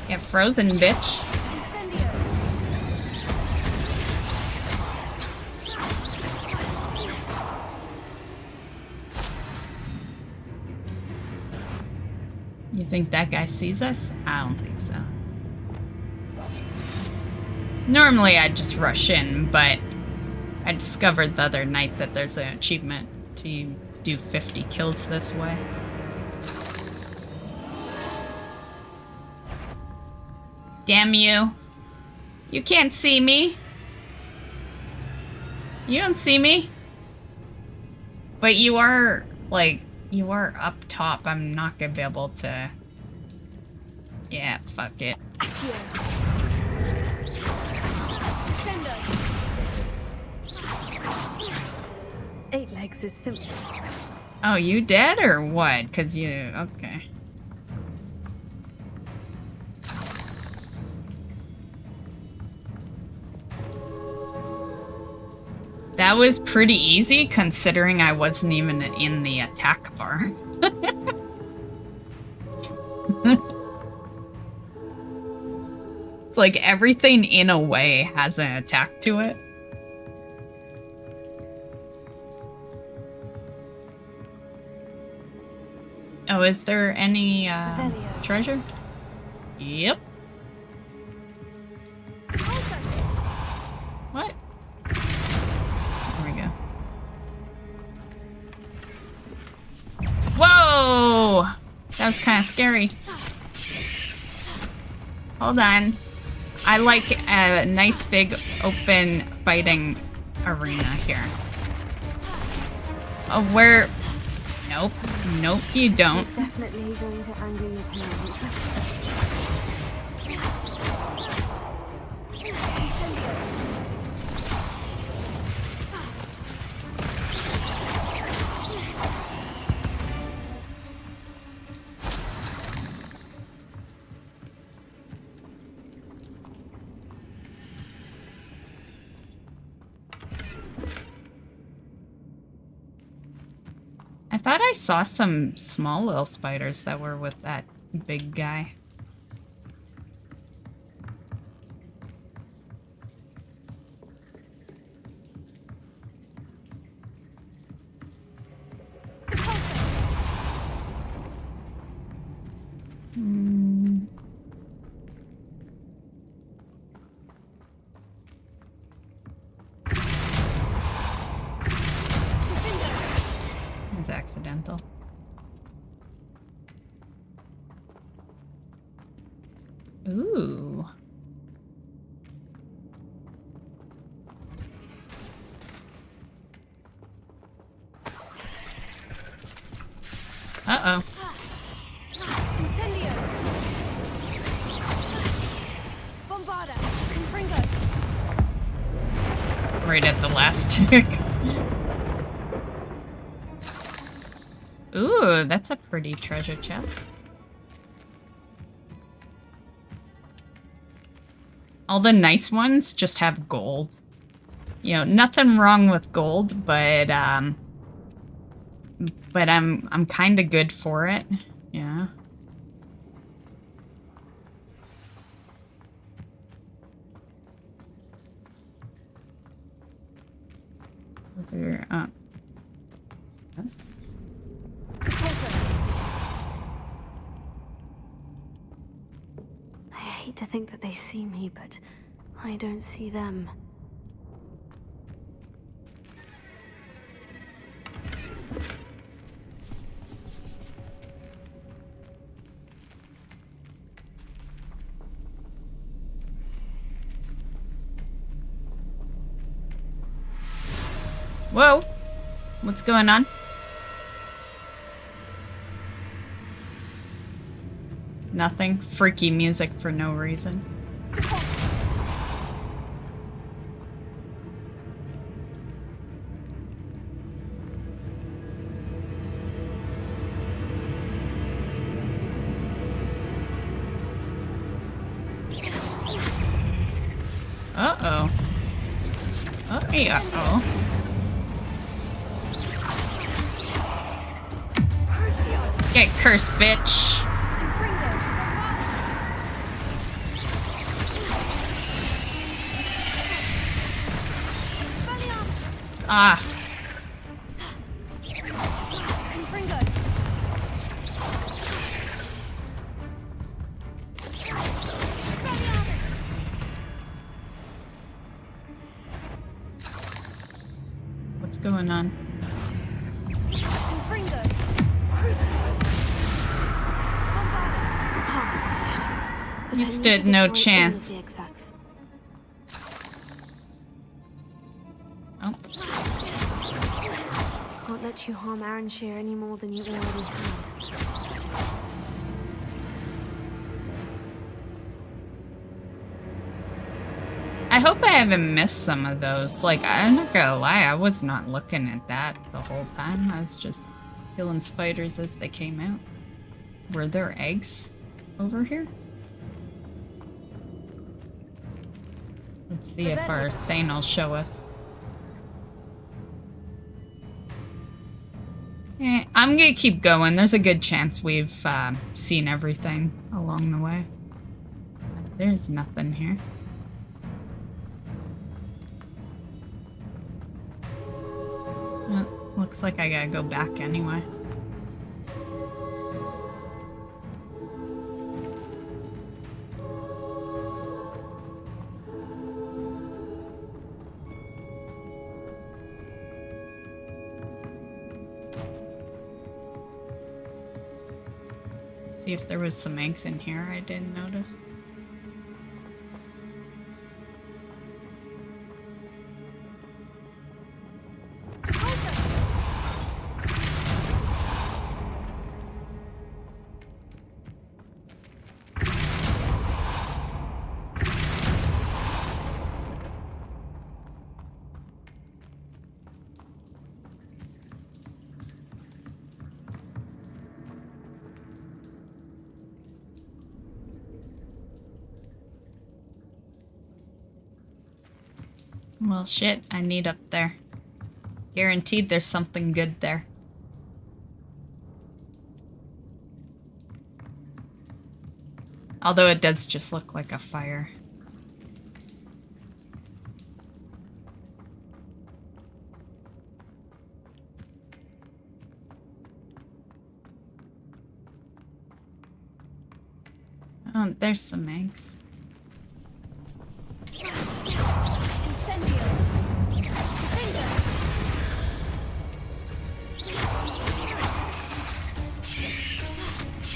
Get frozen, bitch. You think that guy sees us? I don't think so. Normally I'd just rush in, but I discovered the other night that there's an achievement to do 50 kills this way. Damn you. You can't see me. You don't see me. But you are, like, you are up top. I'm not gonna be able to... Yeah, fuck it. Eight legs is simple. Oh, you dead or what? Because you... Okay. That was pretty easy considering I wasn't even in the attack bar. It's like everything in a way has an attack to it. Oh, is there any treasure? Yep. What? There we go. Whoa! That was kind of scary. Hold on. I like a nice big open fighting arena here. Oh, where... Nope. Nope, you don't. It's definitely going to anger your parents. I thought I saw some small little spiders that were with that big guy. It's accidental. Ooh. Uh-oh. Incendio. Bombarda. Confringo. Right at the last tick. Ooh, that's a pretty treasure chest. All the nice ones just have gold. You know, nothing wrong with gold, but but I'm kind of good for it. Yeah. Those are this. I hate to think that they see me, but I don't see them. Whoa! What's going on? Nothing. Freaky music for no reason. Uh-oh. Oh, yeah. Oh. Get cursed, bitch. Ah. What's going on? You stood no chance. Oh. Can't let you harm Aranshir any more than you already have. I hope I haven't missed some of those. Like, I'm not gonna lie, I was not looking at that the whole time. I was just killing spiders as they came out. Were there eggs over here? Let's see if our thing will show us. I'm gonna keep going. There's a good chance we've seen everything along the way. There's nothing here. Well, looks like I gotta go back anyway. See if there was some eggs in here I didn't notice. Well, shit, I need up there. Guaranteed there's something good there. Although it does just look like a fire. Oh, there's some eggs.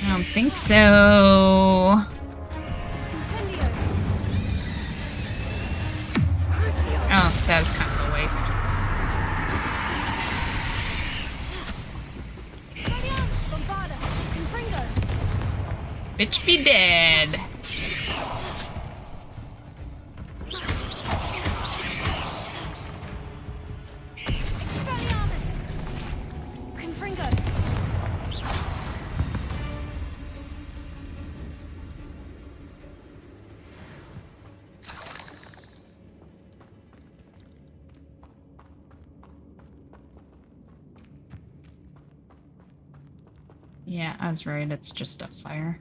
I don't think so. Oh, that was kind of a waste. Bitch be dead. Yeah, I was right. It's just a fire.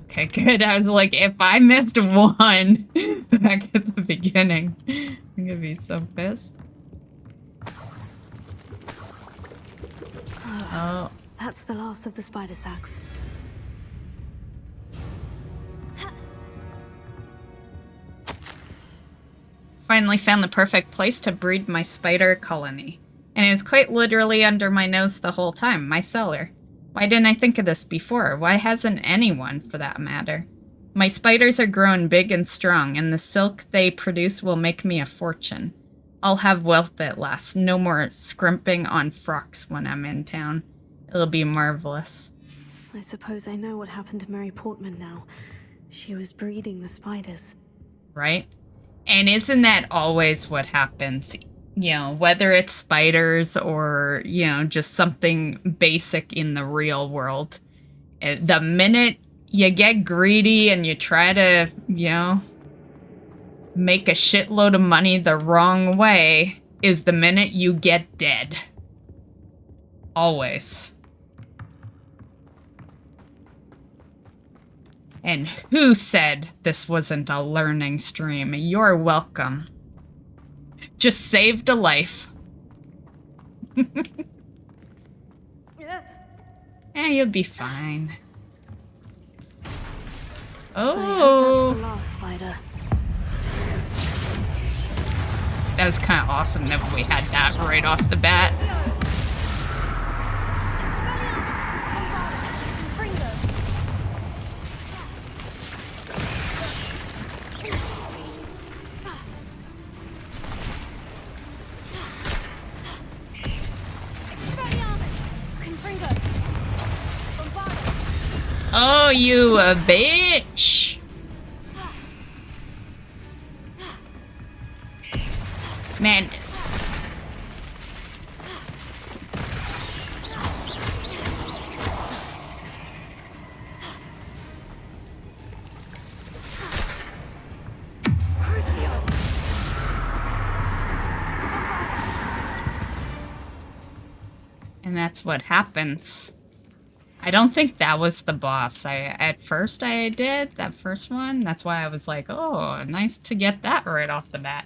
Okay, good. I was like, if I missed one back at the beginning, I'm gonna be so pissed. Oh. That's the last of the spider sacks. Finally found the perfect place to breed my spider colony. And it was quite literally under my nose the whole time, my cellar. Why didn't I think of this before? Why hasn't anyone, for that matter? My spiders are grown big and strong, and the silk they produce will make me a fortune. I'll have wealth at last, no more scrimping on frocks when I'm in town. It'll be marvelous. I suppose I know what happened to Mary Portman now. She was breeding the spiders. Right? And isn't that always what happens? You know, whether it's spiders or, you know, just something basic in the real world. The minute you get greedy and you try to, you know, make a shitload of money the wrong way is the minute you get dead. Always. And who said this wasn't a learning stream? You're welcome. Just saved a life. You'll be fine. Oh. That's the last spider. That was kind of awesome that we had that right off the bat. Oh, you a bitch! Man. And that's what happens. I don't think that was the boss. At first I did, that first one. That's why I was like, oh, nice to get that right off the bat.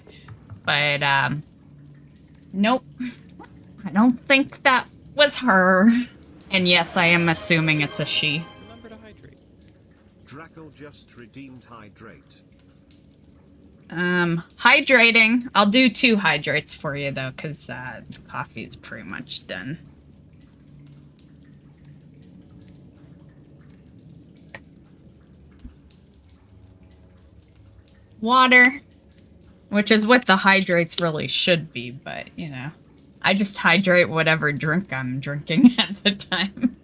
But, nope. I don't think that was her. And yes, I am assuming it's a she. Remember to hydrate. Drackle just redeemed hydrate. Hydrating. I'll do 2 hydrates for you, though, because, the coffee is pretty much done. Water, which is what the hydrates really should be, but, you know, I just hydrate whatever drink I'm drinking at the time.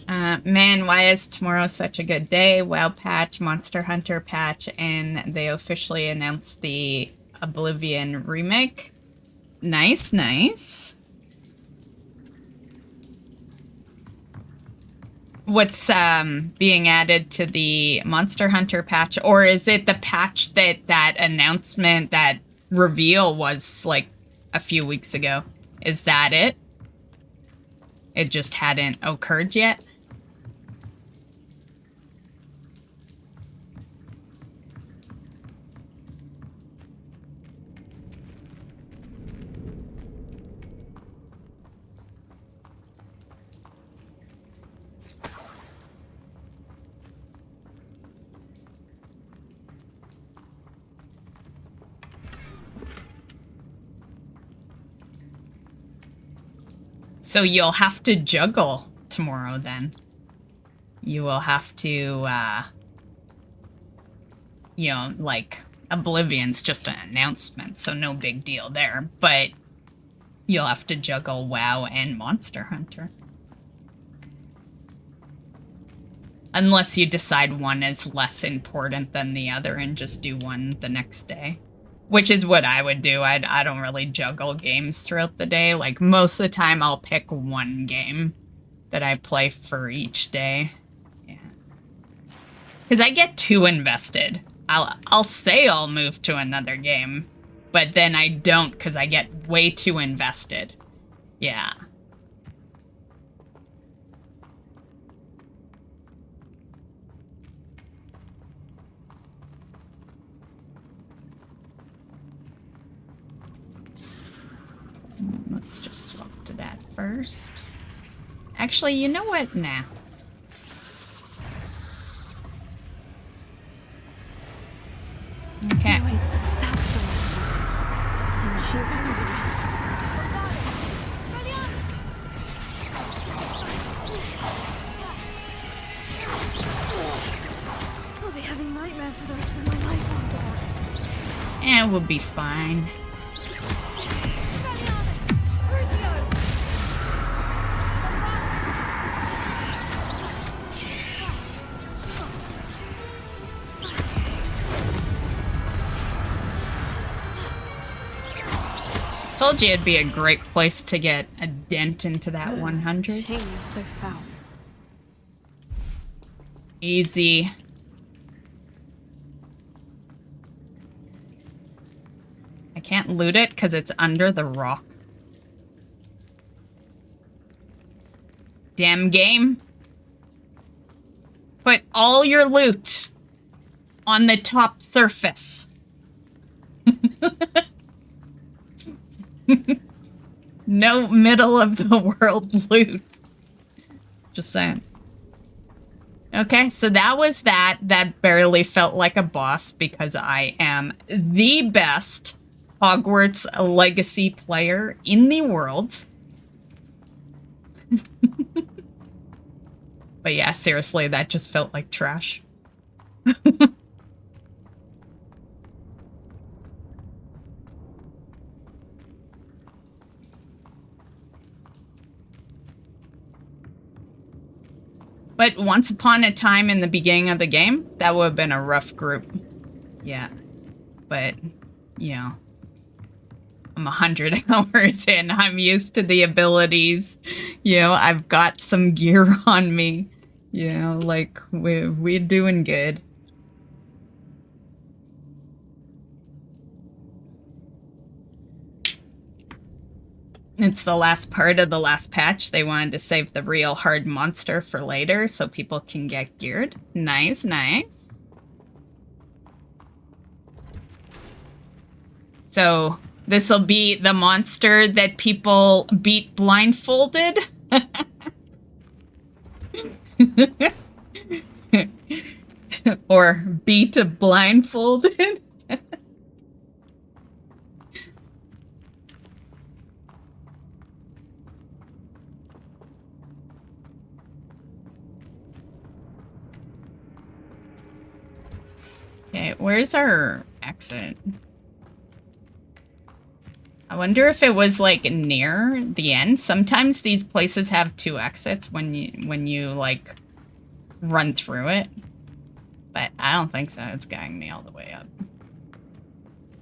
Man, why is tomorrow such a good day? WoW patch, Monster Hunter patch, and they officially announced the Oblivion remake. Nice, nice. What's being added to the Monster Hunter patch, or is it the patch that announcement, that reveal was like a few weeks ago? Is that it? It just hadn't occurred yet? So you'll have to juggle tomorrow, then. You will have to, you know, like, Oblivion's just an announcement, so no big deal there. But you'll have to juggle WoW and Monster Hunter. Unless you decide one is less important than the other and just do one the next day. Which is what I would do. I don't really juggle games throughout the day. Like, most of the time, I'll pick one game that I play for each day. Yeah. Because I get too invested. I'll say I'll move to another game, but then I don't because I get way too invested. Yeah. Let's just swap to that first. Actually, you know what? Nah. Okay. Wait, that's the last one. And she's angry. I'll be having nightmares for the rest of my life after. Eh, we'll be fine. Told you it'd be a great place to get a dent into that 100. Shame you're so foul. Easy. I can't loot it because it's under the rock. Damn game. Put all your loot on the top surface. No middle of the world loot. Just saying. Okay, so that was that. That barely felt like a boss because I am the best Hogwarts Legacy player in the world. But yeah, seriously, that just felt like trash. But once upon a time in the beginning of the game, that would have been a rough group. Yeah. But, you know, I'm 100 hours in. I'm used to the abilities. You know, I've got some gear on me. You know, like, we're doing good. It's the last part of the last patch. They wanted to save the real hard monster for later so people can get geared. Nice, nice. So this'll be the monster that people beat blindfolded? Or beat blindfolded? Okay, where's our exit? I wonder if it was like near the end. Sometimes these places have two exits when you like run through it. But I don't think so. It's guiding me all the way up.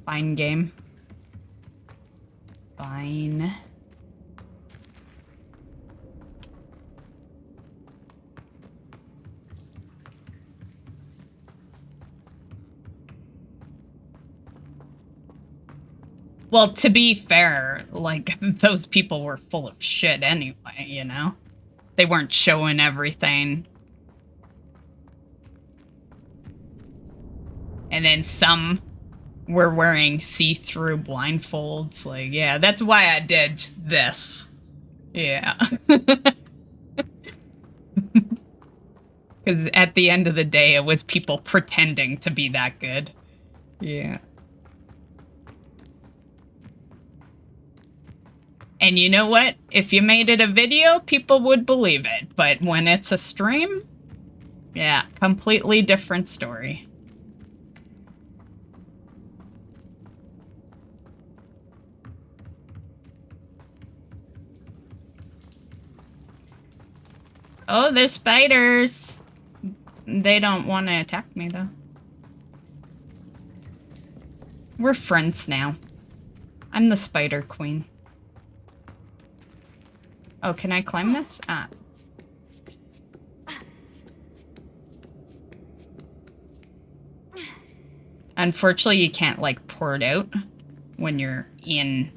Fine game. Fine. Well, to be fair, like, those people were full of shit anyway, you know? They weren't showing everything. And then some were wearing see-through blindfolds. Like, yeah, that's why I did this. Yeah. Because at the end of the day, it was people pretending to be that good. Yeah. And you know what? If you made it a video, people would believe it. But when it's a stream, yeah, completely different story. Oh, there's spiders. They don't want to attack me, though. We're friends now. I'm the spider queen. Oh, can I climb this? Ah. Unfortunately, you can't, like, pour it out when you're in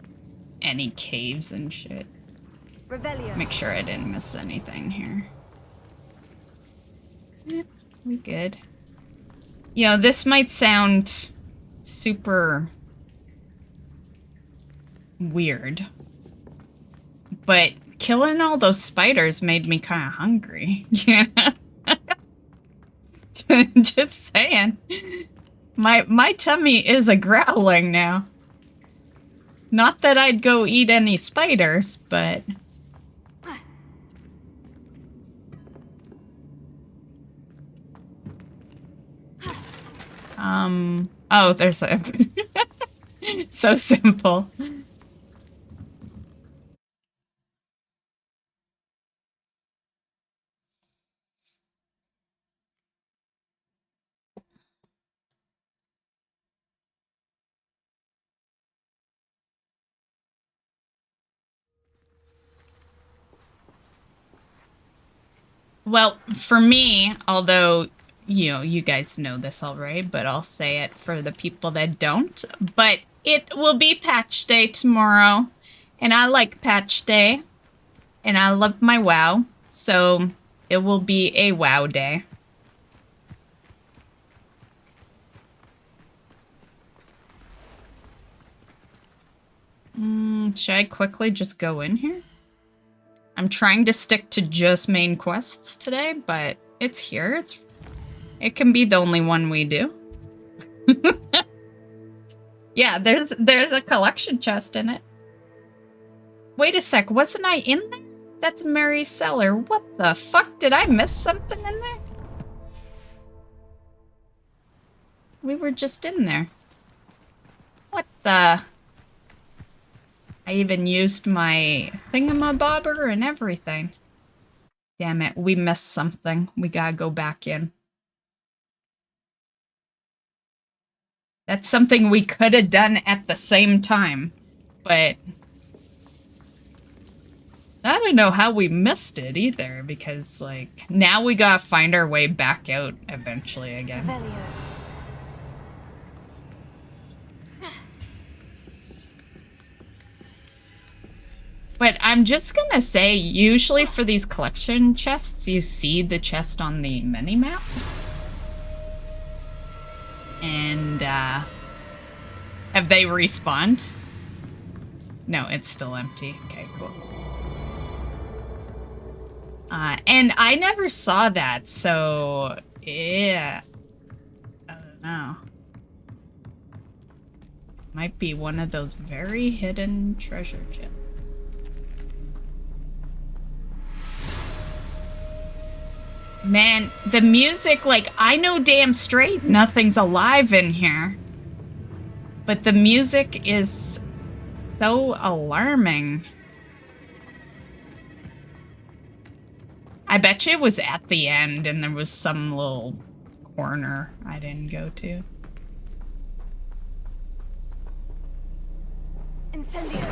any caves and shit. Revelio. Make sure I didn't miss anything here. Yeah, we good. You know, this might sound super weird, but killing all those spiders made me kind of hungry. Yeah. Just saying. My tummy is a growling now. Not that I'd go eat any spiders, but... Oh, there's a... So simple. Well, for me, although, you know, you guys know this already, but I'll say it for the people that don't. But it will be patch day tomorrow, and I like patch day, and I love my WoW, so it will be a WoW day. Should I quickly just go in here? I'm trying to stick to just main quests today, but it's here. It can be the only one we do. Yeah, there's a collection chest in it. Wait a sec, wasn't I in there? That's Mary's cellar. What the fuck? Did I miss something in there? We were just in there. What the... I even used my thingamabobber and everything. Damn it, we missed something. We gotta go back in. That's something we could have done at the same time, but... I don't know how we missed it either, because, like, now we gotta find our way back out eventually again. Revelio. But I'm just gonna say, usually for these collection chests, you see the chest on the mini-map. And, have they respawned? No, it's still empty. Okay, cool. And I never saw that, so, yeah. I don't know. Might be one of those very hidden treasure chests. Man, the music, like, I know damn straight nothing's alive in here. But the music is so alarming. I bet you it was at the end and there was some little corner I didn't go to. Incendio.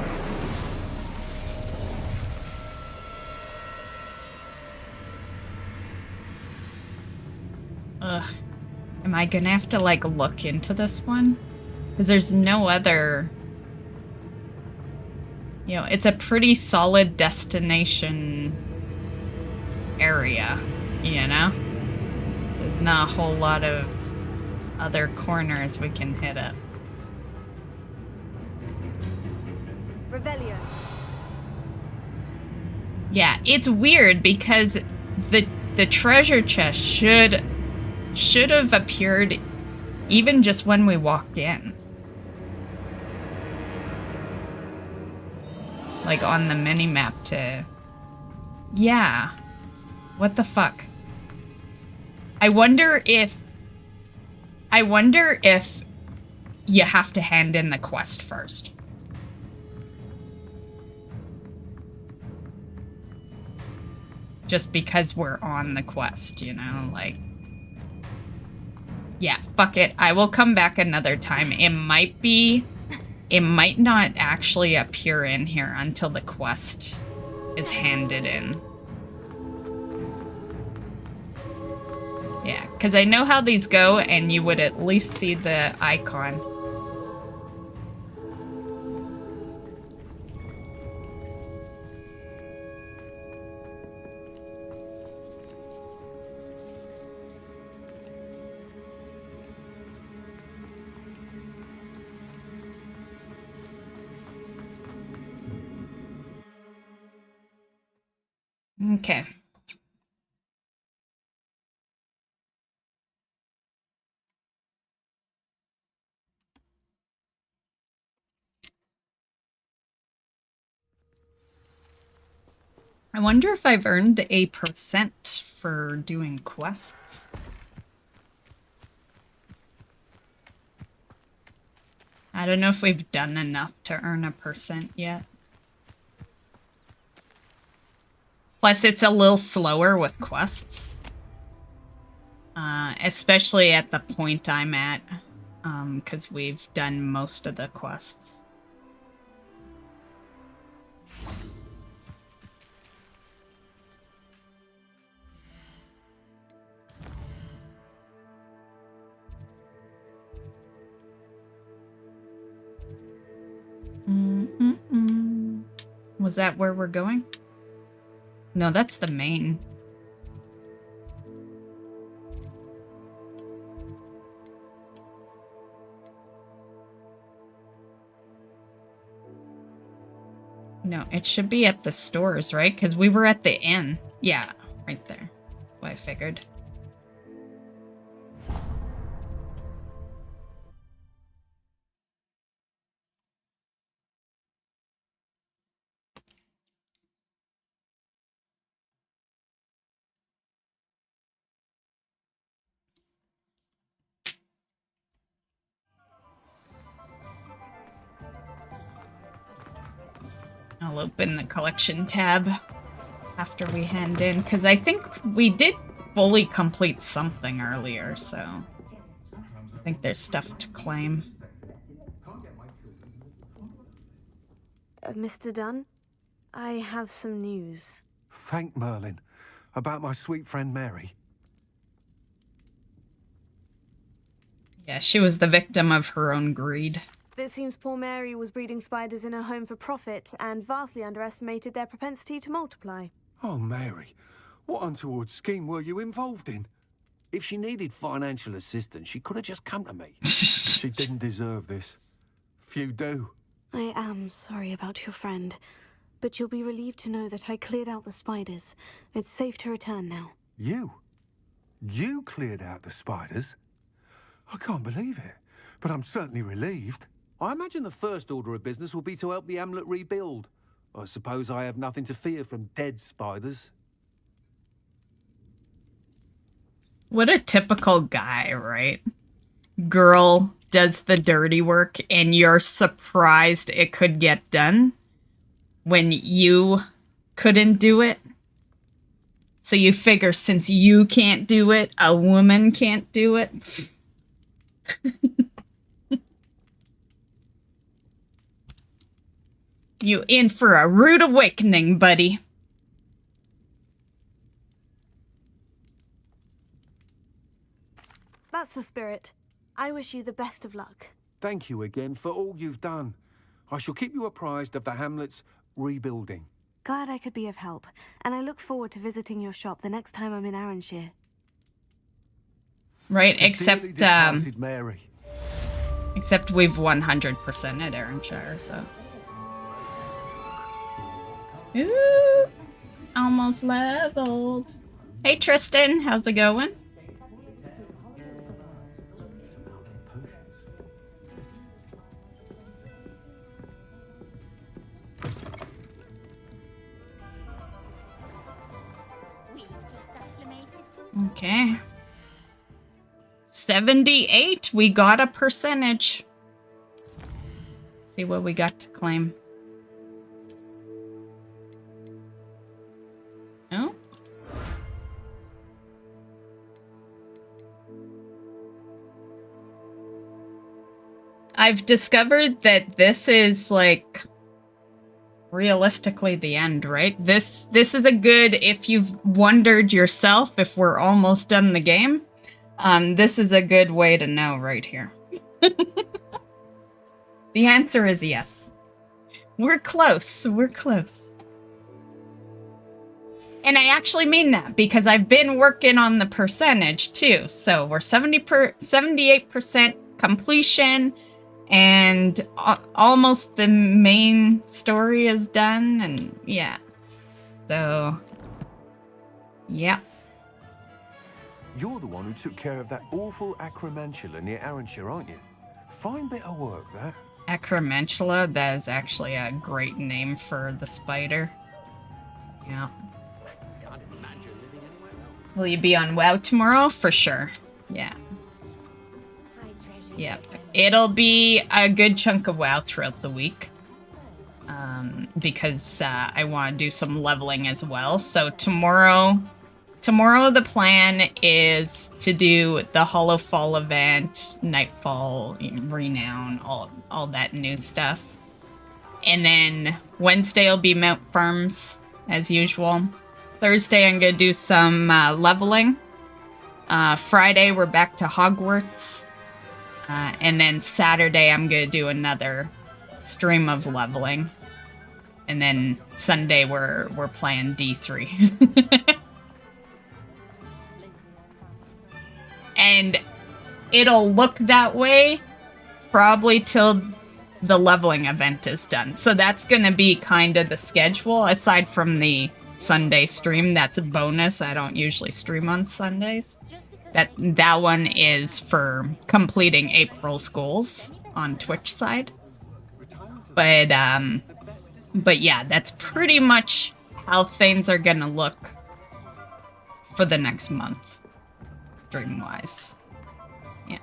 Ugh. Am I gonna have to, like, look into this one? Because there's no other... You know, it's a pretty solid destination area, you know? There's not a whole lot of other corners we can hit up. Revelio. Yeah, it's weird because the treasure chest should have appeared even just when we walked in. Like on the mini-map to... Yeah. What the fuck? I wonder if you have to hand in the quest first. Just because we're on the quest, you know, like... Yeah, fuck it. I will come back another time. It might not actually appear in here until the quest is handed in. Yeah, because I know how these go, and you would at least see the icon. Okay. I wonder if I've earned a % for doing quests. I don't know if we've done enough to earn a % yet. Plus, it's a little slower with quests. Especially at the point I'm at, because we've done most of the quests. Was that where we're going? No, that's the main. No, it should be at the stores, right? Because we were at the inn. Yeah, right there. What I figured. I'll open the collection tab after we hand in, because I think we did fully complete something earlier, so I think there's stuff to claim. Mr. Dunn, I have some news. Thank Merlin. About my sweet friend Mary. Yeah, she was the victim of her own greed. It seems poor Mary was breeding spiders in her home for profit and vastly underestimated their propensity to multiply. Oh, Mary, what untoward scheme were you involved in? If she needed financial assistance, she could have just come to me. She didn't deserve this. Few do. I am sorry about your friend, but you'll be relieved to know that I cleared out the spiders. It's safe to return now. You? You cleared out the spiders? I can't believe it, but I'm certainly relieved. I imagine the first order of business will be to help the amulet rebuild. I suppose I have nothing to fear from dead spiders. What a typical guy, right? Girl does the dirty work and you're surprised it could get done when you couldn't do it. So you figure since you can't do it, a woman can't do it. You in for a rude awakening, buddy. That's the spirit. I wish you the best of luck. Thank you again for all you've done. I shall keep you apprised of the hamlet's rebuilding. Glad I could be of help, and I look forward to visiting your shop the next time I'm in Arranshire. Right, except Mary. Except we've 100% at Arranshire, so. Ooh, almost leveled. Hey Tristan, how's it going? Okay. 78. We got a percentage. See what we got to claim. Oh. I've discovered that this is like realistically the end, right? This is a good, if you've wondered yourself if we're almost done the game, this is a good way to know right here. The answer is yes. We're close. We're close. And I actually mean that because I've been working on the percentage too. So we're 78% completion, and almost the main story is done, and yeah. So, yeah. You're the one who took care of that awful acromantula near Arranshire, aren't you? Fine bit of work, that. Acromantula, that is actually a great name for the spider. Yeah. Will you be on WoW tomorrow? For sure. Yeah. Yep. It'll be a good chunk of WoW throughout the week. Because I want to do some leveling as well. So tomorrow the plan is to do the Hollow Fall event, Nightfall, Renown, all that new stuff. And then Wednesday will be Mount Farms, as usual. Thursday I'm going to do some leveling. Friday we're back to Hogwarts. And then Saturday I'm going to do another stream of leveling. And then Sunday we're playing D3. And it'll look that way probably till the leveling event is done. So that's going to be kind of the schedule, aside from the Sunday stream. That's a bonus. I don't usually stream on Sundays. That one is for completing April's goals on Twitch side. But yeah, that's pretty much how things are gonna look for the next month, stream wise. Yeah.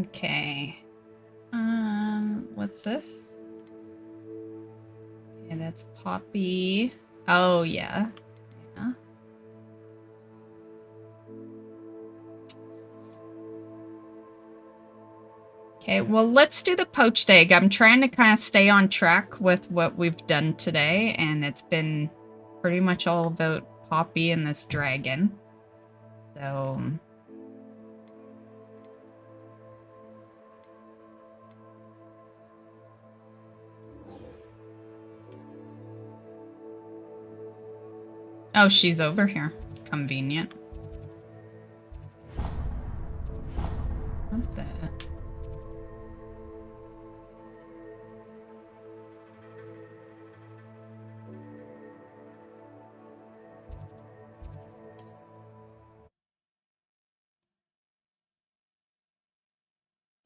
Okay. What's this? Okay, that's Poppy. Oh, yeah. Yeah. Okay, well, let's do the poached egg. I'm trying to kind of stay on track with what we've done today, and it's been pretty much all about Poppy and this dragon. So... Oh, she's over here. Convenient. What the...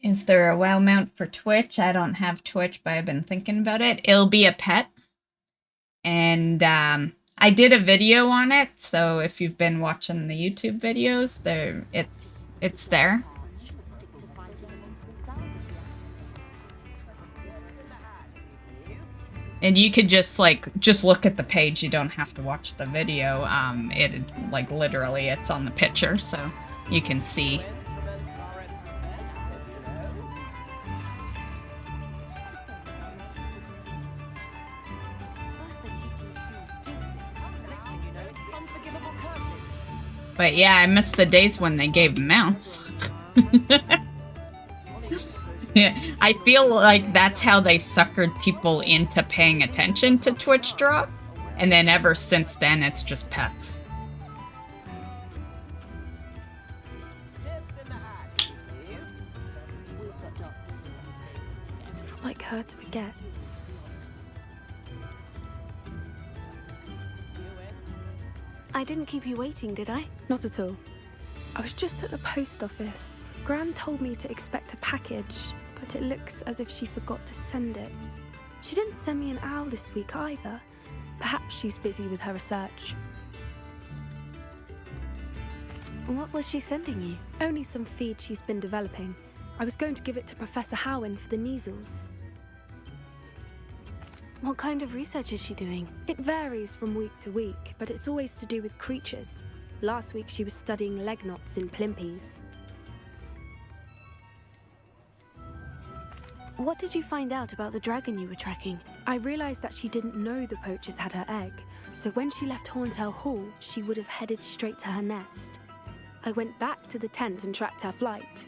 Is there a WoW mount for Twitch? I don't have Twitch, but I've been thinking about it. It'll be a pet. And, I did a video on it, so if you've been watching the YouTube videos, it's there. And you could just look at the page. You don't have to watch the video. Literally, it's on the picture, so you can see. But yeah, I miss the days when they gave mounts. Yeah, I feel like that's how they suckered people into paying attention to Twitch Drop. And then ever since then, it's just pets. It's not like her to forget. I didn't keep you waiting, did I? Not at all. I was just at the post office. Gran told me to expect a package, but it looks as if she forgot to send it. She didn't send me an owl this week either. Perhaps she's busy with her research. What was she sending you? Only some feed she's been developing. I was going to give it to Professor Howen for the measles. What kind of research is she doing? It varies from week to week, but it's always to do with creatures. Last week she was studying leg knots in plimpies. What did you find out about the dragon you were tracking? I realized that she didn't know the poachers had her egg, so when she left Horntail Hall, she would have headed straight to her nest. I went back to the tent and tracked her flight.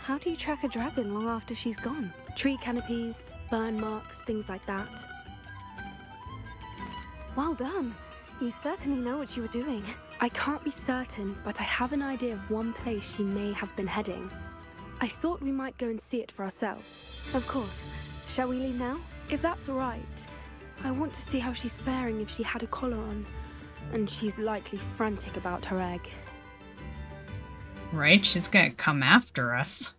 How do you track a dragon long after she's gone? Tree canopies, burn marks, things like that. Well done. You certainly know what you were doing. I can't be certain, but I have an idea of one place she may have been heading. I thought we might go and see it for ourselves. Of course. Shall we leave now? If that's all right. I want to see how she's faring if she had a collar on. And she's likely frantic about her egg. Right? She's gonna come after us.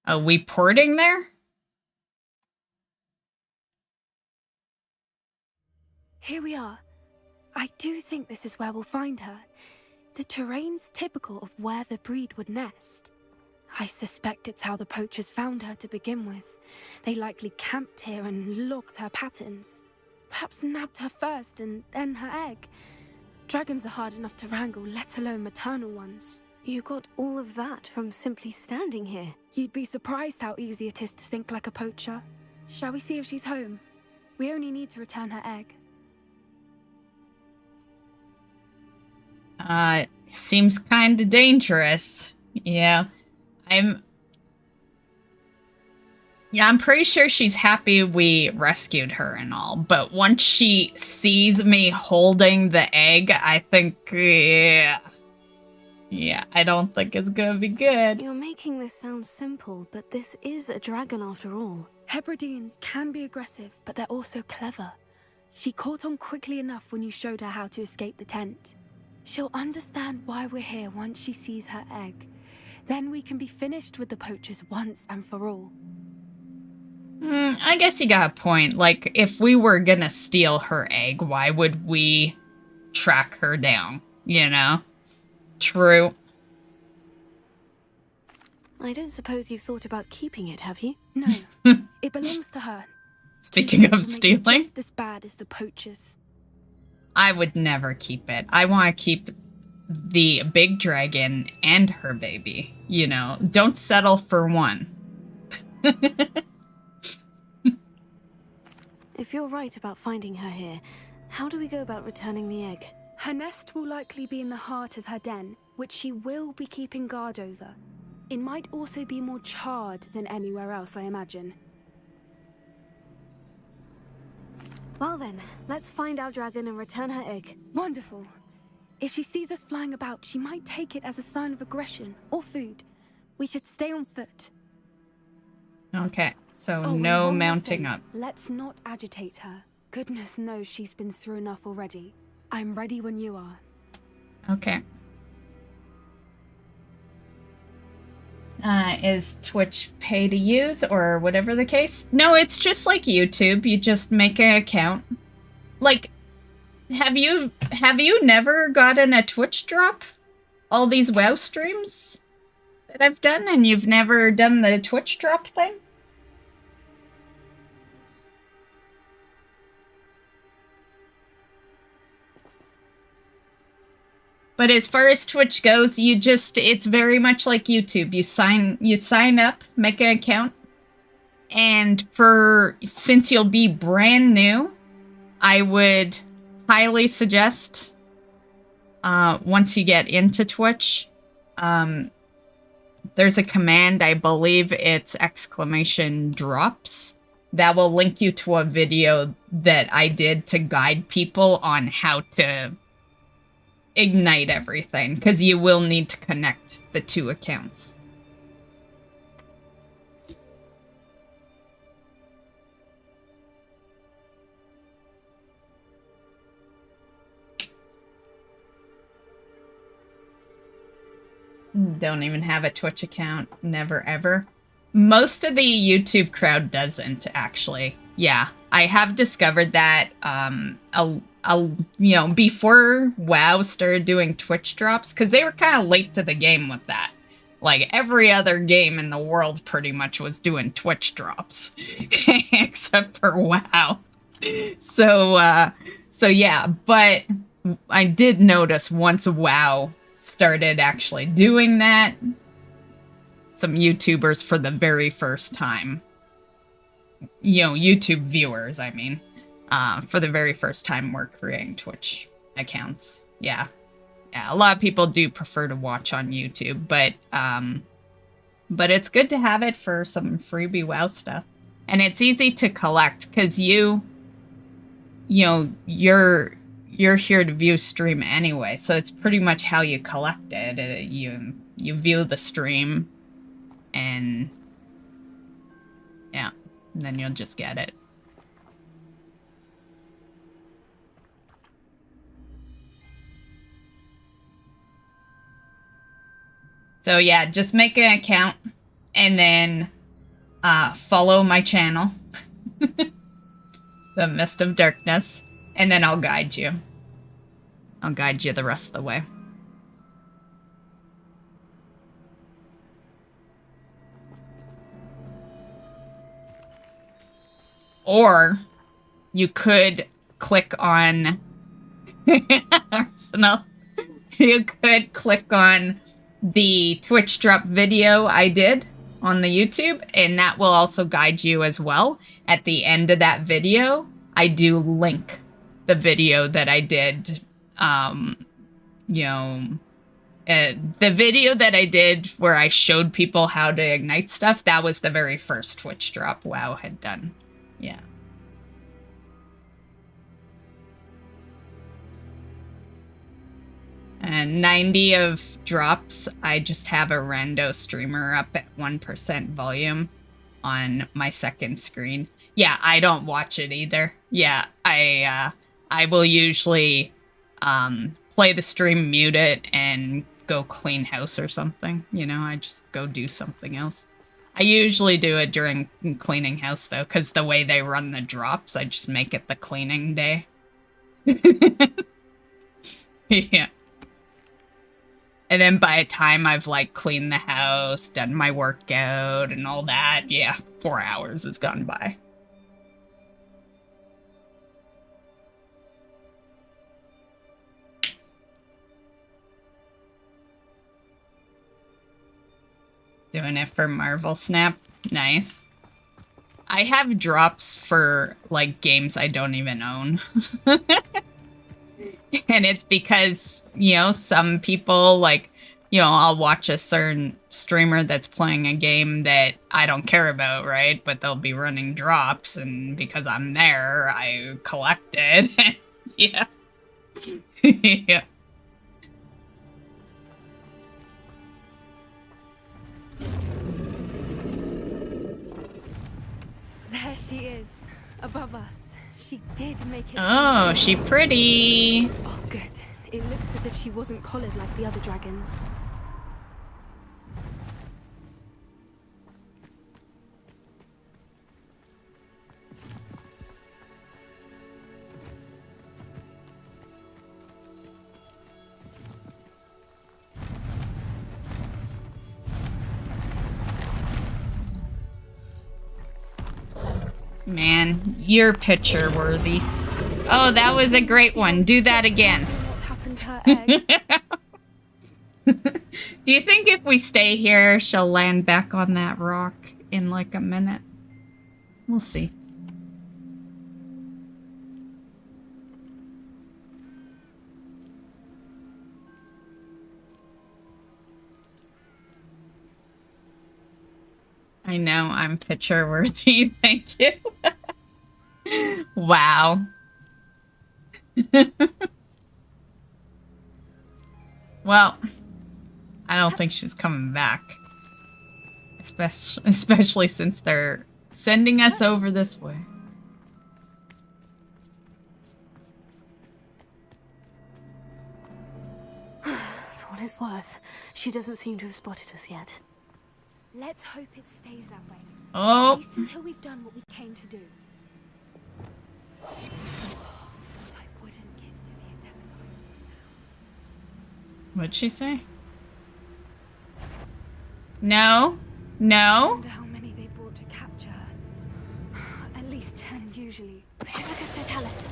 Are we porting there? Here we are. I do think this is where we'll find her. The terrain's typical of where the breed would nest. I suspect it's how the poachers found her to begin with. They likely camped here and logged her patterns. Perhaps nabbed her first and then her egg. Dragons are hard enough to wrangle, let alone maternal ones. You got all of that from simply standing here. You'd be surprised how easy it is to think like a poacher. Shall we see if she's home? We only need to return her egg. Seems kind of dangerous. Yeah. I'm pretty sure she's happy we rescued her and all, but once she sees me holding the egg, I think, yeah, I don't think it's gonna be good. You're making this sound simple, but this is a dragon after all. Hebrideans can be aggressive, but they're also clever. She caught on quickly enough when you showed her how to escape the tent. She'll understand why we're here once she sees her egg. Then we can be finished with the poachers once and for all. I guess you got a point. Like, if we were gonna steal her egg, why would we track her down? You know? True. I don't suppose you've thought about keeping it, have you? No. It belongs to her. Speaking of stealing. Just as bad as the poachers. I would never keep it. I want to keep the big dragon and her baby. You know, don't settle for one. If you're right about finding her here, how do we go about returning the egg? Her nest will likely be in the heart of her den, which she will be keeping guard over. It might also be more charred than anywhere else, I imagine. Well then, let's find our dragon and return her egg. Wonderful. If she sees us flying about, she might take it as a sign of aggression or food. We should stay on foot. Okay, so no mounting up. Let's not agitate her. Goodness knows she's been through enough already. I'm ready when you are. Okay. Is Twitch pay to use or whatever the case? No, it's just like YouTube. You just make an account. Like, have you never gotten a Twitch drop? All these WoW streams that I've done, and you've never done the Twitch drop thing? But as far as Twitch goes, it's very much like YouTube. You sign up, make an account, and since you'll be brand new, I would highly suggest, once you get into Twitch, there's a command, I believe it's !drops, that will link you to a video that I did to guide people on how to ignite everything, because you will need to connect the two accounts. Don't even have a Twitch account. Never ever. Most of the YouTube crowd doesn't, actually. Yeah, I have discovered that before WoW started doing Twitch drops, because they were kind of late to the game with that. Like, every other game in the world pretty much was doing Twitch drops, except for WoW. So yeah, but I did notice once WoW started actually doing that, some YouTubers for the very first time, YouTube viewers, I mean, for the very first time were creating Twitch accounts. Yeah, a lot of people do prefer to watch on YouTube, but it's good to have it for some freebie WoW stuff. And it's easy to collect, because you're here to view stream anyway, so it's pretty much how you collect it. You view the stream, and yeah, and then you'll just get it. So yeah, just make an account and then follow my channel, the Mist of Darkness, and then I'll guide you. I'll guide you the rest of the way. Or you could click on Arsenal. You could click on the Twitch drop video I did on the YouTube, and that will also guide you as well. At the end of that video, I do link the video that I did, the video that I did where I showed people how to ignite stuff, that was the very first Twitch drop WoW had done. Yeah. And 90 of drops, I just have a rando streamer up at 1% volume on my second screen. Yeah, I don't watch it either. Yeah, I will usually play the stream, mute it, and go clean house or something. I just go do something else. I usually do it during cleaning house, though, because the way they run the drops, I just make it the cleaning day. Yeah. And then by the time I've, cleaned the house, done my workout, and all that, yeah, 4 hours has gone by. Doing it for Marvel Snap. Nice. I have drops for, games I don't even own. And it's because, some people, I'll watch a certain streamer that's playing a game that I don't care about, right? But they'll be running drops, and because I'm there, I collect it. Yeah. Yeah. There she is, above us. She did make it. Oh, she pretty. Oh, good. It looks as if she wasn't collared like the other dragons. Man, you're picture worthy. Oh, that was a great one. Do that again. What happened to her egg? Do you think if we stay here, she'll land back on that rock in a minute? We'll see. I know, I'm picture worthy. Thank you. Wow. Well, I don't think she's coming back. Especially since they're sending us over this way. For what it's worth, she doesn't seem to have spotted us yet. Let's hope it stays that way. Oh. At least until we've done what we came to do. But I wouldn't What'd she say? No. No. I wonder how many they brought to capture her. At least 10 usually. Pacificus Totalis.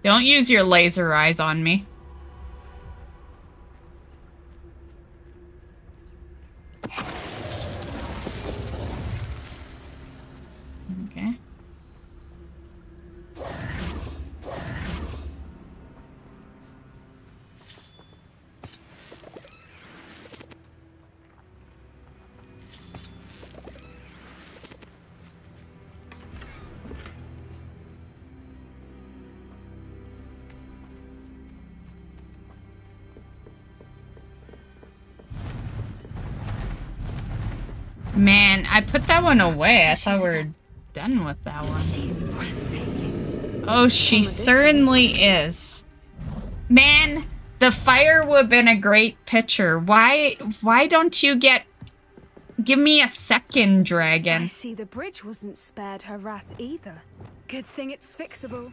Don't use your laser eyes on me. Okay. Man, I put that one away. I thought we were done with that one. Oh, she certainly is. Man, the fire would have been a great picture. Why don't you give me a second dragon? I see the bridge wasn't spared her wrath either. Good thing it's fixable.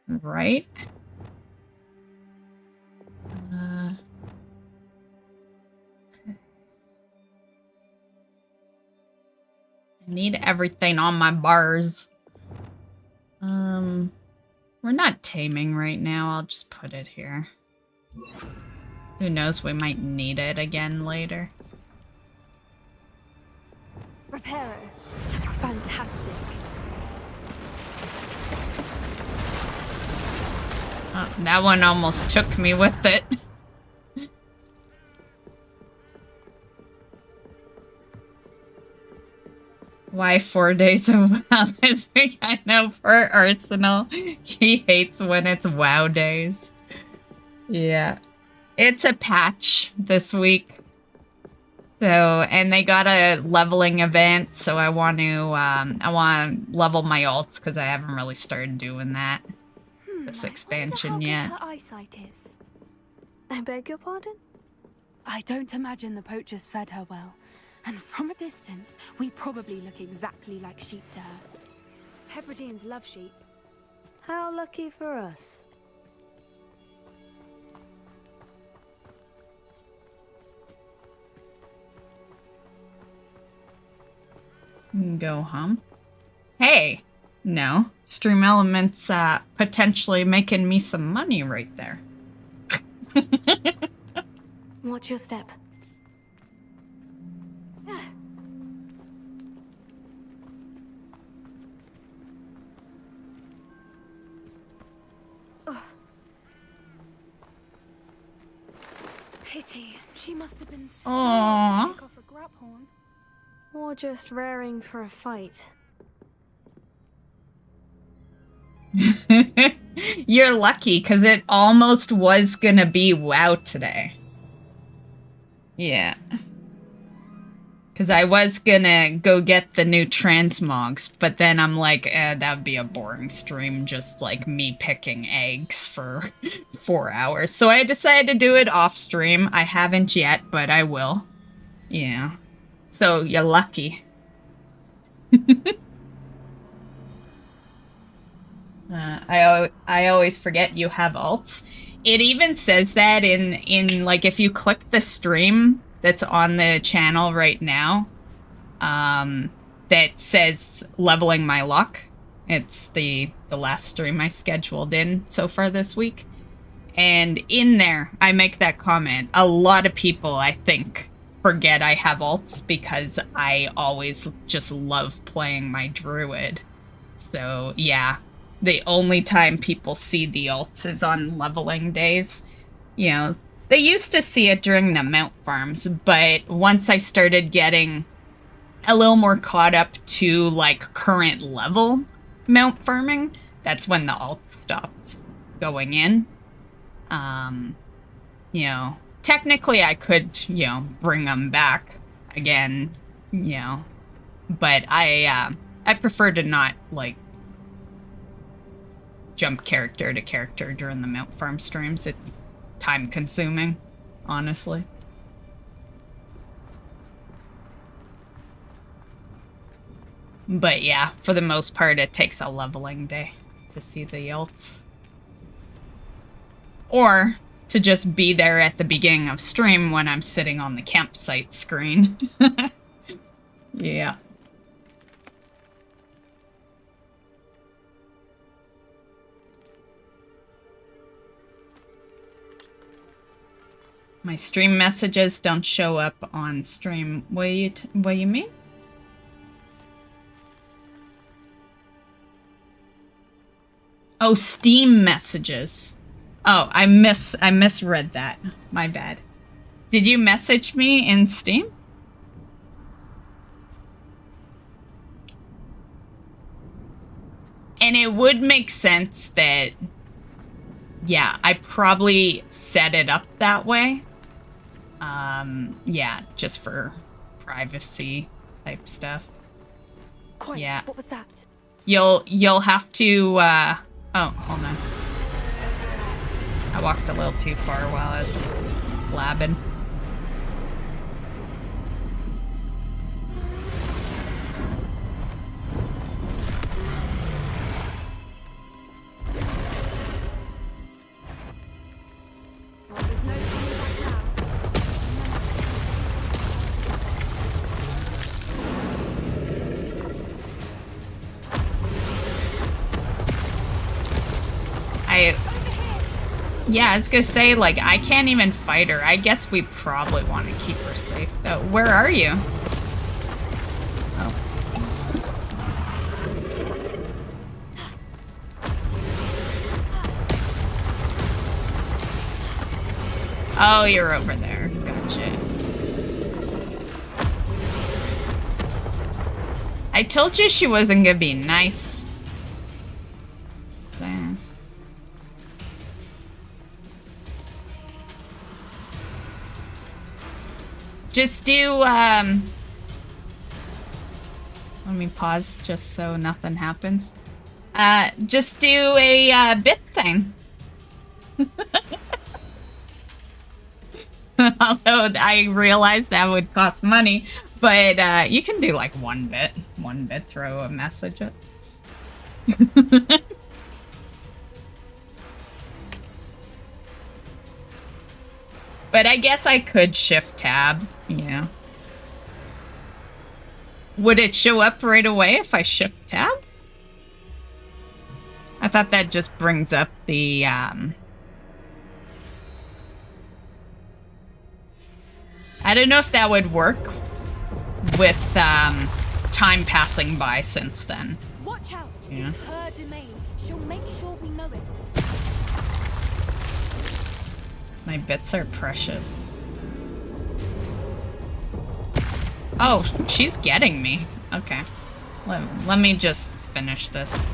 Right? I need everything on my bars. We're not taming right now. I'll just put it here. Who knows, we might need it again later. Reparo. Fantastic. Oh, that one almost took me with it. Why 4 days of WoW this week? I know for Arsenal, he hates when it's WoW days. Yeah. It's a patch this week. So, and they got a leveling event, so I want to level my alts because I haven't really started doing that this expansion yet. Her eyesight is. I beg your pardon? I don't imagine the poachers fed her well. And from a distance, we probably look exactly like sheep to her. Hebrideans love sheep. How lucky for us. Go hum. Hey! No. Stream Elements potentially making me some money right there. Watch your step. Pity. She must have been Aww. starved to pick off a grab horn. Or just raring for a fight. You're lucky, because it almost was gonna be WoW today. Yeah. Because I was gonna go get the new transmogs, but then I'm like, that would be a boring stream, just like me picking eggs for 4 hours. So I decided to do it off stream. I haven't yet, but I will. Yeah. So you're lucky. I always forget you have alts. It even says that in like if you click the stream that's on the channel right now, that says leveling my luck. It's the last stream I scheduled in so far this week. And in there, I make that comment. A lot of people, I think, forget I have alts because I always just love playing my druid. So, yeah. The only time people see the alts is on leveling days. You know, they used to see it during the mount farms, but once I started getting a little more caught up to, like, current level mount farming, that's when the alts stopped going in. You know, technically I could, you know, bring them back again, you know, but I prefer to not, like, jump character to character during the mount farm streams. It's time consuming, honestly. But yeah, for the most part, it takes a leveling day to see the ults. Or to just be there at the beginning of stream when I'm sitting on the campsite screen. Yeah. My stream messages don't show up on stream. What you mean? Oh, Steam messages. Oh, I misread that. My bad. Did you message me in Steam? And it would make sense that, yeah, I probably set it up that way. Yeah, just for privacy type stuff. Quiet. Yeah. What was that? You'll have to, oh, hold on. I walked a little too far while I was blabbing. Yeah, I was gonna say, like, I can't even fight her. I guess we probably want to keep her safe, though. Where are you? Oh. Oh, you're over there. Gotcha. I told you she wasn't gonna be nice. There. Just do, let me pause just so nothing happens. Just do a, bit thing. Although I realize that would cost money, but, you can do like one bit, throw a message up. But I guess I could shift tab, yeah. Would it show up right away if I shift tab? I thought that just brings up the, I don't know if that would work with, time passing by since then. Watch out! Yeah. It's her domain. She'll make sure we know it. My bits are precious. Oh, she's getting me. Okay. Let me just finish this.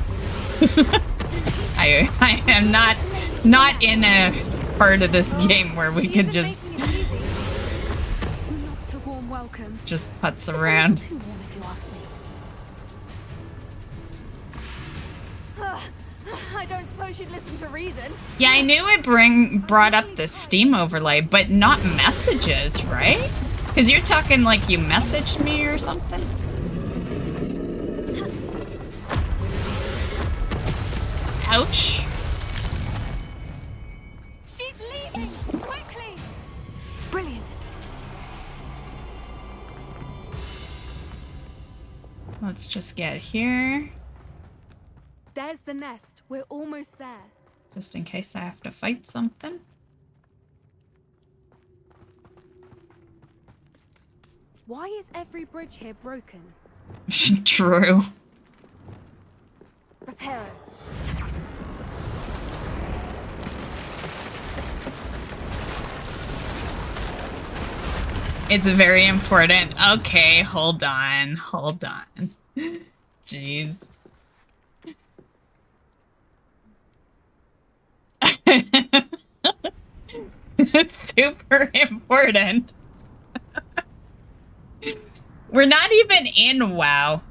I am not in a part of this game where we could just putz around. I don't suppose you'd listen to reason. Yeah, I knew it brought up the Steam overlay, but not messages, right? Because you're talking like you messaged me or something? Ouch. She's leaving! Quickly! Brilliant. Let's just get here. There's the nest. We're almost there. Just in case I have to fight something. Why is every bridge here broken? True. Repair it. It's very important. Okay, hold on. Jeez. Super important. We're not even in WoW.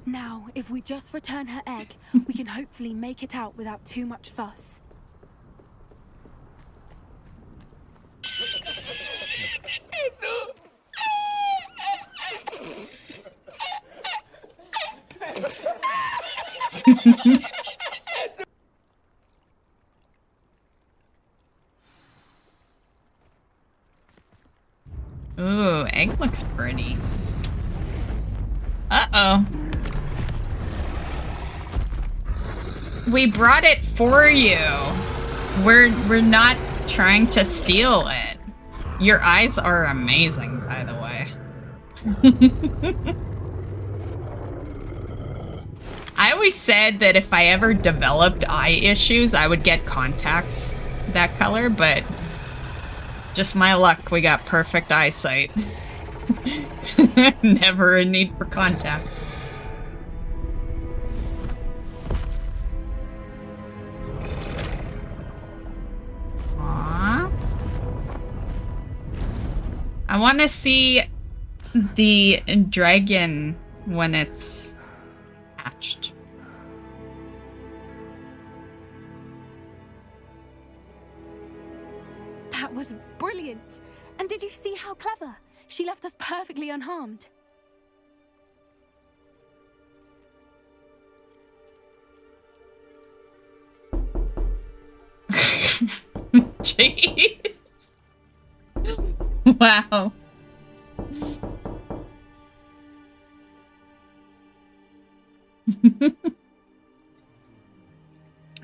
Now, if we just return her egg, we can hopefully make it out without too much fuss. Ooh, egg looks pretty. Uh-oh. We brought it for you. We're not trying to steal it. Your eyes are amazing, by the way. I always said that if I ever developed eye issues, I would get contacts that color, but just my luck, we got perfect eyesight. Never a need for contacts. Aww. I want to see the dragon when it's hatched. That was brilliant. And did you see how clever? She left us perfectly unharmed. Jeez. Wow.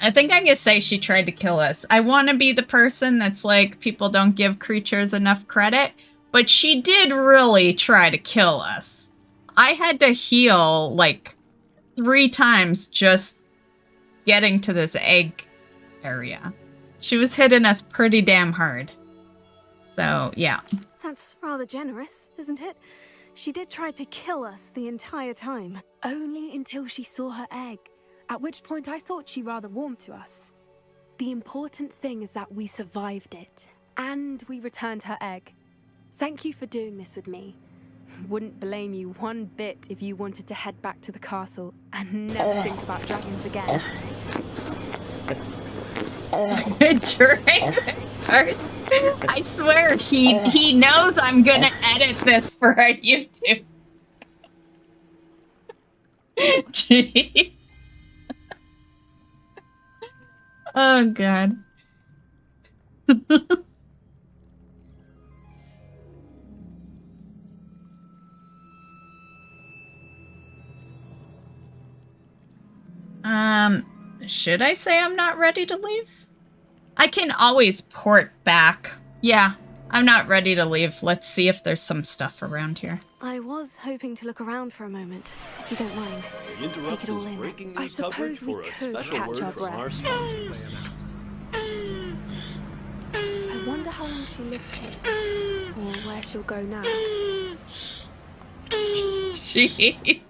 I think I can say she tried to kill us. I want to be the person that's like, people don't give creatures enough credit, but she did really try to kill us. I had to heal like 3 times just getting to this egg area. She was hitting us pretty damn hard. So, yeah. That's rather generous, isn't it? She did try to kill us the entire time. Only until she saw her egg, at which point I thought she rather warmed to us. The important thing is that we survived it, and we returned her egg. Thank you for doing this with me. Wouldn't blame you one bit if you wanted to head back to the castle and never think about dragons again. I swear he knows I'm gonna edit this for our YouTube. Gee. Oh god. Should I say I'm not ready to leave? I can always port back. Yeah, I'm not ready to leave. Let's see if there's some stuff around here. I was hoping to look around for a moment, if you don't mind. Take it all in. I suppose we could catch our breath. I wonder how long she lived here, or where she'll go now. Jeez.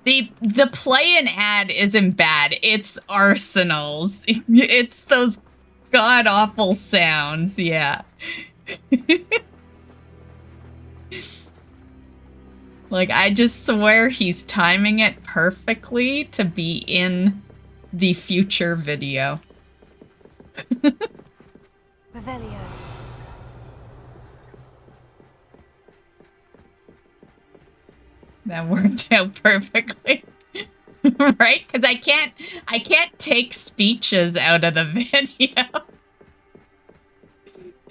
The play-in ad isn't bad. It's arsenals. It's those god-awful sounds, yeah. Like, I just swear he's timing it perfectly to be in the future video. Revelio. That worked out perfectly. Right? Because I can't take speeches out of the video.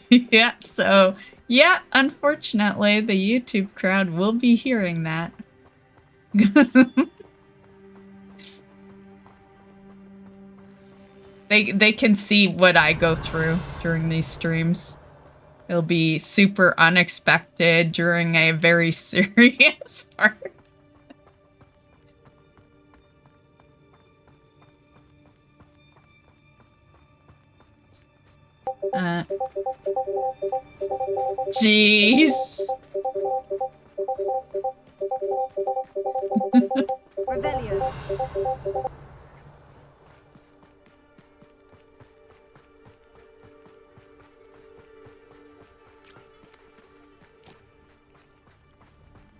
Yeah, so yeah, unfortunately the YouTube crowd will be hearing that. They can see what I go through during these streams. It'll be super unexpected during a very serious part. Jeez. Revelio.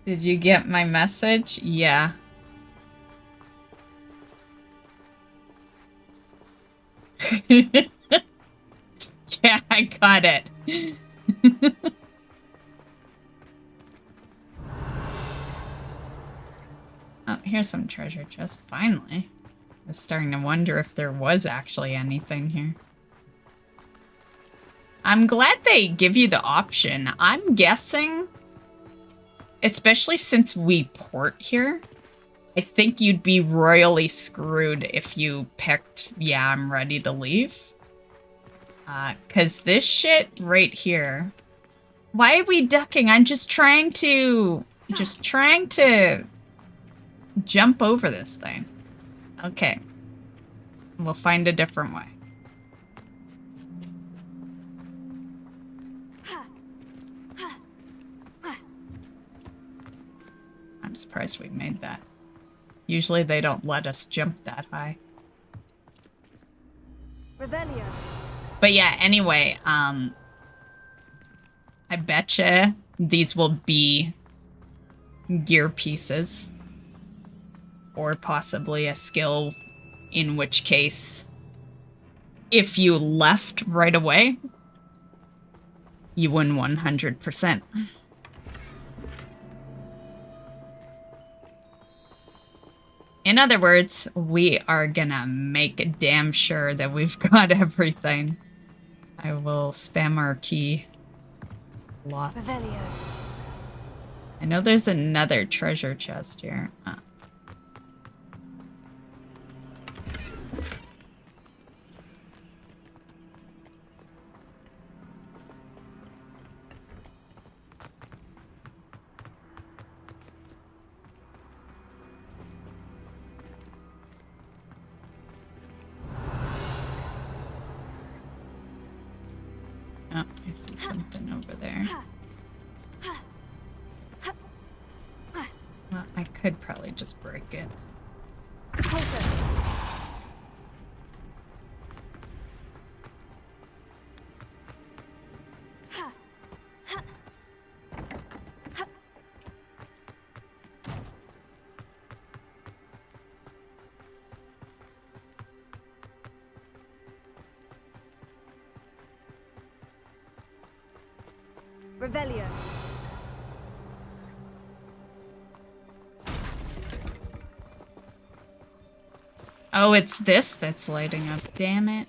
Did you get my message? Yeah. Yeah, I got it. here's some treasure chest. Finally. I was starting to wonder if there was actually anything here. I'm glad they give you the option. I'm guessing, especially since we port here, I think you'd be royally screwed if you picked, yeah, I'm ready to leave. Because this shit right here... Why are we ducking? I'm just trying to jump over this thing. Okay. We'll find a different way. I'm surprised we made that. Usually they don't let us jump that high. Revelio. But yeah, anyway, I betcha these will be gear pieces. Or possibly a skill, in which case, if you left right away, you win 100%. In other words, we are gonna make damn sure that we've got everything. I will spam our key. Lots. Revelio. I know there's another treasure chest here. Oh, I see something over there. Well, I could probably just break it. Closer. Revelio. Oh, it's this that's lighting up. Damn it.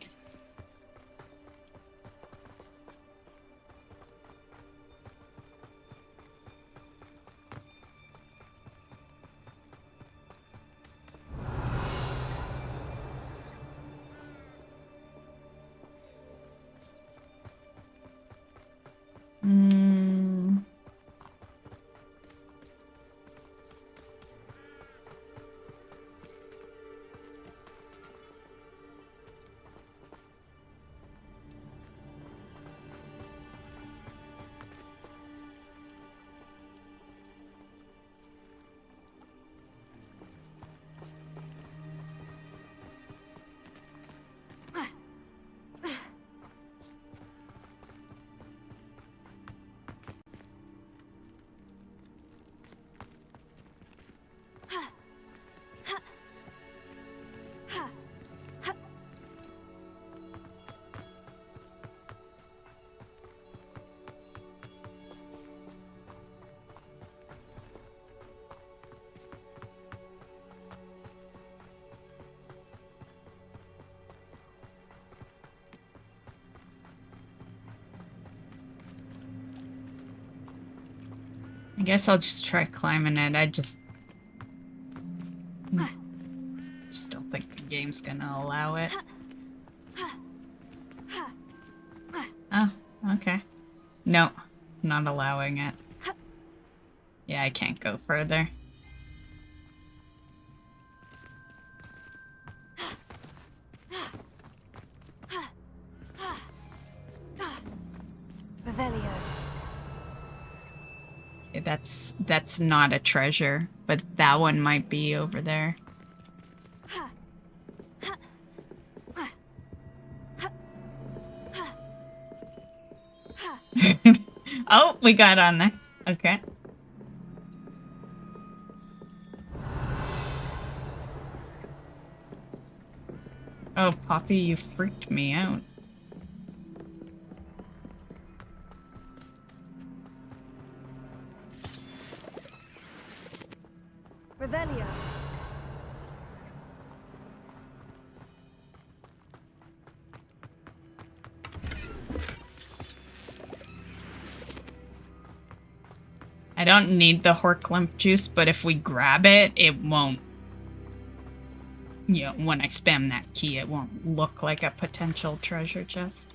I guess I'll just try climbing it. I just don't think the game's gonna allow it. Oh, okay. No, not allowing it. Yeah, I can't go further. Revelio. Okay, that's not a treasure, but that one might be over there. Oh, we got on there. Okay. Oh, Poppy, you freaked me out. Revelio. don't need the Horklimp juice, but if we grab it, it won't... You know, when I spam that key, it won't look like a potential treasure chest.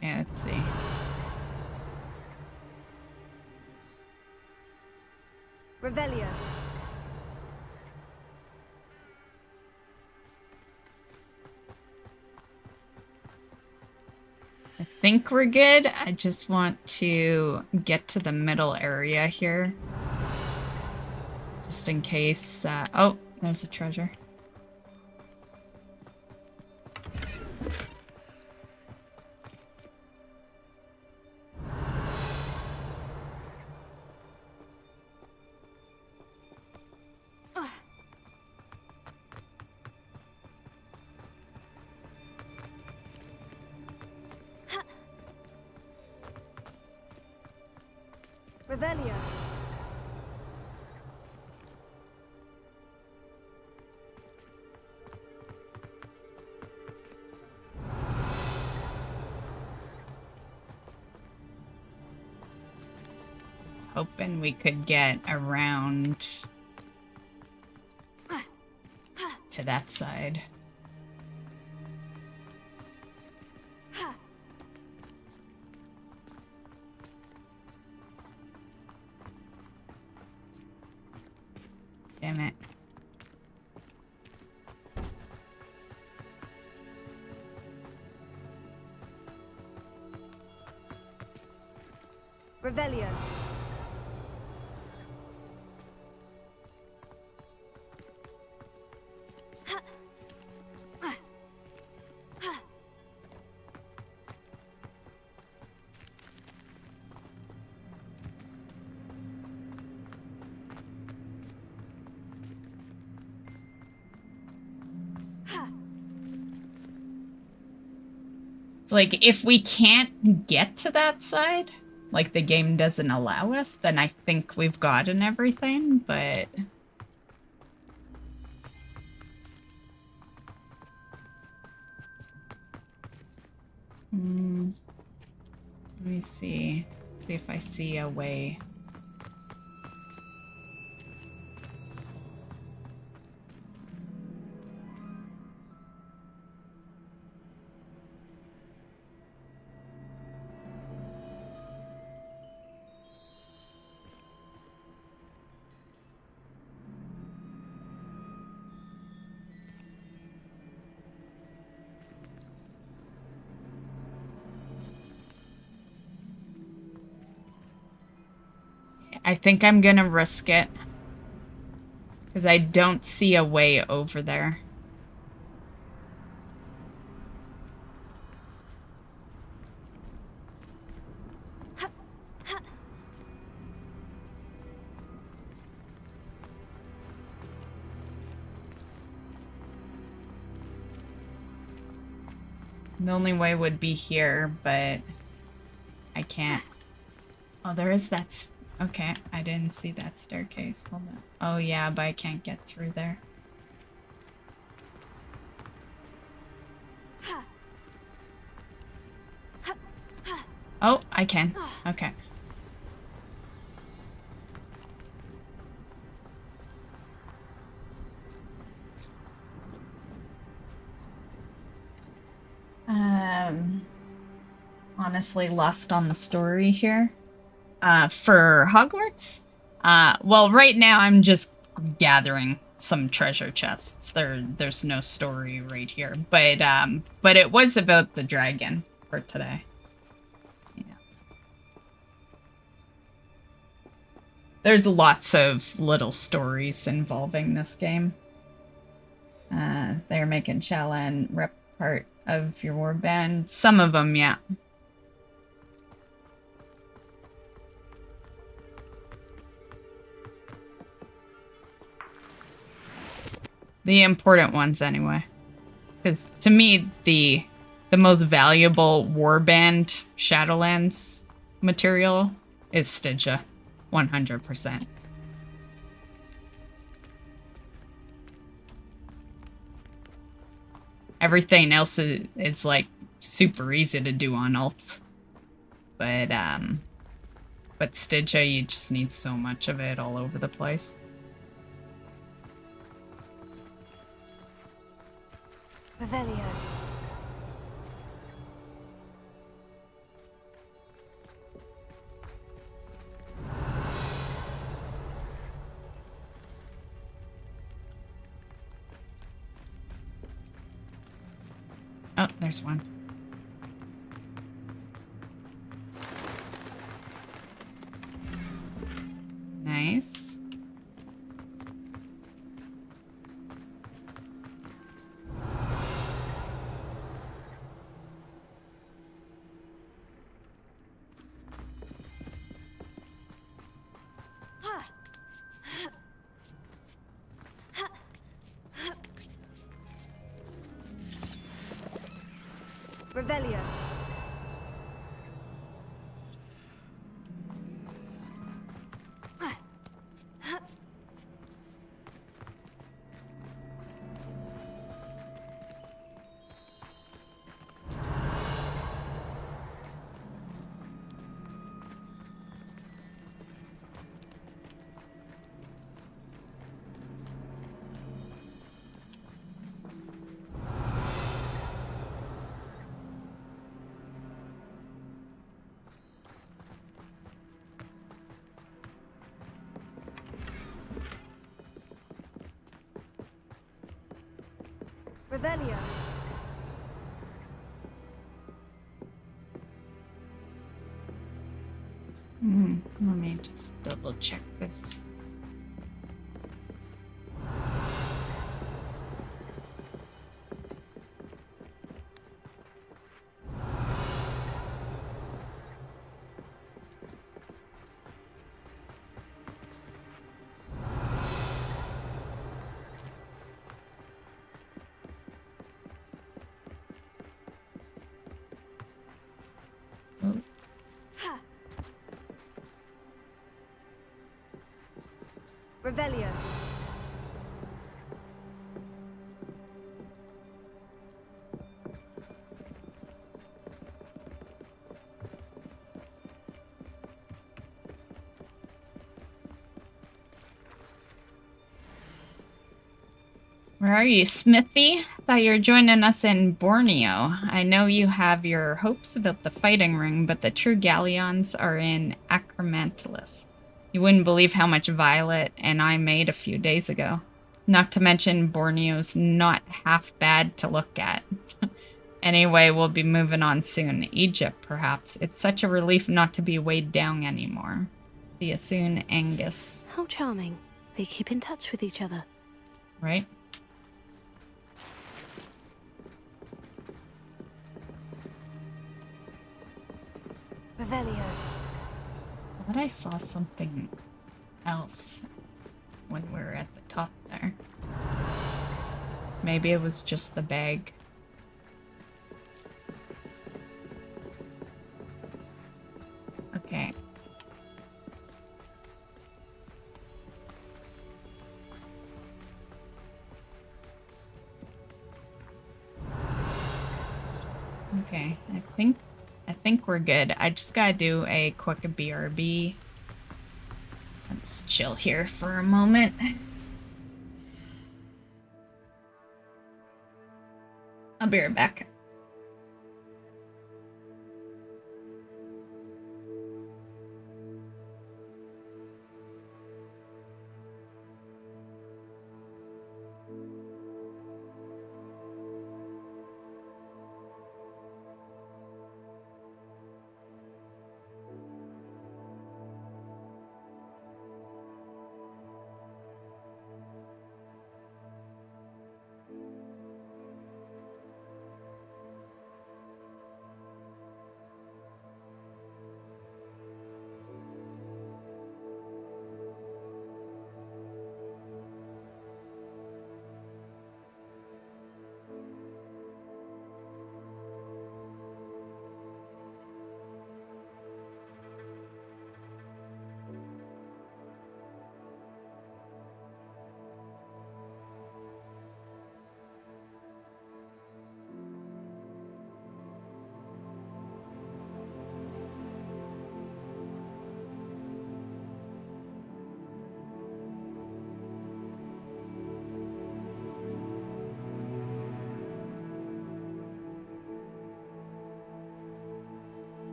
Yeah, let's see. Revelio. I think we're good. I just want to get to the middle area here. Just in case... oh, there's a treasure. Revelio. Hoping we could get around to that side. Damn it. Revelio. It's like, if we can't get to that side, like the game doesn't allow us, then I think we've gotten everything, but... Let me see. See if I see a way. I think I'm gonna risk it. Because I don't see a way over there. The only way would be here, but I can't. Oh, there is that... Okay, I didn't see that staircase. Hold on. Oh yeah, but I can't get through there. Oh, I can. Okay. Honestly lost on the story here. For Hogwarts? Well, right now I'm just gathering some treasure chests. There's no story right here, but it was about the dragon for today. Yeah. There's lots of little stories involving this game. They're making Shallan rep part of your warband. Some of them, yeah. The important ones, anyway. Because to me, the most valuable warband Shadowlands material is Stygia. 100%. Everything else is like super easy to do on alts. But Stygia, you just need so much of it all over the place. Revelio. Oh, there's one. Nice. Revelio. Revelio. Let me just double check this. Revelio. Where are you, Smithy? Thought you were joining us in Borneo. I know you have your hopes about the fighting ring, but the true galleons are in Acromantilus. You wouldn't believe how much Violet and I made a few days ago. Not to mention Borneo's not half bad to look at. Anyway, we'll be moving on soon. Egypt, perhaps. It's such a relief not to be weighed down anymore. See you soon, Angus. How charming. They keep in touch with each other. Right? Revelio. I thought I saw something else when we were at the top there. Maybe it was just the bag. Okay. Okay, I think we're good. I just gotta do a quick BRB. I'll just chill here for a moment. I'll be right back.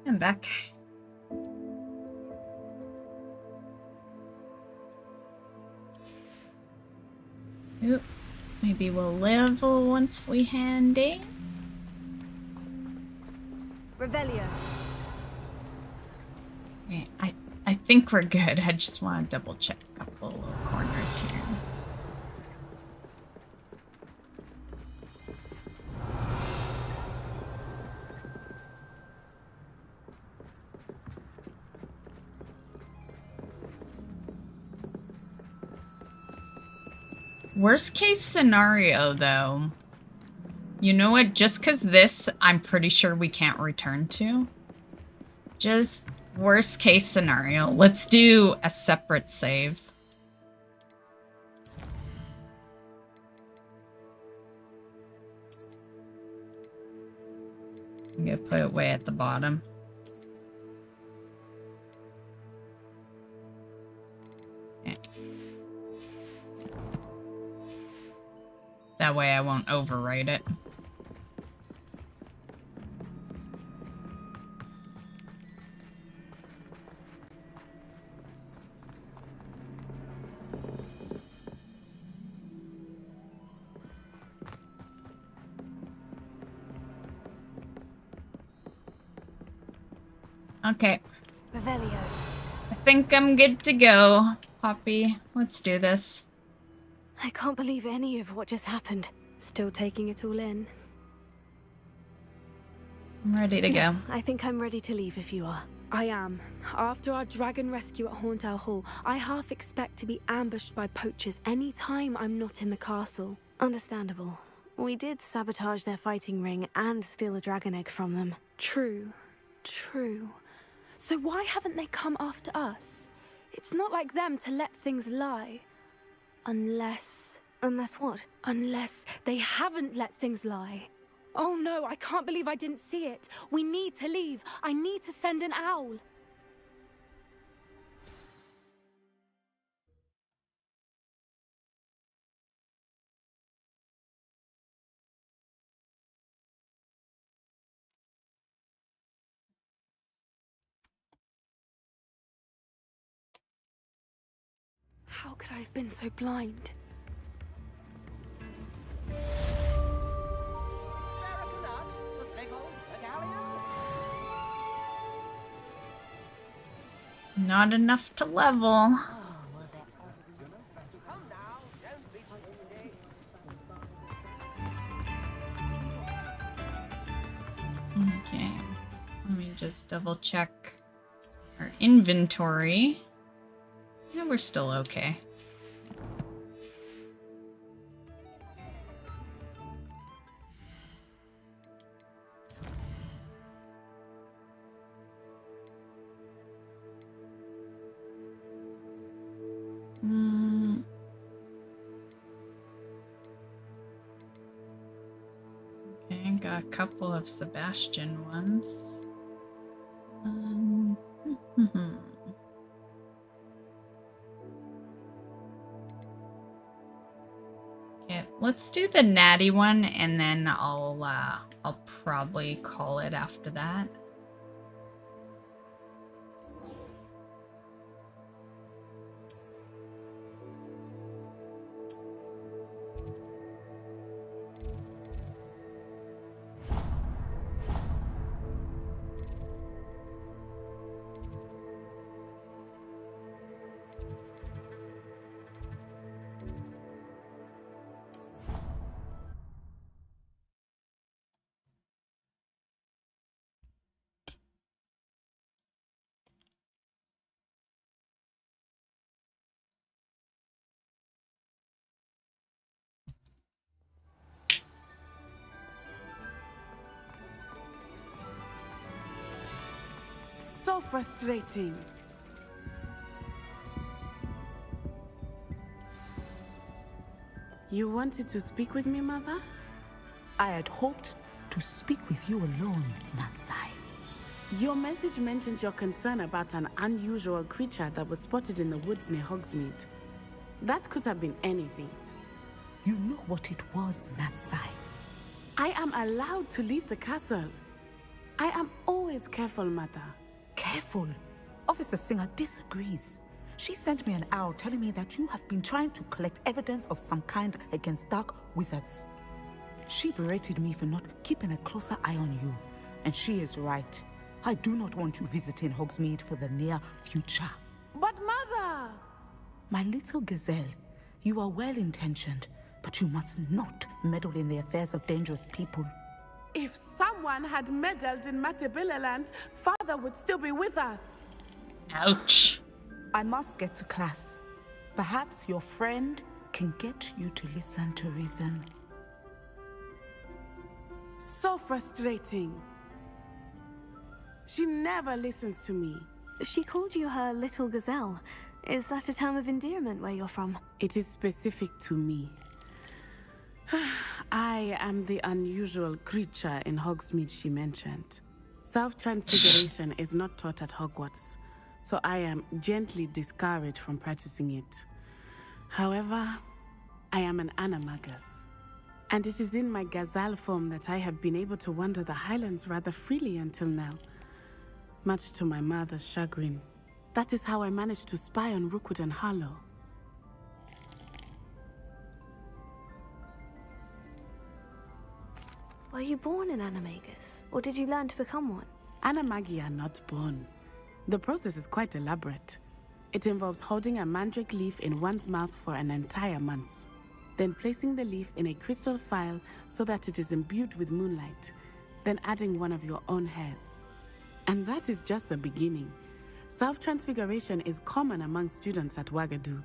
I'm back. Oop. Maybe we'll level once we hand in. Revelio. Okay, I think we're good. I just want to double check a couple little corners here. Worst case scenario, though. You know what? Just because this, I'm pretty sure we can't return to. Just worst case scenario. Let's do a separate save. I'm gonna put it way at the bottom. Okay. That way I won't overwrite it. Okay. Revelio. I think I'm good to go, Poppy. Let's do this. I can't believe any of what just happened. Still taking it all in. I'm ready to go. I think I'm ready to leave if you are. I am. After our dragon rescue at Hauntow Hall, I half expect to be ambushed by poachers any time I'm not in the castle. Understandable. We did sabotage their fighting ring and steal a dragon egg from them. True. True. So why haven't they come after us? It's not like them to let things lie. Unless... Unless what? Unless they haven't let things lie. Oh no, I can't believe I didn't see it. We need to leave. I need to send an owl. How could I have been so blind? Not enough to level. Okay. Let me just double check our inventory. Yeah, we're still okay. Okay, got a couple of Sebastian ones. Okay, let's do the natty one, and then I'll probably call it after that. So frustrating. You wanted to speak with me, Mother? I had hoped to speak with you alone, Natsai. Your message mentioned your concern about an unusual creature that was spotted in the woods near Hogsmeade. That could have been anything. You know what it was, Natsai. I am allowed to leave the castle. I am always careful, Mother. Careful? Officer Singer disagrees. She sent me an owl telling me that you have been trying to collect evidence of some kind against dark wizards. She berated me for not keeping a closer eye on you. And she is right. I do not want you visiting Hogsmeade for the near future. But Mother! My little gazelle, you are well-intentioned, but you must not meddle in the affairs of dangerous people. If someone had meddled in Matibilaland, Father would still be with us. Ouch. I must get to class. Perhaps your friend can get you to listen to reason. So frustrating. She never listens to me. She called you her little gazelle. Is that a term of endearment where you're from? It is specific to me. I am the unusual creature in Hogsmeade she mentioned. Self-transfiguration is not taught at Hogwarts, so I am gently discouraged from practicing it. However, I am an animagus, and it is in my gazelle form that I have been able to wander the Highlands rather freely until now, much to my mother's chagrin. That is how I managed to spy on Rookwood and Harlow. Were you born an animagus, or did you learn to become one? Animagi are not born. The process is quite elaborate. It involves holding a mandrake leaf in one's mouth for an entire month, then placing the leaf in a crystal phial so that it is imbued with moonlight, then adding one of your own hairs. And that is just the beginning. Self-transfiguration is common among students at Wagadu,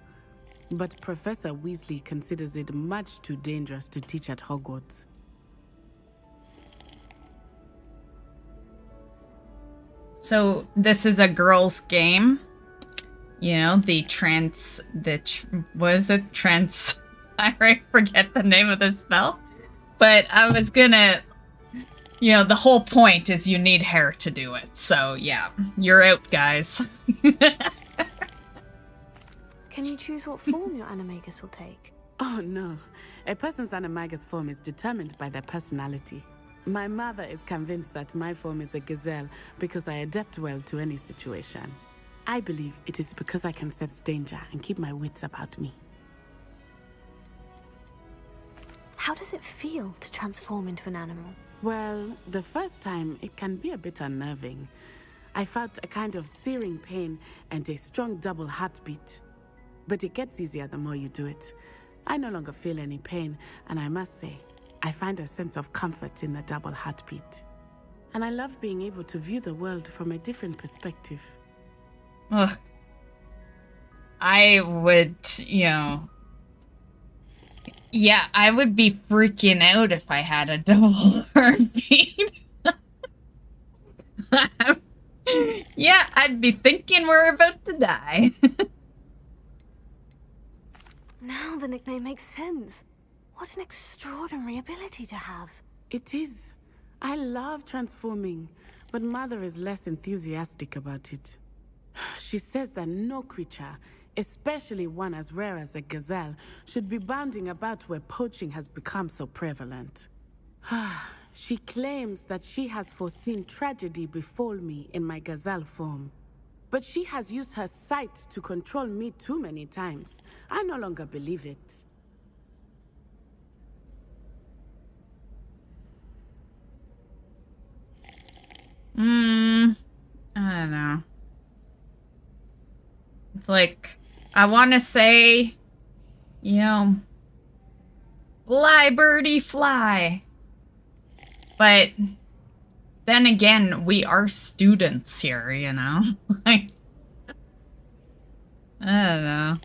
but Professor Weasley considers it much too dangerous to teach at Hogwarts. So this is a girl's game, you know, I already forget the name of the spell, but I was gonna, you know, the whole point is you need hair to do it, so yeah, you're out, guys. Can you choose what form your animagus will take? Oh no, a person's animagus form is determined by their personality. My mother is convinced that my form is a gazelle because I adapt well to any situation. I believe it is because I can sense danger and keep my wits about me. How does it feel to transform into an animal? Well, the first time it can be a bit unnerving. I felt a kind of searing pain and a strong double heartbeat. But it gets easier the more you do it. I no longer feel any pain, and I must say, I find a sense of comfort in the double heartbeat. And I love being able to view the world from a different perspective. Ugh. I would, you know... Yeah, I would be freaking out if I had a double heartbeat. Yeah, I'd be thinking we're about to die. Now the nickname makes sense. What an extraordinary ability to have. It is. I love transforming, but Mother is less enthusiastic about it. She says that no creature, especially one as rare as a gazelle, should be bounding about where poaching has become so prevalent. She claims that she has foreseen tragedy befall me in my gazelle form. But she has used her sight to control me too many times. I no longer believe it. I don't know. It's like, I want to say, you know, fly, birdie, fly. But then again, we are students here, you know? Like, I don't know.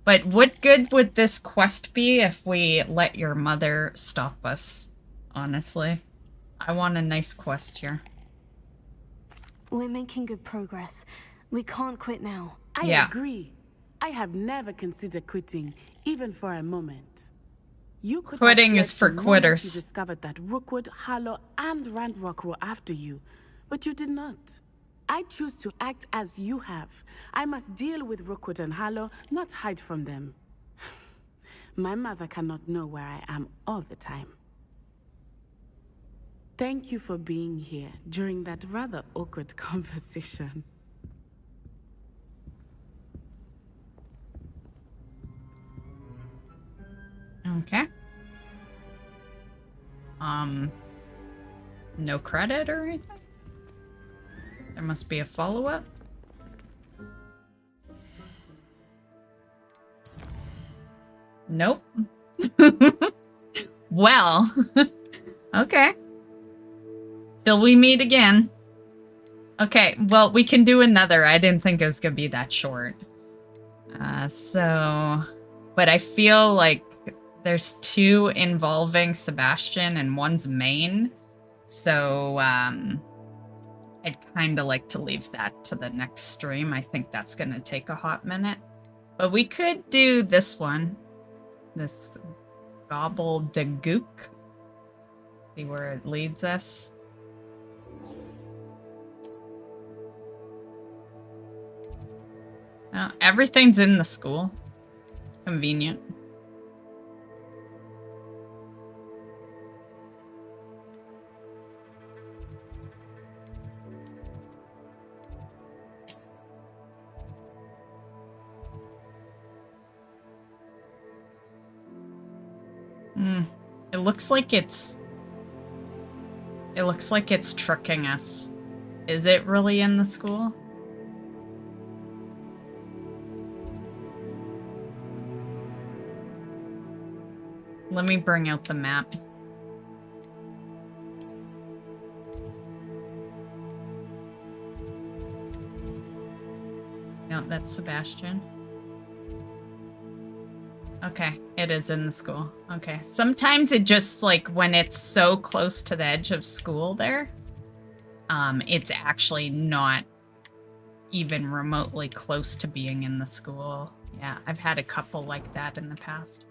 But what good would this quest be if we let your mother stop us? Honestly. I want a nice quest here. We're making good progress. We can't quit now. I agree. I have never considered quitting, even for a moment. You could Quitting is for quitters. You discovered that Rookwood, Harlow, and Ranrock were after you, but you did not. I choose to act as you have. I must deal with Rookwood and Harlow, not hide from them. My mother cannot know where I am all the time. Thank you for being here during that rather awkward conversation. Okay. No credit or anything? There must be a follow-up. Nope. Well, okay. Till we meet again. Okay, well, we can do another. I didn't think it was gonna be that short. But I feel like there's 2 involving Sebastian and one's main. So, I'd kind of like to leave that to the next stream. I think that's gonna take a hot minute. But we could do this one. This gobbledygook. See where it leads us. Everything's in the school. Convenient. It looks like it's tricking us. Is it really in the school? Let me bring out the map. No, that's Sebastian. Okay, it is in the school. Okay, sometimes it just, like, when it's so close to the edge of school there, it's actually not even remotely close to being in the school. Yeah, I've had a couple like that in the past.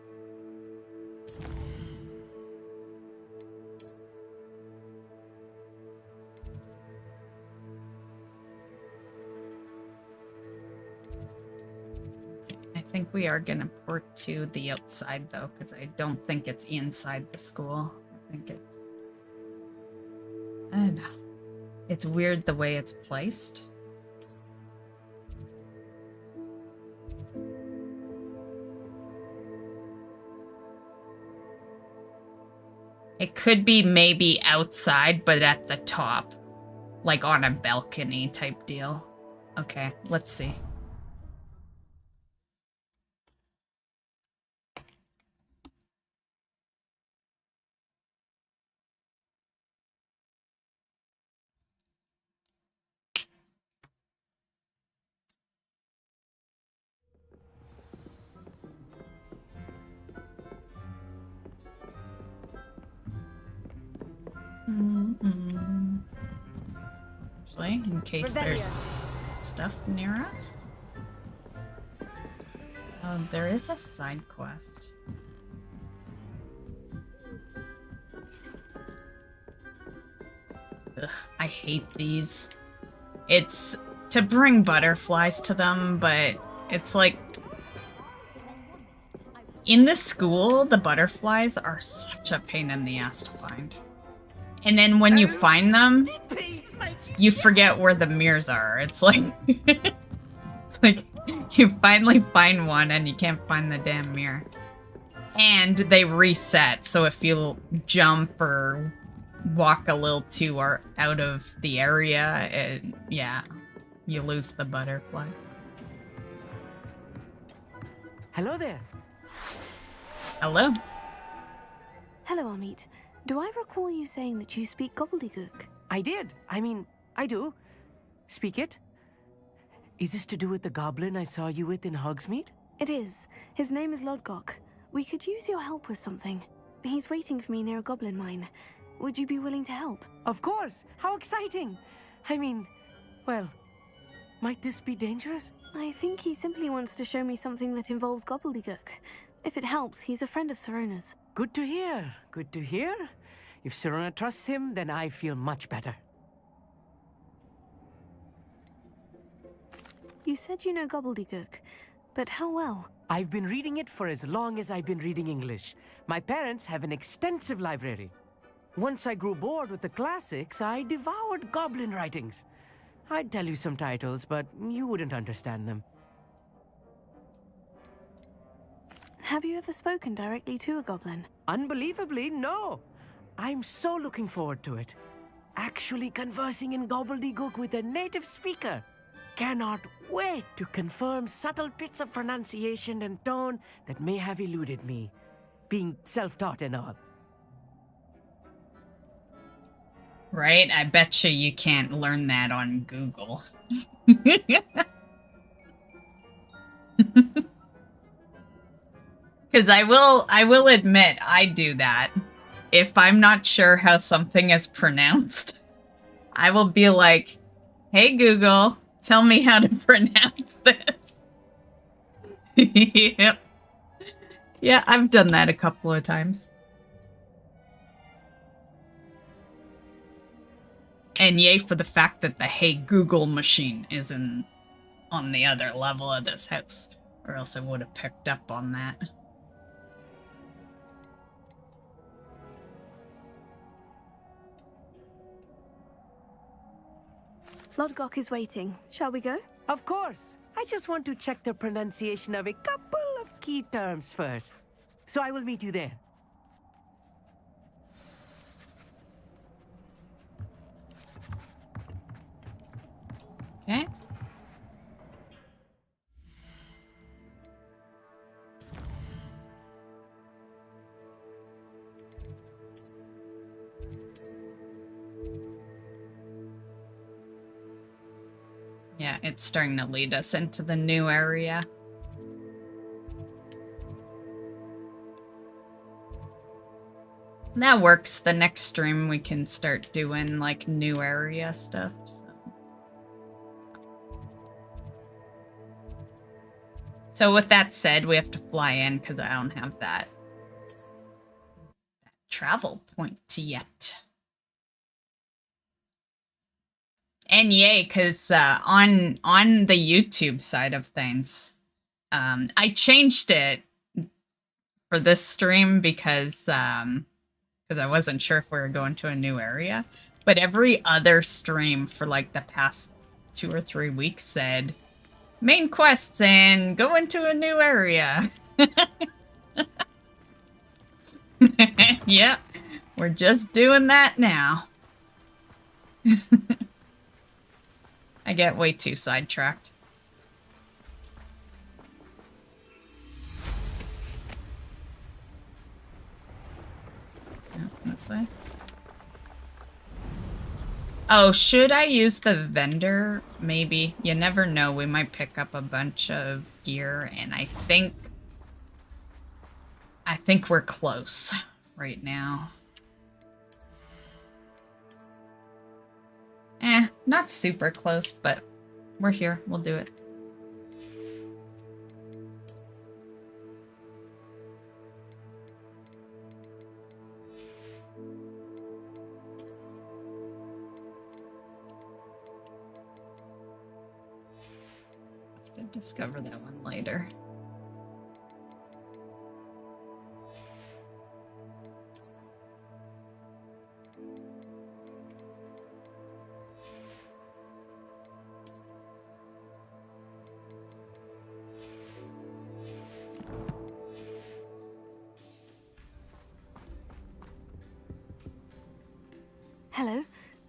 I think we are gonna port to the outside though, because I don't think it's inside the school. I think it's... I don't know. It's weird the way it's placed. It could be maybe outside, but at the top. Like on a balcony type deal. Okay, let's see. Actually, in case there's stuff near us. Oh, there is a side quest. Ugh, I hate these. It's to bring butterflies to them, but it's like... In the school, the butterflies are such a pain in the ass to find. And then when you find them, you forget where the mirrors are. It's like... it's like you finally find one and you can't find the damn mirror. And they reset, so if you jump or walk a little too out of the area, yeah, you lose the butterfly. Hello there. Hello. Hello, Amit. Do I recall you saying that you speak gobbledygook? I did. I mean, I do. Speak it. Is this to do with the goblin I saw you with in Hogsmeade? It is. His name is Lodgok. We could use your help with something. He's waiting for me near a goblin mine. Would you be willing to help? Of course. How exciting. I mean, well, might this be dangerous? I think he simply wants to show me something that involves gobbledygook. If it helps, he's a friend of Sirona's. Good to hear. Good to hear. If Sirona trusts him, then I feel much better. You said you know gobbledygook, but how well? I've been reading it for as long as I've been reading English. My parents have an extensive library. Once I grew bored with the classics, I devoured goblin writings. I'd tell you some titles, but you wouldn't understand them. Have you ever spoken directly to a goblin? Unbelievably, no. I'm so looking forward to it. Actually conversing in gobbledygook with a native speaker. Cannot wait to confirm subtle bits of pronunciation and tone that may have eluded me, being self-taught and all. Right? I bet you can't learn that on Google. Because I will admit, I do that. If I'm not sure how something is pronounced, I will be like, hey Google, tell me how to pronounce this. Yep. Yeah, I've done that a couple of times. And yay for the fact that the hey Google machine is on the other level of this house. Or else I would have picked up on that. Lodgok is waiting. Shall we go? Of course. I just want to check the pronunciation of a couple of key terms first. So I will meet you there. Okay. Yeah, it's starting to lead us into the new area. That works. The next stream we can start doing like new area stuff. So with that said, we have to fly in because I don't have that travel point yet. And yay, because on the YouTube side of things, I changed it for this stream because I wasn't sure if we were going to a new area. But every other stream for like the past 2 or 3 weeks said, main quests and go into a new area. Yep, we're just doing that now. I get way too sidetracked. Oh, this way. Oh, should I use the vendor? Maybe. You never know. We might pick up a bunch of gear, and I think we're close right now. Not super close, but we're here. We'll do it. Have to discover that one later. Hello.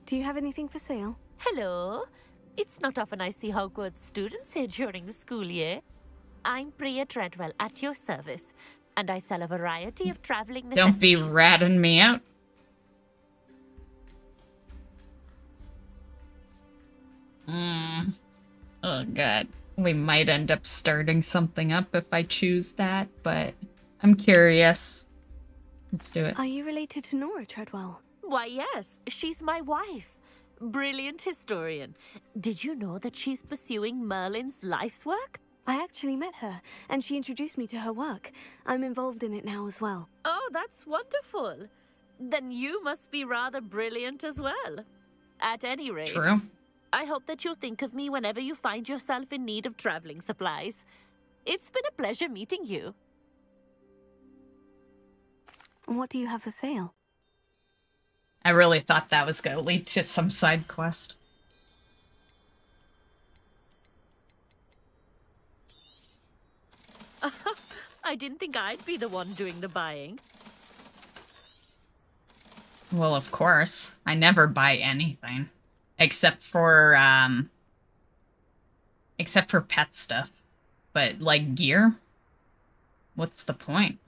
Do you have anything for sale? Hello. It's not often I see Hogwarts students here during the school year. I'm Bria Treadwell at your service, and I sell a variety of traveling necessities. Don't be ratting me out. Oh god. We might end up starting something up if I choose that, but I'm curious. Let's do it. Are you related to Nora Treadwell? Why, yes. She's my wife. Brilliant historian. Did you know that she's pursuing Merlin's life's work? I actually met her, and she introduced me to her work. I'm involved in it now as well. Oh, that's wonderful. Then you must be rather brilliant as well. At any rate, true. I hope that you'll think of me whenever you find yourself in need of traveling supplies. It's been a pleasure meeting you. What do you have for sale? I really thought that was going to lead to some side quest. I didn't think I'd be the one doing the buying. Well, of course. I never buy anything. Except for pet stuff. But, like, gear? What's the point?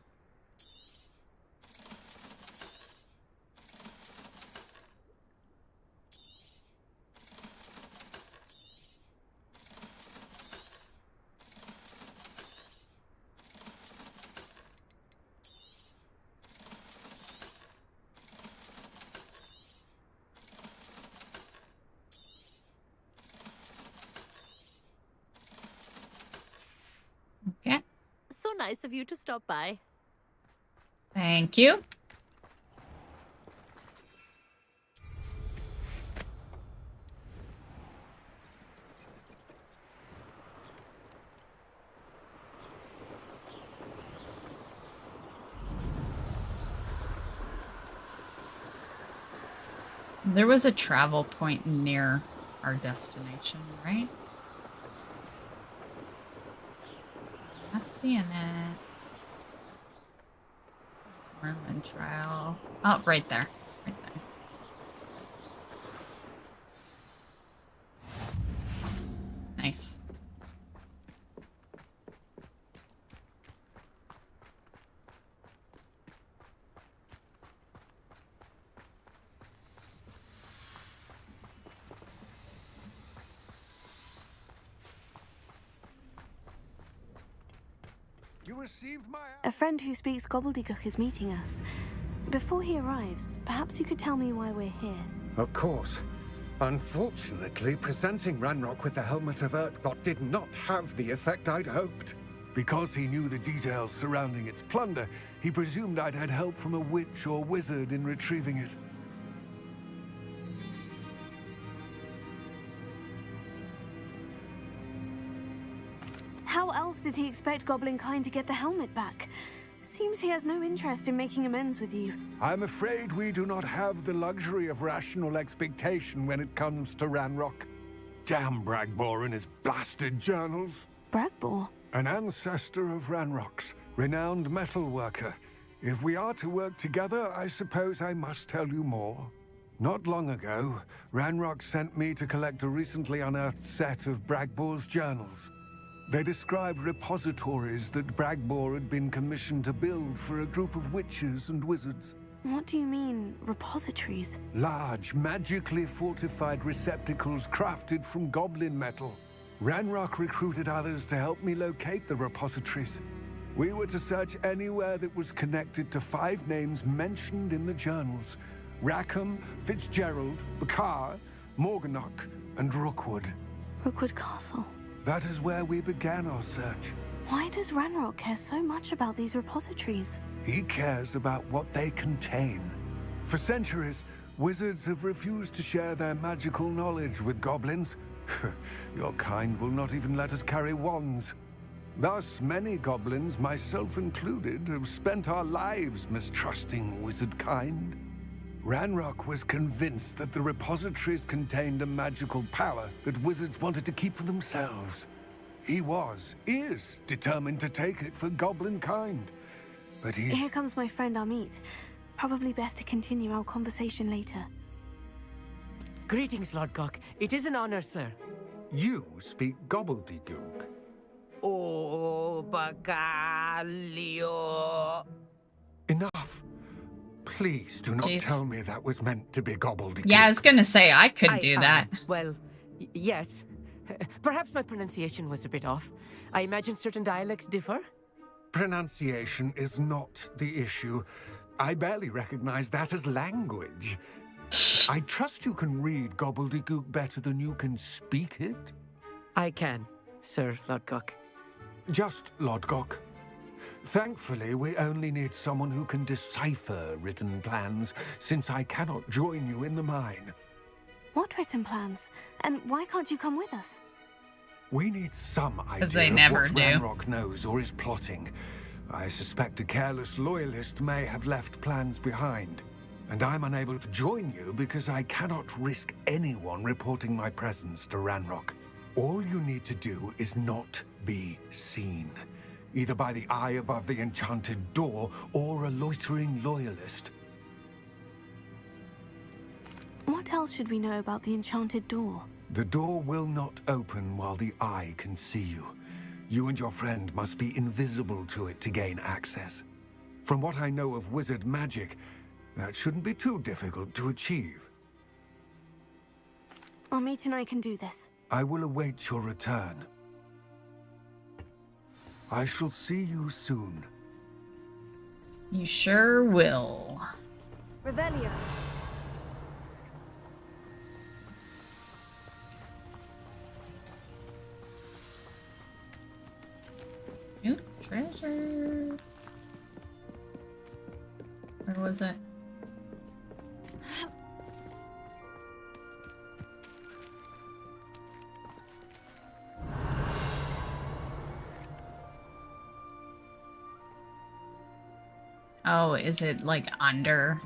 Okay. So nice of you to stop by. Thank you. There was a travel point near our destination, right? Not seeing it. Merlin trial. Oh, right there. Right there. Nice. You received my... A friend who speaks gobbledygook is meeting us. Before he arrives, perhaps you could tell me why we're here. Of course. Unfortunately, presenting Ranrock with the Helmet of Urtkot did not have the effect I'd hoped. Because he knew the details surrounding its plunder, he presumed I'd had help from a witch or wizard in retrieving it. How else did he expect Goblinkind to get the helmet back? Seems he has no interest in making amends with you. I'm afraid we do not have the luxury of rational expectation when it comes to Ranrock. Damn Bragbor and his blasted journals. Bragbor? An ancestor of Ranrock's, renowned metal worker. If we are to work together, I suppose I must tell you more. Not long ago, Ranrock sent me to collect a recently unearthed set of Bragbor's journals. They described repositories that Bragbor had been commissioned to build for a group of witches and wizards. What do you mean, repositories? Large, magically fortified receptacles crafted from goblin metal. Ranrock recruited others to help me locate the repositories. We were to search anywhere that was connected to 5 names mentioned in the journals. Rackham, Fitzgerald, Bakar, Morganach, and Rookwood. Rookwood Castle. That is where we began our search. Why does Ranrock care so much about these repositories? He cares about what they contain. For centuries, wizards have refused to share their magical knowledge with goblins. Your kind will not even let us carry wands. Thus, many goblins, myself included, have spent our lives mistrusting wizard kind. Ranrock was convinced that the repositories contained a magical power that wizards wanted to keep for themselves. He is determined to take it for goblin kind. But Here comes my friend Amit. Probably best to continue our conversation later. Greetings, Lord Gok. It is an honor, sir. You speak gobbledygook. Oh, Bagalio. Enough. Please do not tell me that was meant to be gobbledygook. Yeah, I was gonna say, I could do that. Well, yes. Perhaps my pronunciation was a bit off. I imagine certain dialects differ? Pronunciation is not the issue. I barely recognize that as language. I trust you can read gobbledygook better than you can speak it? I can, Sir Lodgok. Just Lodgok. Thankfully, we only need someone who can decipher written plans, since I cannot join you in the mine. What written plans? And why can't you come with us? We need some they idea never of what do. Ranrock knows or is plotting. I suspect a careless loyalist may have left plans behind. And I'm unable to join you because I cannot risk anyone reporting my presence to Ranrock. All you need to do is not be seen, either by the eye above the enchanted door or a loitering loyalist. What else should we know about the enchanted door? The door will not open while the eye can see you. You and your friend must be invisible to it to gain access. From what I know of wizard magic, that shouldn't be too difficult to achieve. Amit and I can do this. I will await your return. I shall see you soon. You sure will. Revelio. New treasure. Where was it? Oh, is it like under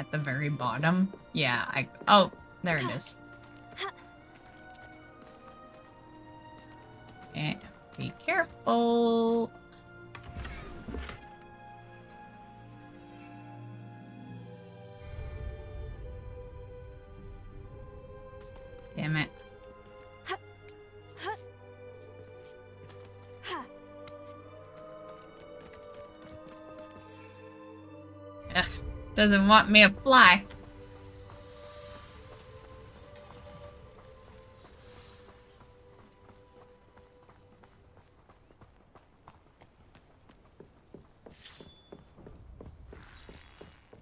at the very bottom? Yeah, oh, there it is. Okay, be careful. Damn it. Ugh, doesn't want me to fly.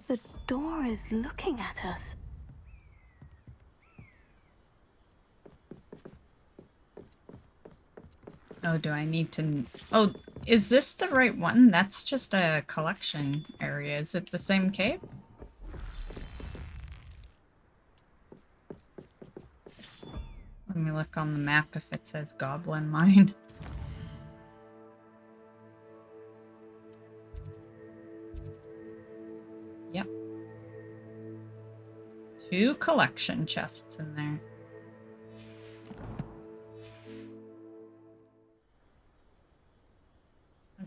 The door is looking at us. Oh, do I need to... Oh, is this the right one? That's just a collection area. Is it the same cave? Let me look on the map if it says Goblin Mine. Yep. 2 collection chests in there.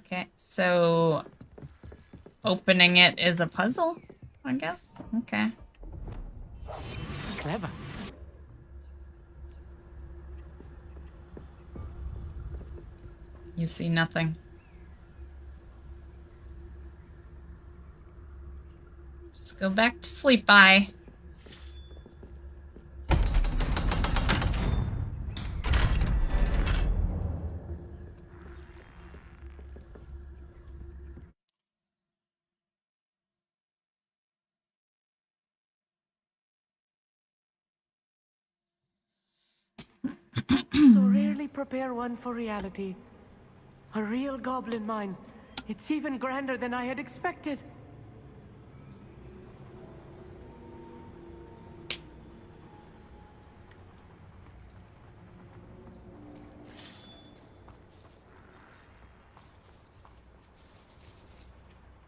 Okay, so opening it is a puzzle, I guess? Okay. Clever. You see nothing. Just go back to sleep, Eye. So rarely prepare one for reality. A real goblin mine. It's even grander than I had expected.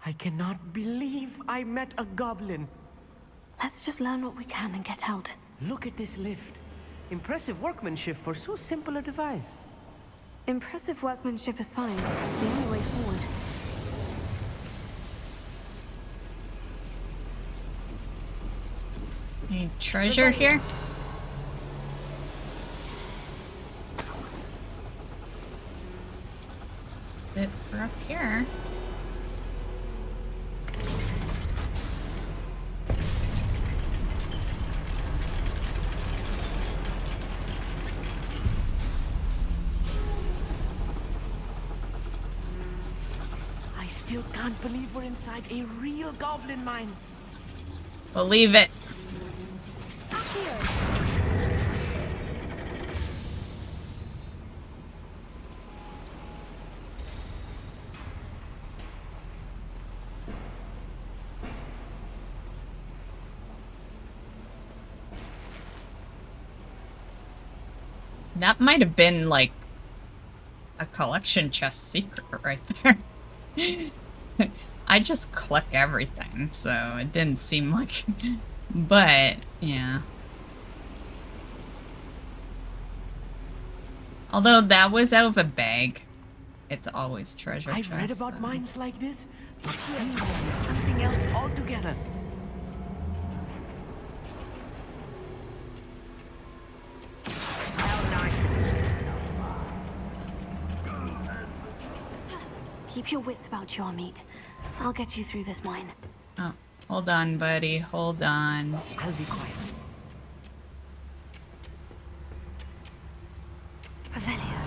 I cannot believe I met a goblin. Let's just learn what we can and get out. Look at this lift. Impressive workmanship for so simple a device. Impressive workmanship aside, it's the only way forward. Any treasure here? Is it for up here? I still can't believe we're inside a real goblin mine. Believe it. That might have been, like, a collection chest secret right there. I just click everything, so it didn't seem like... But, yeah. Although that was out of a bag. It's always treasure chest. I've read about mines like this, but seeing them is something else altogether. Keep your wits about you, Amit. I'll get you through this mine. Oh, hold on, buddy. Hold on. I'll be quiet. Revelio.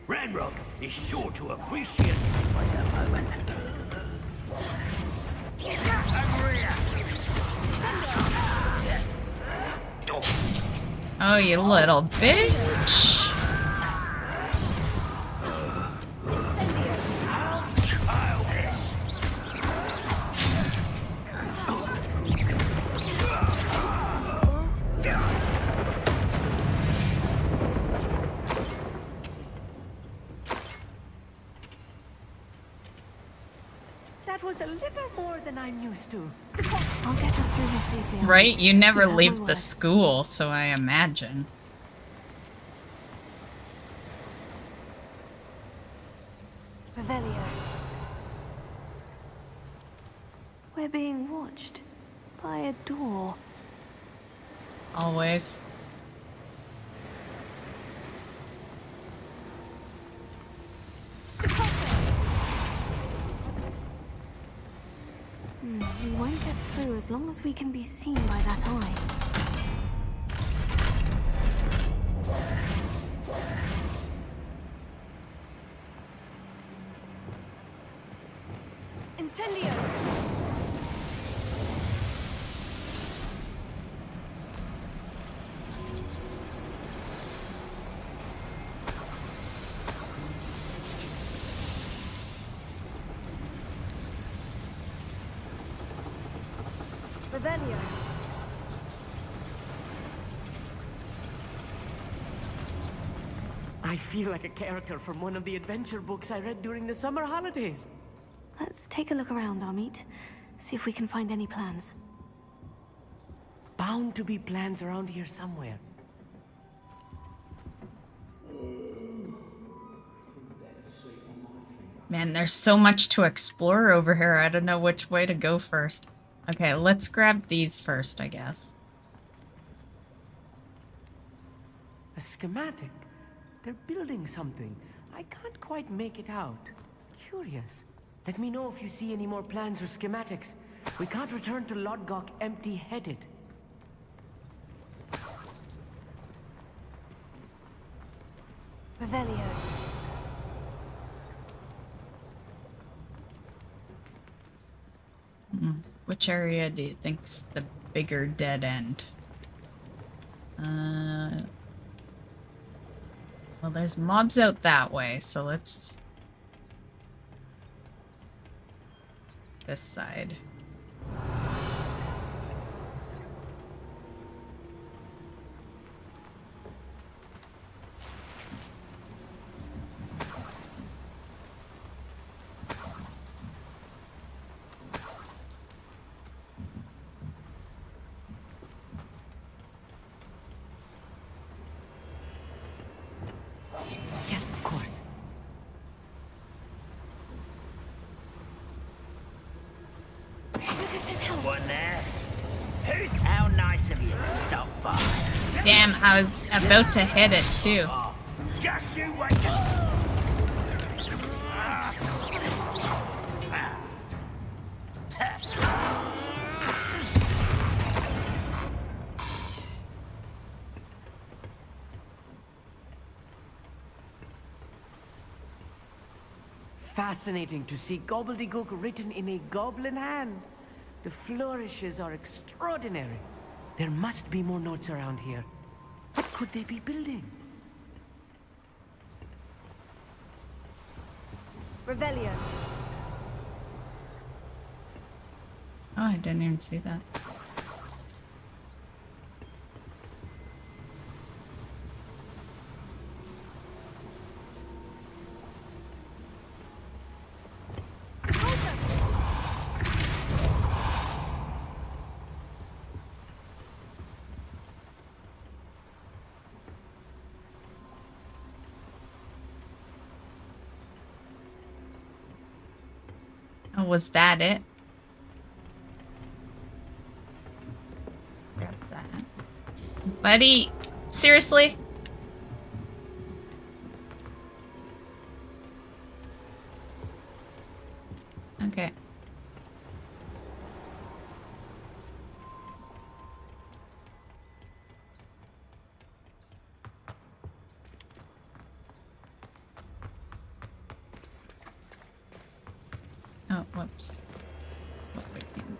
Ranrock is sure to appreciate it. Wait a moment. Oh, you little bitch. That was a little more than I'm used to. I'll get us through this safely, Amit. Right? You never You have leave my the word. school, so I imagine. Revelio. We're being watched by a door. Always. We won't get through as long as we can be seen by that eye. Incendio! Revelio. I feel like a character from one of the adventure books I read during the summer holidays. Let's take a look around, Amit. See if we can find any plans. Bound to be plans around here somewhere. Man, there's so much to explore over here. I don't know which way to go first. Okay, let's grab these first, I guess. A schematic. They're building something. I can't quite make it out. Curious. Let me know if you see any more plans or schematics. We can't return to Lodgok empty-headed. Revelio. Which area do you think's the bigger dead end? Well, there's mobs out that way, so let's... this side. Yes, of course. One there. Who's how nice of you to stop by? Damn, I was about to hit it too. Just you wait. Fascinating to see gobbledygook written in a goblin hand. The flourishes are extraordinary. There must be more notes around here. What could they be building? Revelio. Oh, I didn't even see that. Oh, was that it? Grab that. Buddy, seriously? Okay. Oh, whoops. What we can.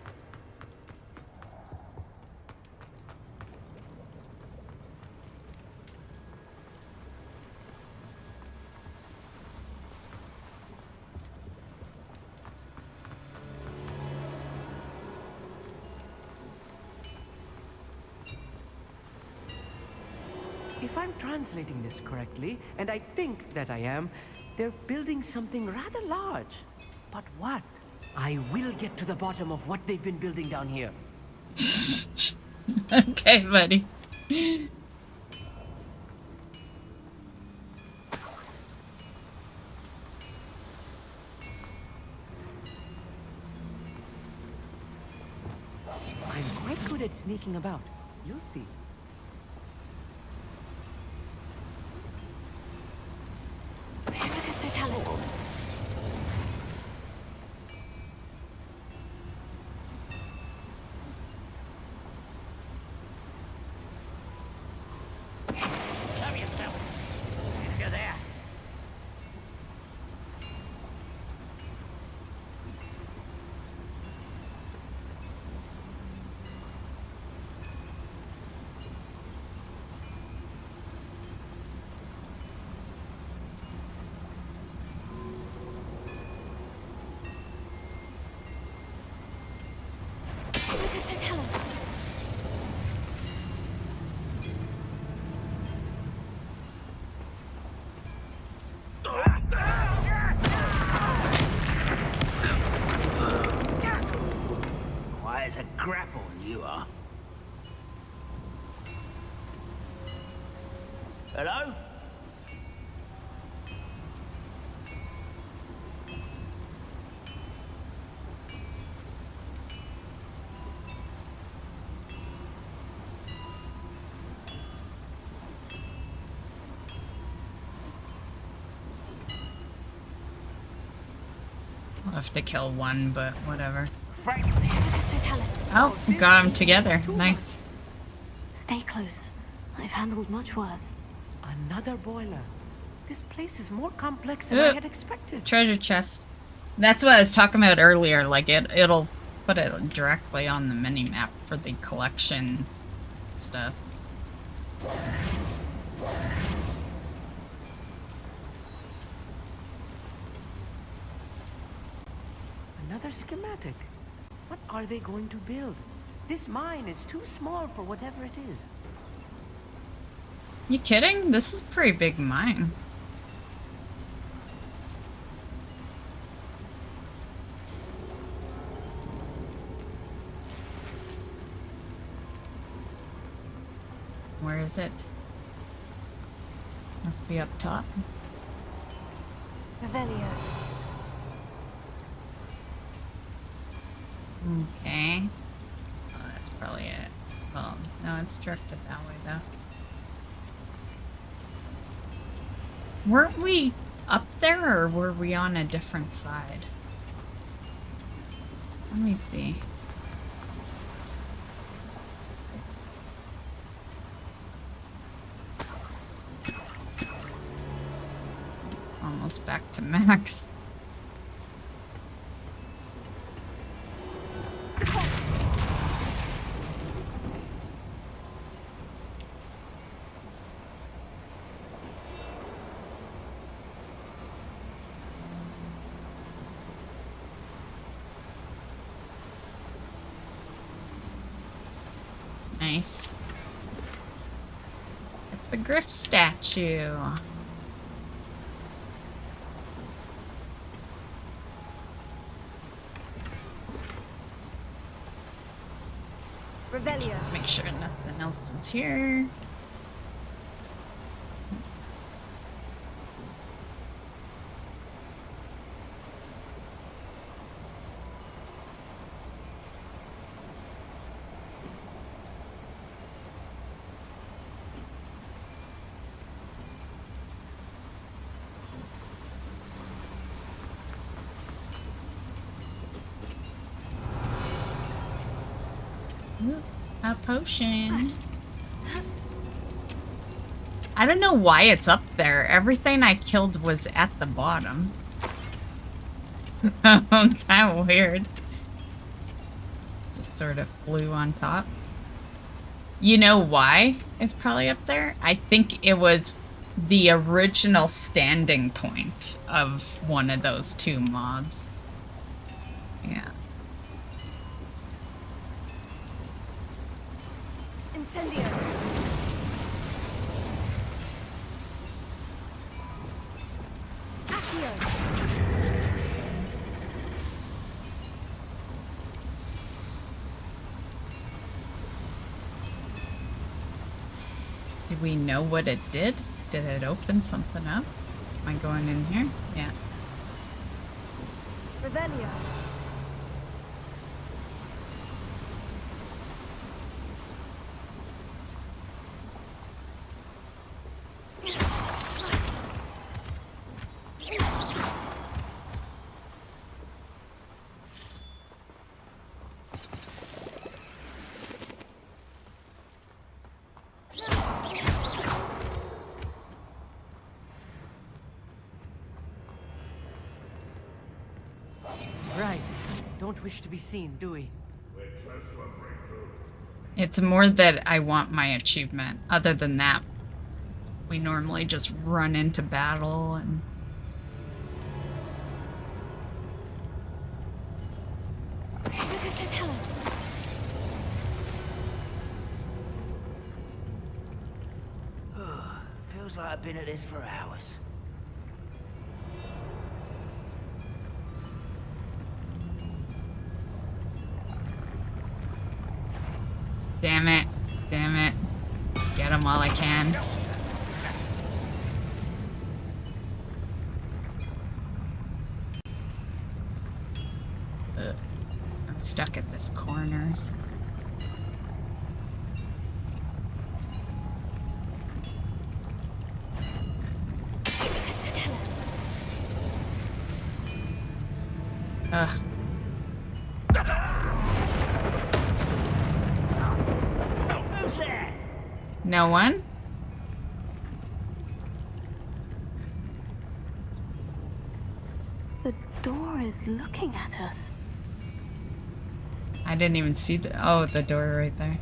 If I'm translating this correctly, and I think that I am, they're building something rather large. But what? I will get to the bottom of what they've been building down here. Okay, buddy. I'm quite good at sneaking about. You'll see. Show yourself. If you're there. Why, it's a grapple, you are. Hello? I'll have to kill one, but whatever. Frank, Oh, got them together. Nice. Stay close. I've handled much worse. Another boiler. This place is more complex than I had expected. Treasure chest. That's what I was talking about earlier. Like it'll put it directly on the mini map for the collection stuff. Another schematic. What are they going to build? This mine is too small for whatever it is. You kidding? This is a pretty big mine. Where is it? Must be up top. Revelio. Okay. Oh, that's probably it. Well, no, it's directed that way, though. Weren't we up there, or were we on a different side? Let me see. Almost back to max. Nice. The Griff statue. Revelio. Make sure nothing else is here. Ooh, a potion. I don't know why it's up there. Everything I killed was at the bottom. So, kind of weird. Just sort of flew on top. You know why it's probably up there? I think it was the original standing point of one of those two mobs. Yeah. Incendio. Do we know what it did? Did it open something up? Am I going in here? Yeah. Revelio. Right. Don't wish to be seen, do we? We're close to a breakthrough. It's more that I want my achievement. Other than that, we normally just run into battle and... Tell us. Feels like I've been at this for hours. Damn it. Damn it. Get him while I can. Ugh. I'm stuck at this corners. Ugh. Who's there? No one? The door is looking at us. I didn't even see the... Oh, the door right there.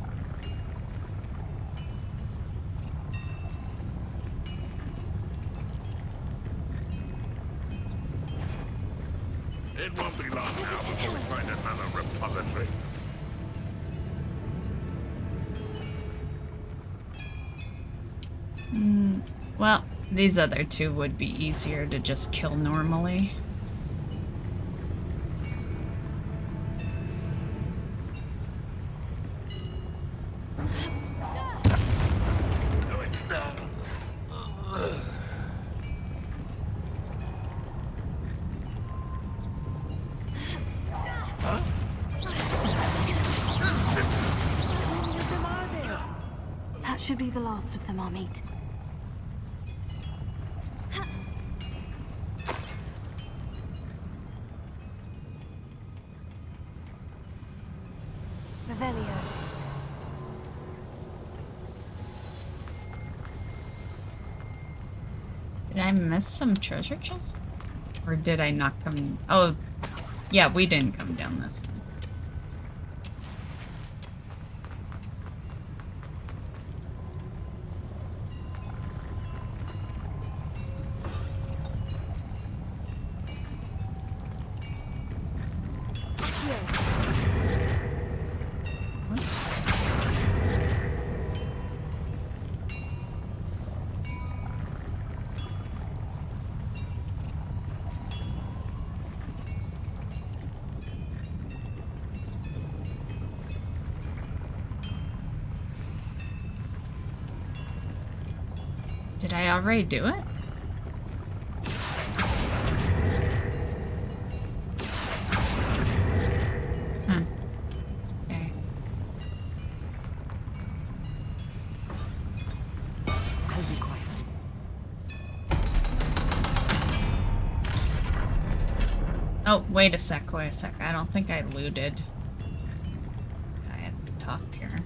It won't be long now before we find another repository. Well, these other two would be easier to just kill normally. That should be the last of them, our meet. Revelio. Did I miss some treasure chests? Or did I not come... Oh, yeah, we didn't come down this one. Did I already do it? Okay. I'll be quiet. Oh, wait a sec, wait a sec. I don't think I looted. I at the top here.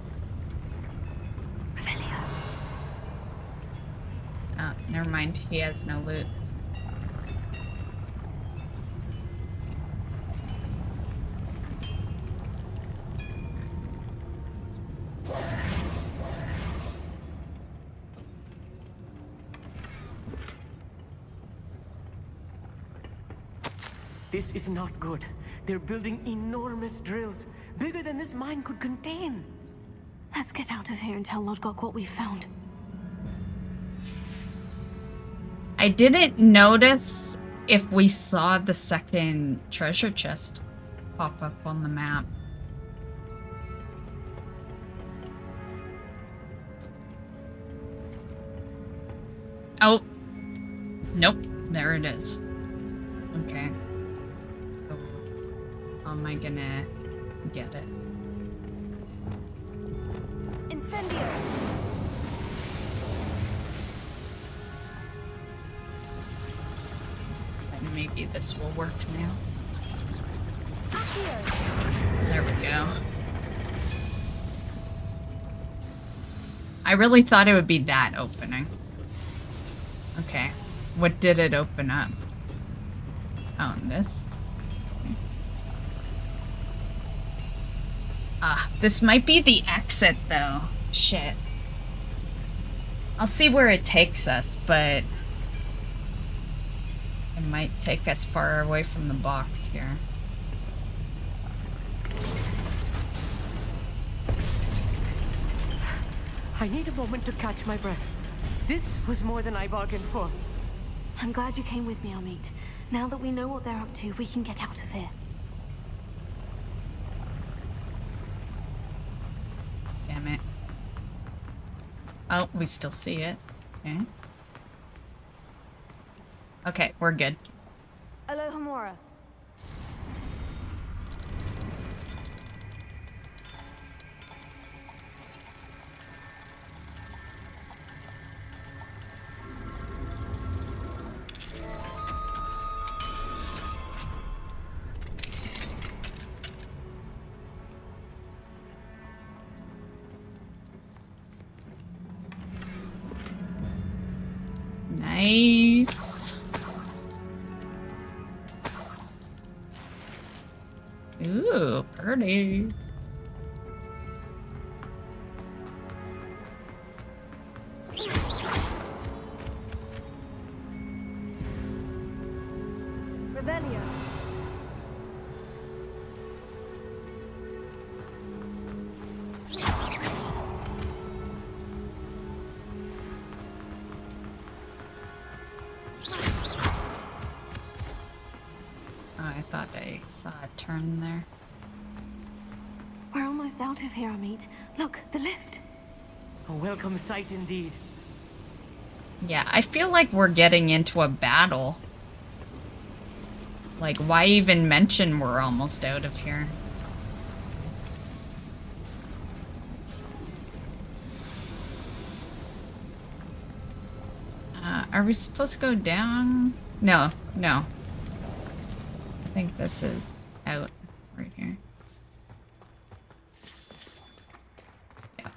Oh, never mind. He has no loot. This is not good. They're building enormous drills, bigger than this mine could contain. Let's get out of here and tell Lodgok what we found. I didn't notice if we saw the second treasure chest pop up on the map. Oh. Nope. There it is. Okay. So, how am I gonna get it? Incendio! Then maybe this will work now. There we go. I really thought it would be that opening. Okay. What did it open up? Oh, and this? Okay. Ah, this might be the exit, though. Shit. I'll see where it takes us, but it might take us far away from the box here. I need a moment to catch my breath. This was more than I bargained for. I'm glad you came with me, Amit. Now that we know what they're up to, we can get out of here. Damn it. Oh, we still see it. Okay. Okay, we're good. Alohomora. Nice. Ooh, pretty. Revelio. I thought I saw a turn there. We're almost out of here, Amit. Look, the lift. A welcome sight indeed. Yeah, I feel like we're getting into a battle. Like, why even mention we're almost out of here? Are we supposed to go down? No, no. I think this is out right here. Yeah.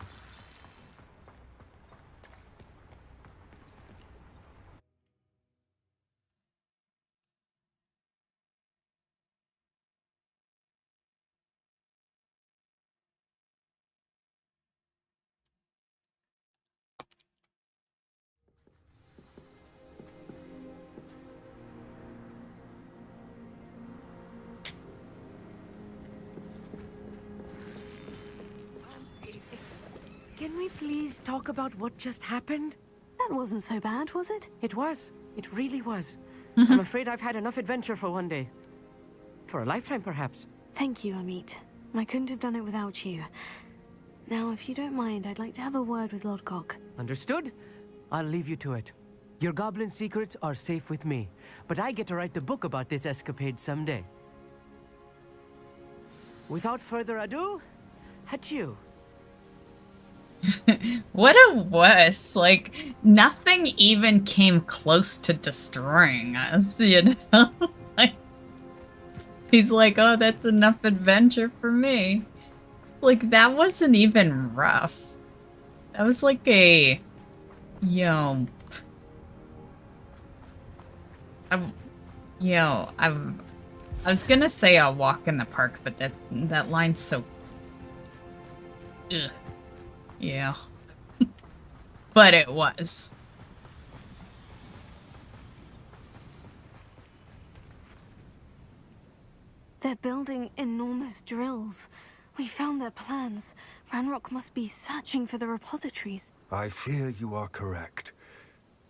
Can we please talk about what just happened? That wasn't so bad, was it? It was. It really was. I'm afraid I've had enough adventure for one day. For a lifetime, perhaps. Thank you, Amit. I couldn't have done it without you. Now, if you don't mind, I'd like to have a word with Lodgok. Understood. I'll leave you to it. Your goblin secrets are safe with me, but I get to write the book about this escapade someday. Without further ado, adieu. What a wuss. Like, nothing even came close to destroying us, you know? Like, he's like, oh, that's enough adventure for me. Like, that wasn't even rough. That was like a... Yo... I was gonna say a walk in the park, but that line's so... Ugh. Yeah. But it was. They're building enormous drills. We found their plans. Ranrock must be searching for the repositories. I fear you are correct.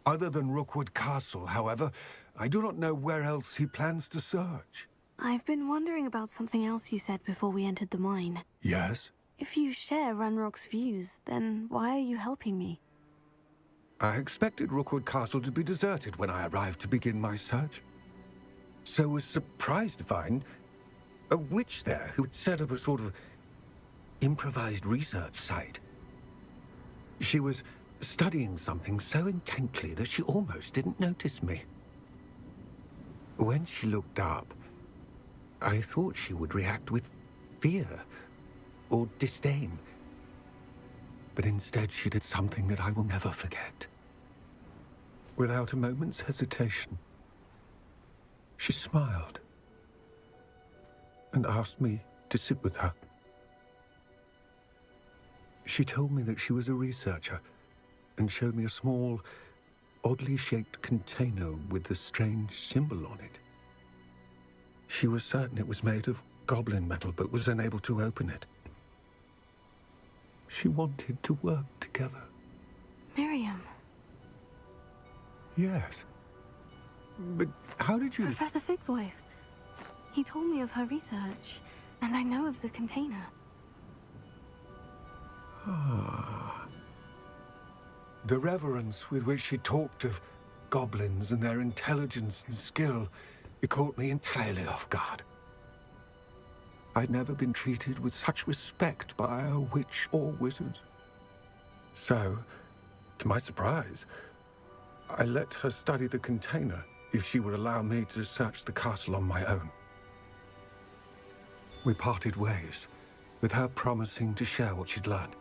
Other than Rookwood Castle, however, I do not know where else he plans to search. I've been wondering about something else you said before we entered the mine. Yes? If you share Ranrock's views, then why are you helping me? I expected Rookwood Castle to be deserted when I arrived to begin my search. So was surprised to find a witch there who had set up a sort of improvised research site. She was studying something so intently that she almost didn't notice me. When she looked up, I thought she would react with fear or disdain. But instead she did something that I will never forget. Without a moment's hesitation, she smiled and asked me to sit with her. She told me that she was a researcher and showed me a small, oddly shaped container with a strange symbol on it. She was certain it was made of goblin metal, but was unable to open it. She wanted to work together. Miriam. Yes. But how did you... Professor Fig's wife. He told me of her research, and I know of the container. Ah. The reverence with which she talked of goblins and their intelligence and skill, it caught me entirely off guard. I'd never been treated with such respect by a witch or wizard. So, to my surprise, I let her study the container if she would allow me to search the castle on my own. We parted ways, with her promising to share what she'd learned.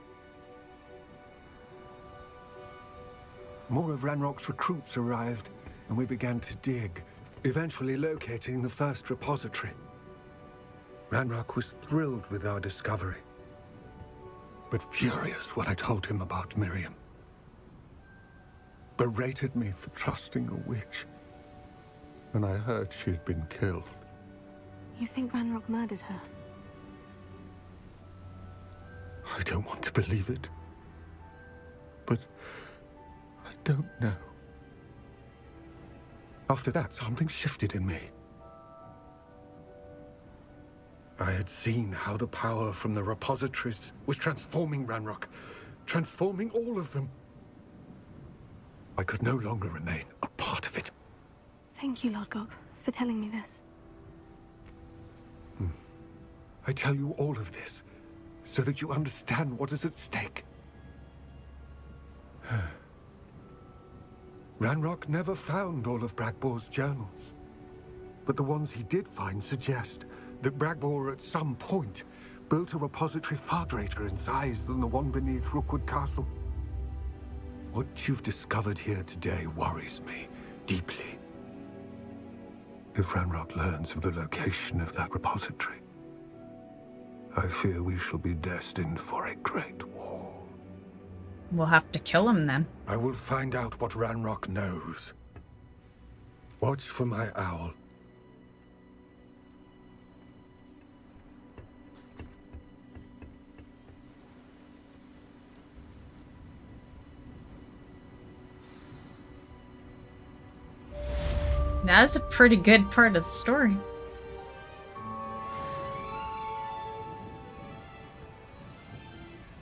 More of Ranrock's recruits arrived, and we began to dig, eventually locating the first repository. Ranrock was thrilled with our discovery, but furious when I told him about Miriam. Berated me for trusting a witch, and I heard she had been killed. You think Ranrock murdered her? I don't want to believe it, but I don't know. After that, something shifted in me. I had seen how the power from the repositories was transforming Ranrock, transforming all of them. I could no longer remain a part of it. Thank you, Lord Gog, for telling me this. I tell you all of this so that you understand what is at stake. Ranrock never found all of Bragbor's journals, but the ones he did find suggest that Bragbor at some point built a repository far greater in size than the one beneath Rookwood Castle. What you've discovered here today worries me deeply. If Ranrock learns of the location of that repository, I fear we shall be destined for a great war. We'll have to kill him then. I will find out what Ranrock knows. Watch for my owl. That's a pretty good part of the story.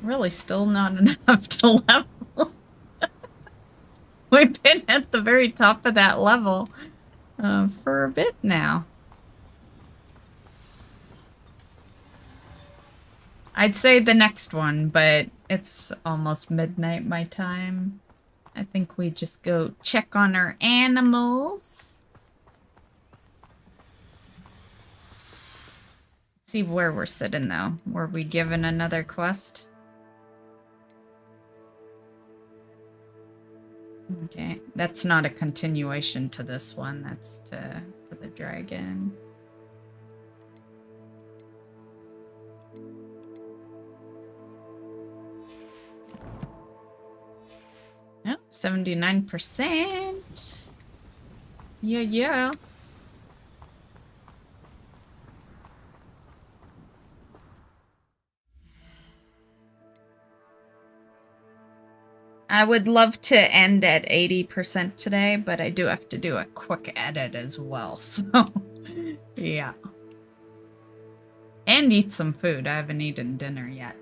Really still not enough to level. I've been at the very top of that level for a bit now. I'd say the next one, but it's almost midnight my time. I think we just go check on our animals. See where we're sitting, though. Were we given another quest? Okay, that's not a continuation to this one. That's for the dragon. Yep, 79%. Yeah, yeah. I would love to end at 80% today, but I do have to do a quick edit as well, so yeah. And eat some food. I haven't eaten dinner yet.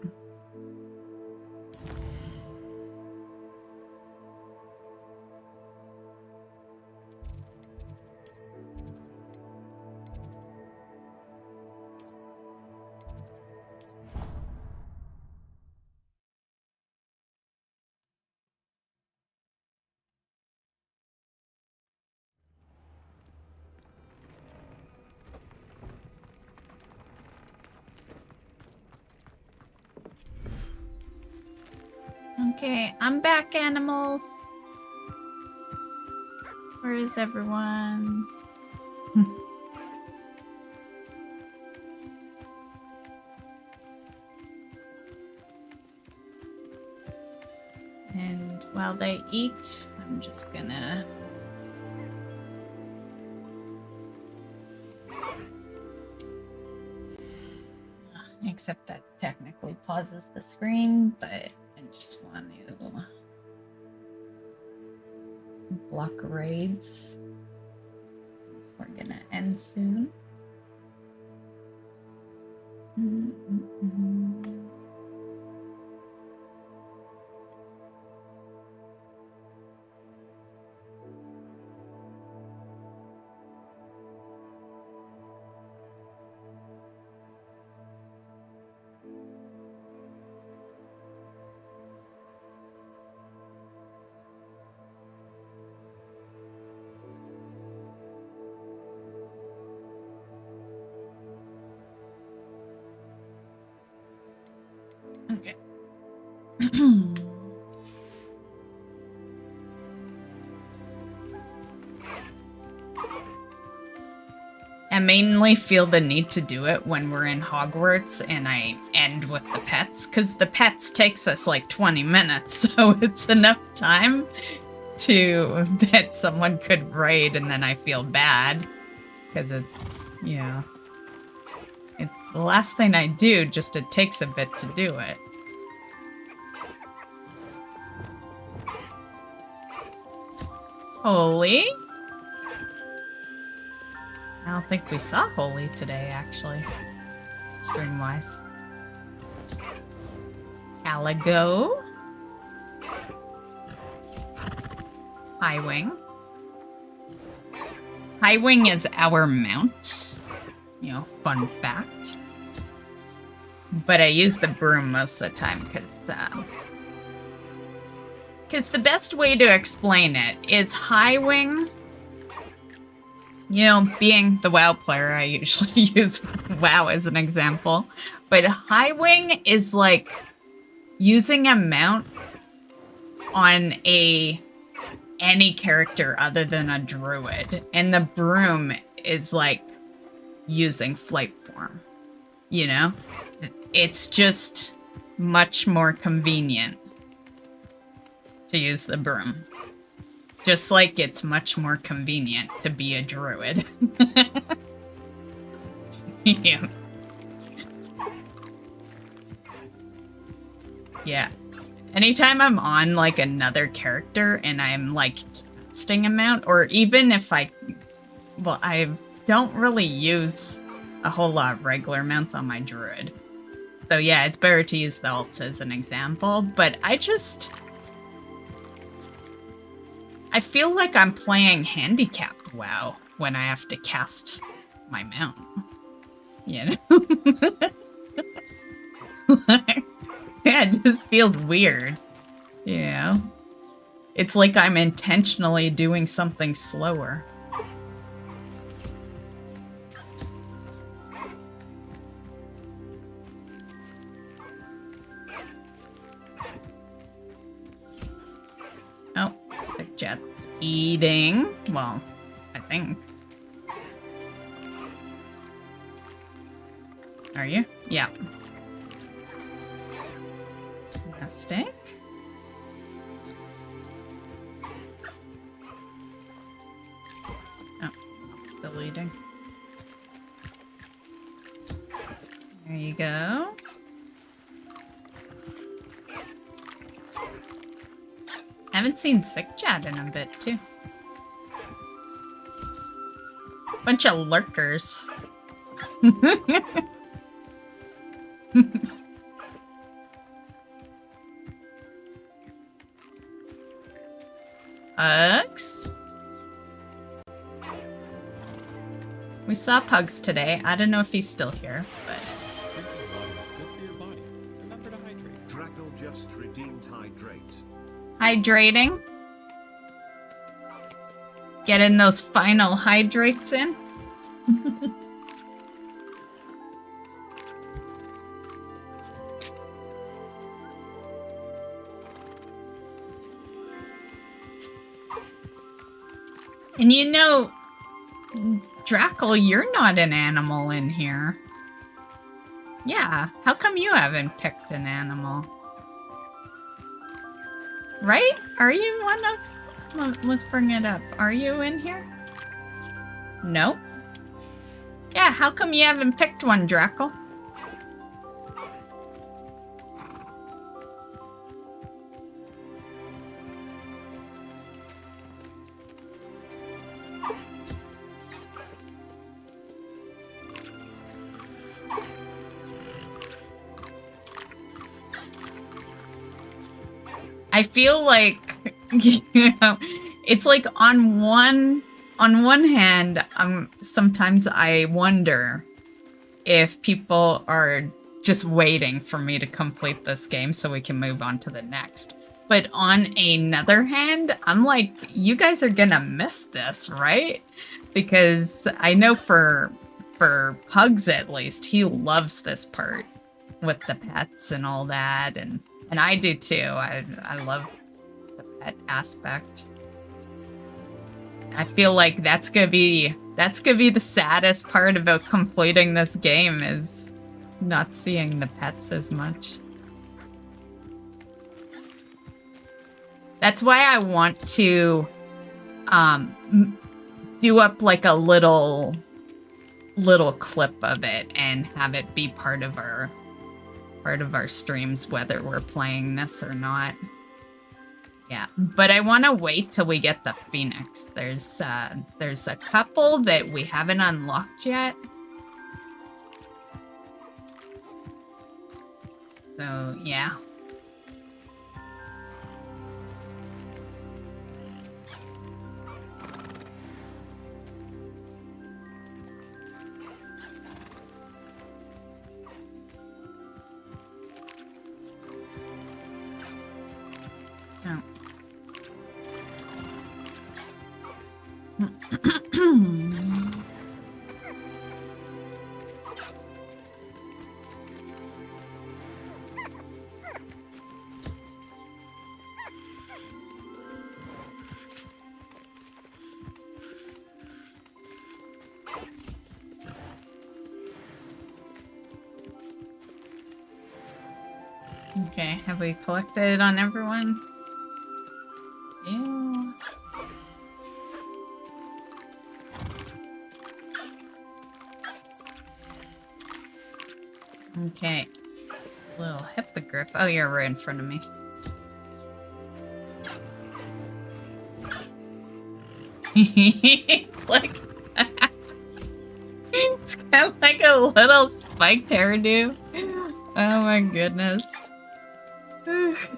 Okay, I'm back, animals. Where is everyone? And while they eat, I'm just gonna... Except that technically pauses the screen, but I just want to block raids. So we're gonna end soon. Okay. I mainly feel the need to do it when we're in Hogwarts and I end with the pets, because the pets takes us like 20 minutes, so it's enough time to that someone could raid and then I feel bad, because it's, you know, it's the last thing I do, just it takes a bit to do it. Holy? I don't think we saw Holy today, actually. Stream-wise. Caligo. Highwing. Highwing is our mount. You know, fun fact. But I use the broom most of the time, because the best way to explain it is Highwing... You know, being the WoW player, I usually use WoW as an example. But Highwing is like using a mount on any character other than a druid. And the broom is like using flight form. You know? It's just much more convenient to use the broom. Just like it's much more convenient to be a druid. Yeah. Yeah. Anytime I'm on, like, another character and I'm, like, casting a mount, or even if I don't really use a whole lot of regular mounts on my druid. So yeah, it's better to use the alts as an example, but I I feel like I'm playing handicapped WoW when I have to cast my mount. You know? Yeah, it just feels weird. You know? It's like I'm intentionally doing something slower. Oh, Sick Jet's eating. Well, I think. Are you? Yeah. Stick. Oh, still eating. There you go. Haven't seen Sick Chat in a bit, too. Bunch of lurkers. Pugs? We saw Pugs today. I don't know if he's still here, but... Drackle just redeemed hydrate. Hydrating. Getting those final hydrates in. And you know, Drackle, you're not an animal in here. Yeah, how come you haven't picked an animal? Right? Are you one of... Let's bring it up. Are you in here? Nope. Yeah, how come you haven't picked one, Drackle? I feel like, you know, it's like on one hand, sometimes I wonder if people are just waiting for me to complete this game so we can move on to the next. But on another hand, I'm like, you guys are gonna miss this, right? Because I know for Pugs at least, he loves this part with the pets and all that, and I do too. I love the pet aspect. I feel like that's gonna be the saddest part about completing this game is not seeing the pets as much. That's why I want to do up like a little clip of it and have it be part of our streams, whether we're playing this or not. Yeah, but I want to wait till we get the Phoenix. There's a couple that we haven't unlocked yet. So, yeah. Oh. Okay, have we collected on everyone? Yeah. Okay. Little hippogriff. Oh, you're right in front of me. Like, it's kind of like a little spiked hairdo. Oh my goodness.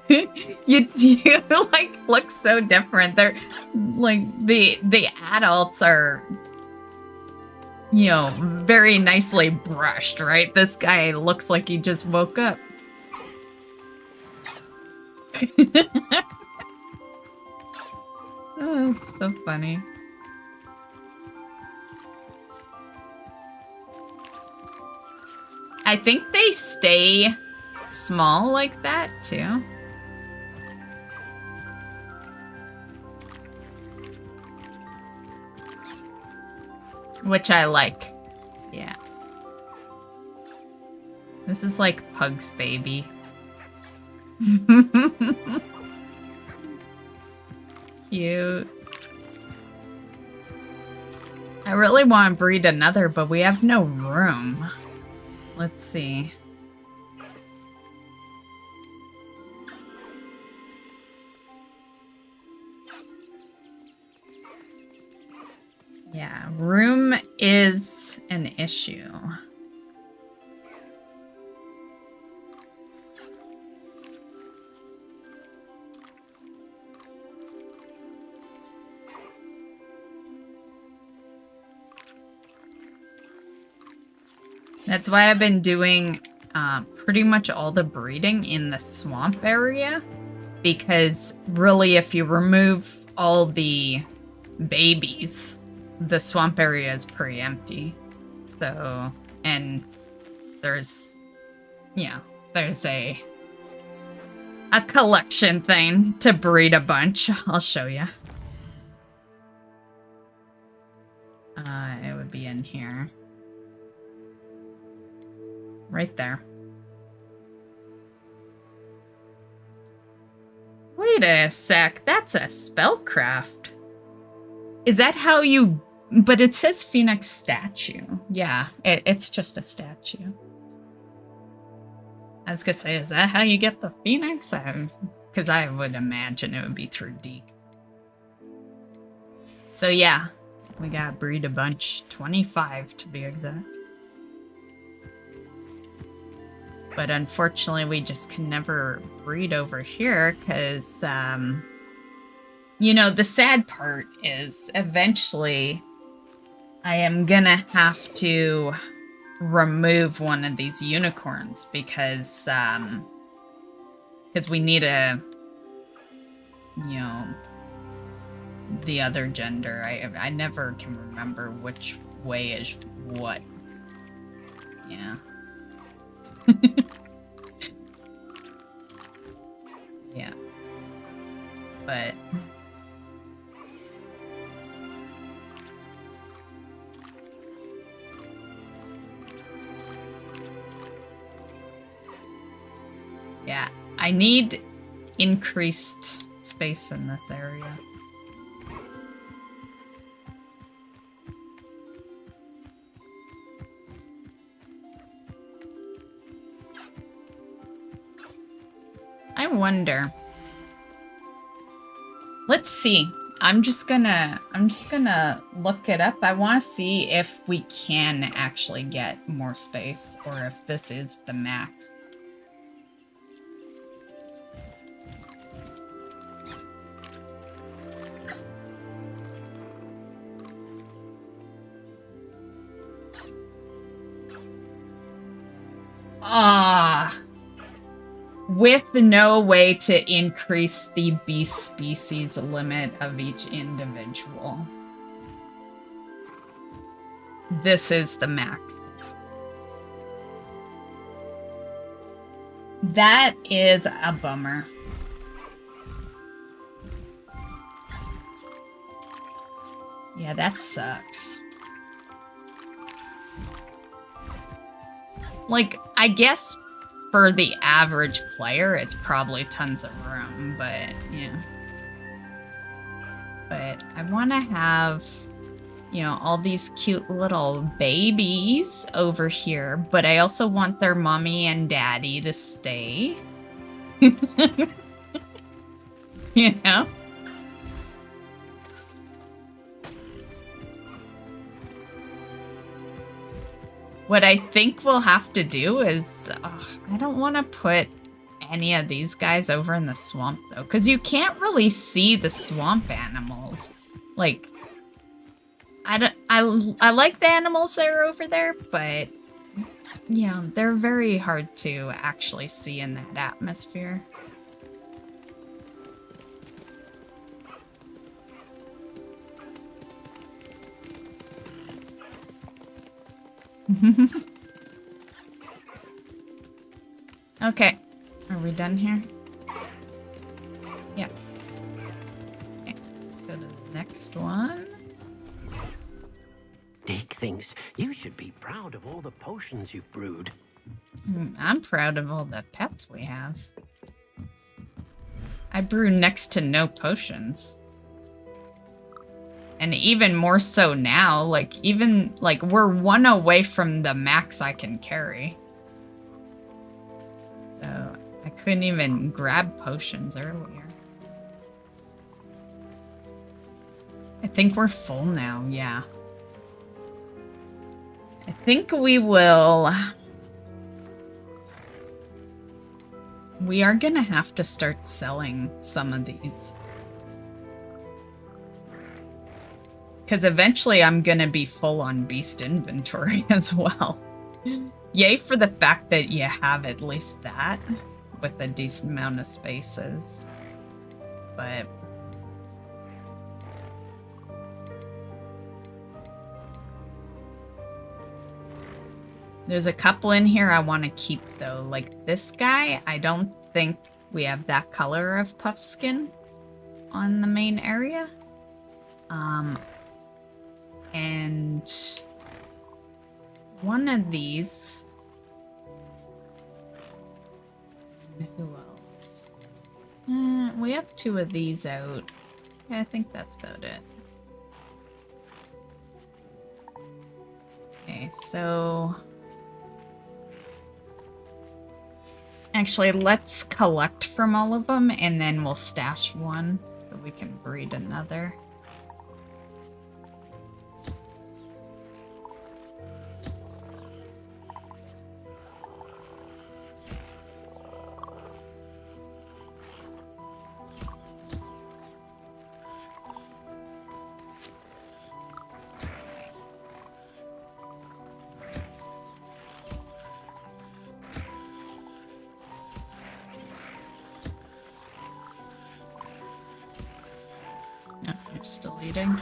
you like look so different. They're like the adults are, you know, very nicely brushed, right? This guy looks like he just woke up. Oh, it's so funny. I think they stay small like that too. Which I like. Yeah. This is like Pug's baby. Cute. I really want to breed another, but we have no room. Let's see. Yeah, room is an issue. That's why I've been doing pretty much all the breeding in the swamp area. Because really, if you remove all the babies, the swamp area is pretty empty. So, and there's, yeah, there's a collection thing to breed a bunch. I'll show you. It would be in here. Right there. Wait a sec, that's a spellcraft. Is that how you... But it says Phoenix statue. Yeah, it's just a statue. I was gonna say, is that how you get the Phoenix? Because I would imagine it would be through Deke. So yeah, we gotta breed a bunch. 25 to be exact. But unfortunately, we just can never breed over here because, you know, the sad part is eventually I am gonna have to remove one of these unicorns because we need a, you know, the other gender. I never can remember which way is what. Yeah. Yeah. But yeah, I need increased space in this area. I wonder. Let's see. I'm just gonna look it up. I want to see if we can actually get more space or if this is the max. Ah. With no way to increase the beast species limit of each individual. This is the max. That is a bummer. Yeah, that sucks. Like, I guess for the average player, it's probably tons of room, but yeah. But I want to have, you know, all these cute little babies over here, but I also want their mommy and daddy to stay. You know? What I think we'll have to do is, I don't want to put any of these guys over in the swamp, though, because you can't really see the swamp animals. Like, I like the animals that are over there, but, you know, they're very hard to actually see in that atmosphere. Okay, are we done here? Yeah. Okay, let's go to the next one. Dick thinks you should be proud of all the potions you've brewed. I'm proud of all the pets we have. I brew next to no potions. And even more so now, like, even, like, we're 1 away from the max I can carry. So, I couldn't even grab potions earlier. I think we're full now, yeah. I think we will... We are gonna have to start selling some of these. Because eventually I'm gonna be full on beast inventory as well. Yay for the fact that you have at least that with a decent amount of spaces. But... There's a couple in here I want to keep, though. Like this guy, I don't think we have that color of puff skin on the main area. And one of these. And who else? We have 2 of these out. Yeah, I think that's about it. Okay, so... Actually, let's collect from all of them, and then we'll stash one so we can breed another. Still eating.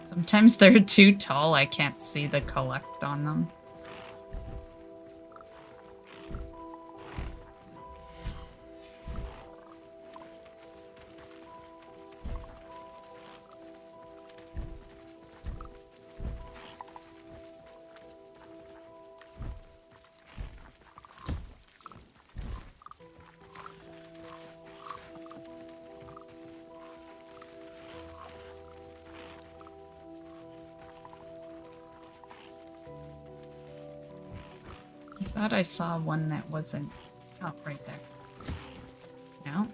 Sometimes they're too tall, I can't see the collect on them. I thought I saw one that wasn't... Oh, right there. No?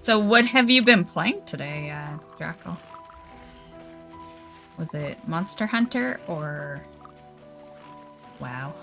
So what have you been playing today, Draco? Was it Monster Hunter or... WoW?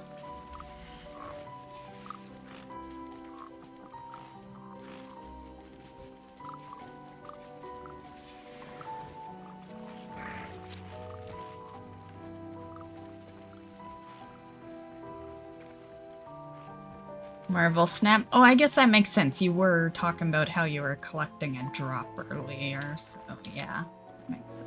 Marvel Snap. Oh, I guess that makes sense. You were talking about how you were collecting a drop earlier, so yeah, makes sense.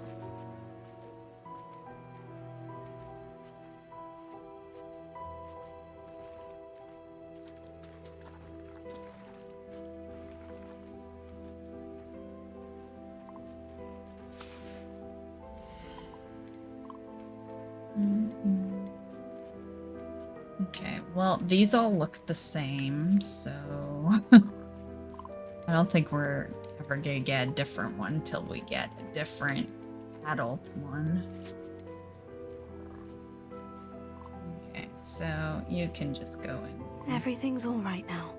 Well, these all look the same, so I don't think we're ever gonna get a different one till we get a different adult one. Okay, so you can just go in. Everything's all right now.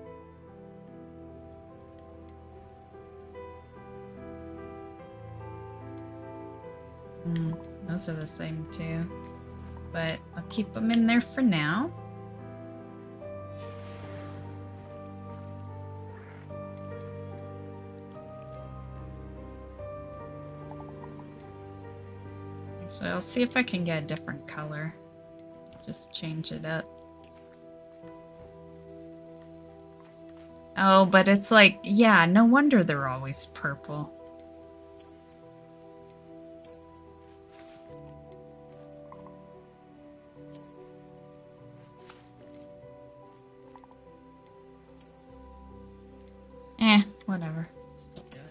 Those are the same too, but I'll keep them in there for now. Actually, I'll see if I can get a different color. Just change it up. Oh, but it's like, yeah, no wonder they're always purple. Whatever. Still do it.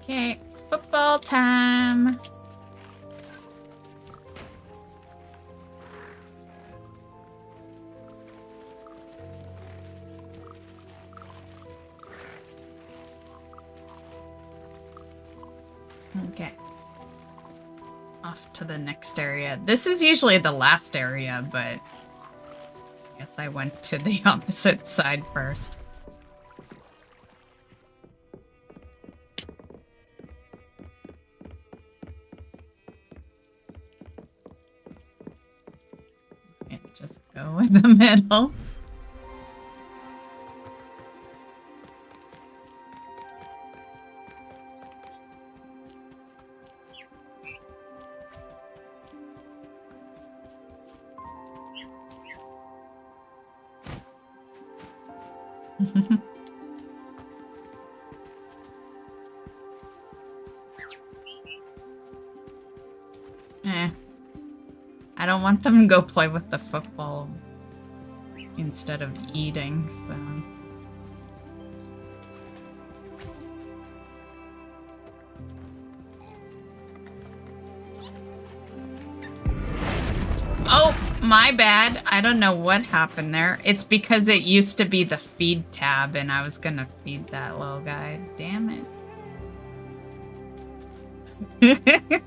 Okay, football time. Okay. Off to the next area. This is usually the last area, but I guess I went to the opposite side first. Can't just go in the middle. I don't want them to go play with the football instead of eating, so... Oh, my bad. I don't know what happened there. It's because it used to be the feed tab and I was gonna feed that little guy. Damn it.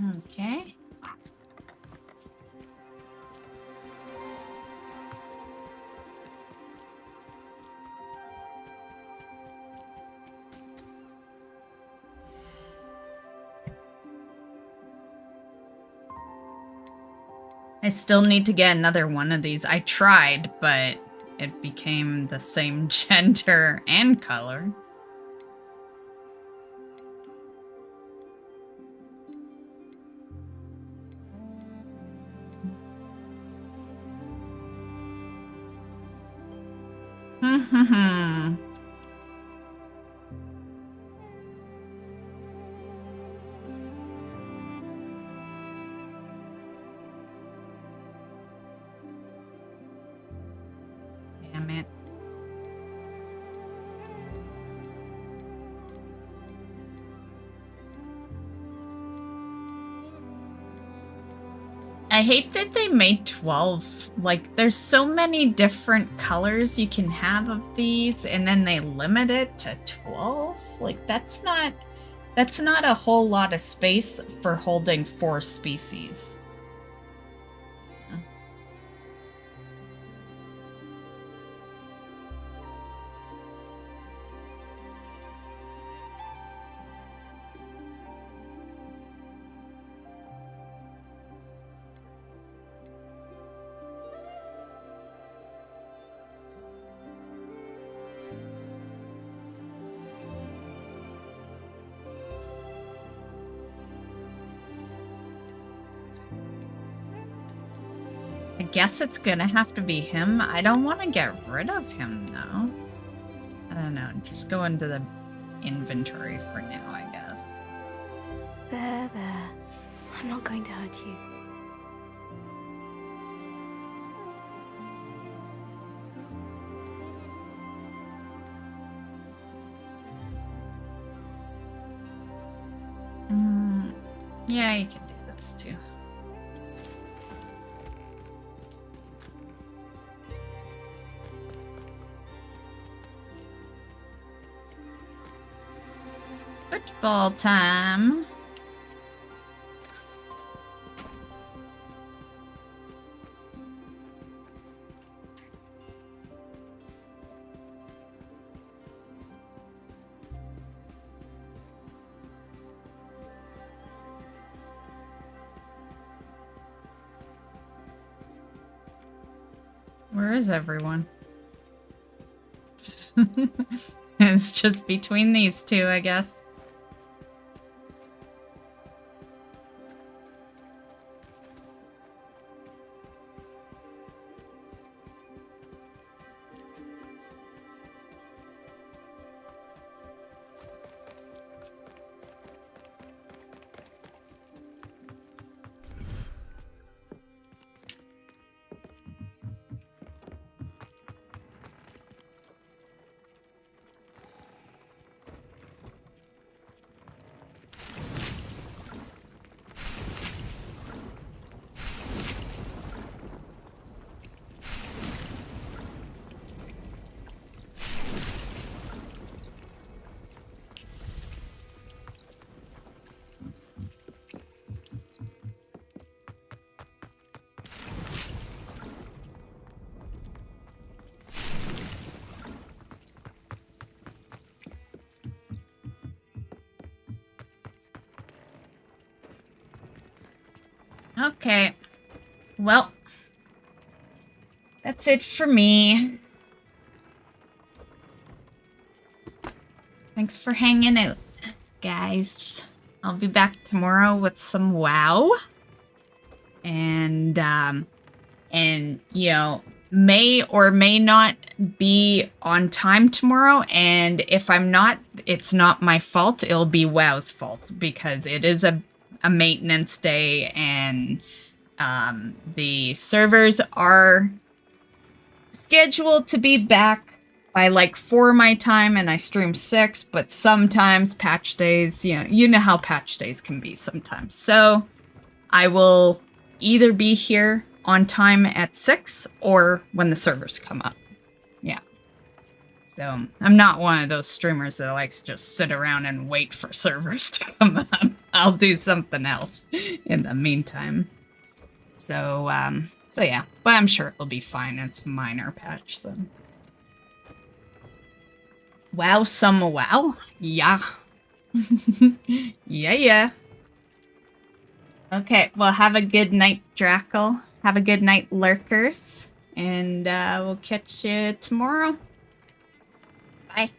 Okay. I still need to get another one of these. I tried, but it became the same gender and color. Damn it. I hate that they made 12. Like, there's so many different colors you can have of these, and then they limit it to 12? Like, that's not a whole lot of space for holding 4 species. I guess it's gonna have to be him. I don't want to get rid of him, though. I don't know. Just go into the inventory for now, I guess. There. I'm not going to hurt you. Yeah, you can do this too. Football time. Where is everyone? It's just between these two, I guess. Okay. Well, that's it for me. Thanks for hanging out, guys. I'll be back tomorrow with some WoW. And you know, may or may not be on time tomorrow. And if I'm not, it's not my fault. It'll be WoW's fault because it is a maintenance day, and the servers are scheduled to be back by like 4 my time, and I stream 6, but sometimes patch days, you know how patch days can be sometimes. So I will either be here on time at 6 or when the servers come up. Yeah. So I'm not one of those streamers that likes to just sit around and wait for servers to come up. I'll do something else in the meantime. So yeah, but I'm sure it'll be fine. It's a minor patch, so. Wow, some wow. Yeah. Yeah. Okay, well, have a good night, Drackle. Have a good night, Lurkers. And we'll catch you tomorrow. Bye.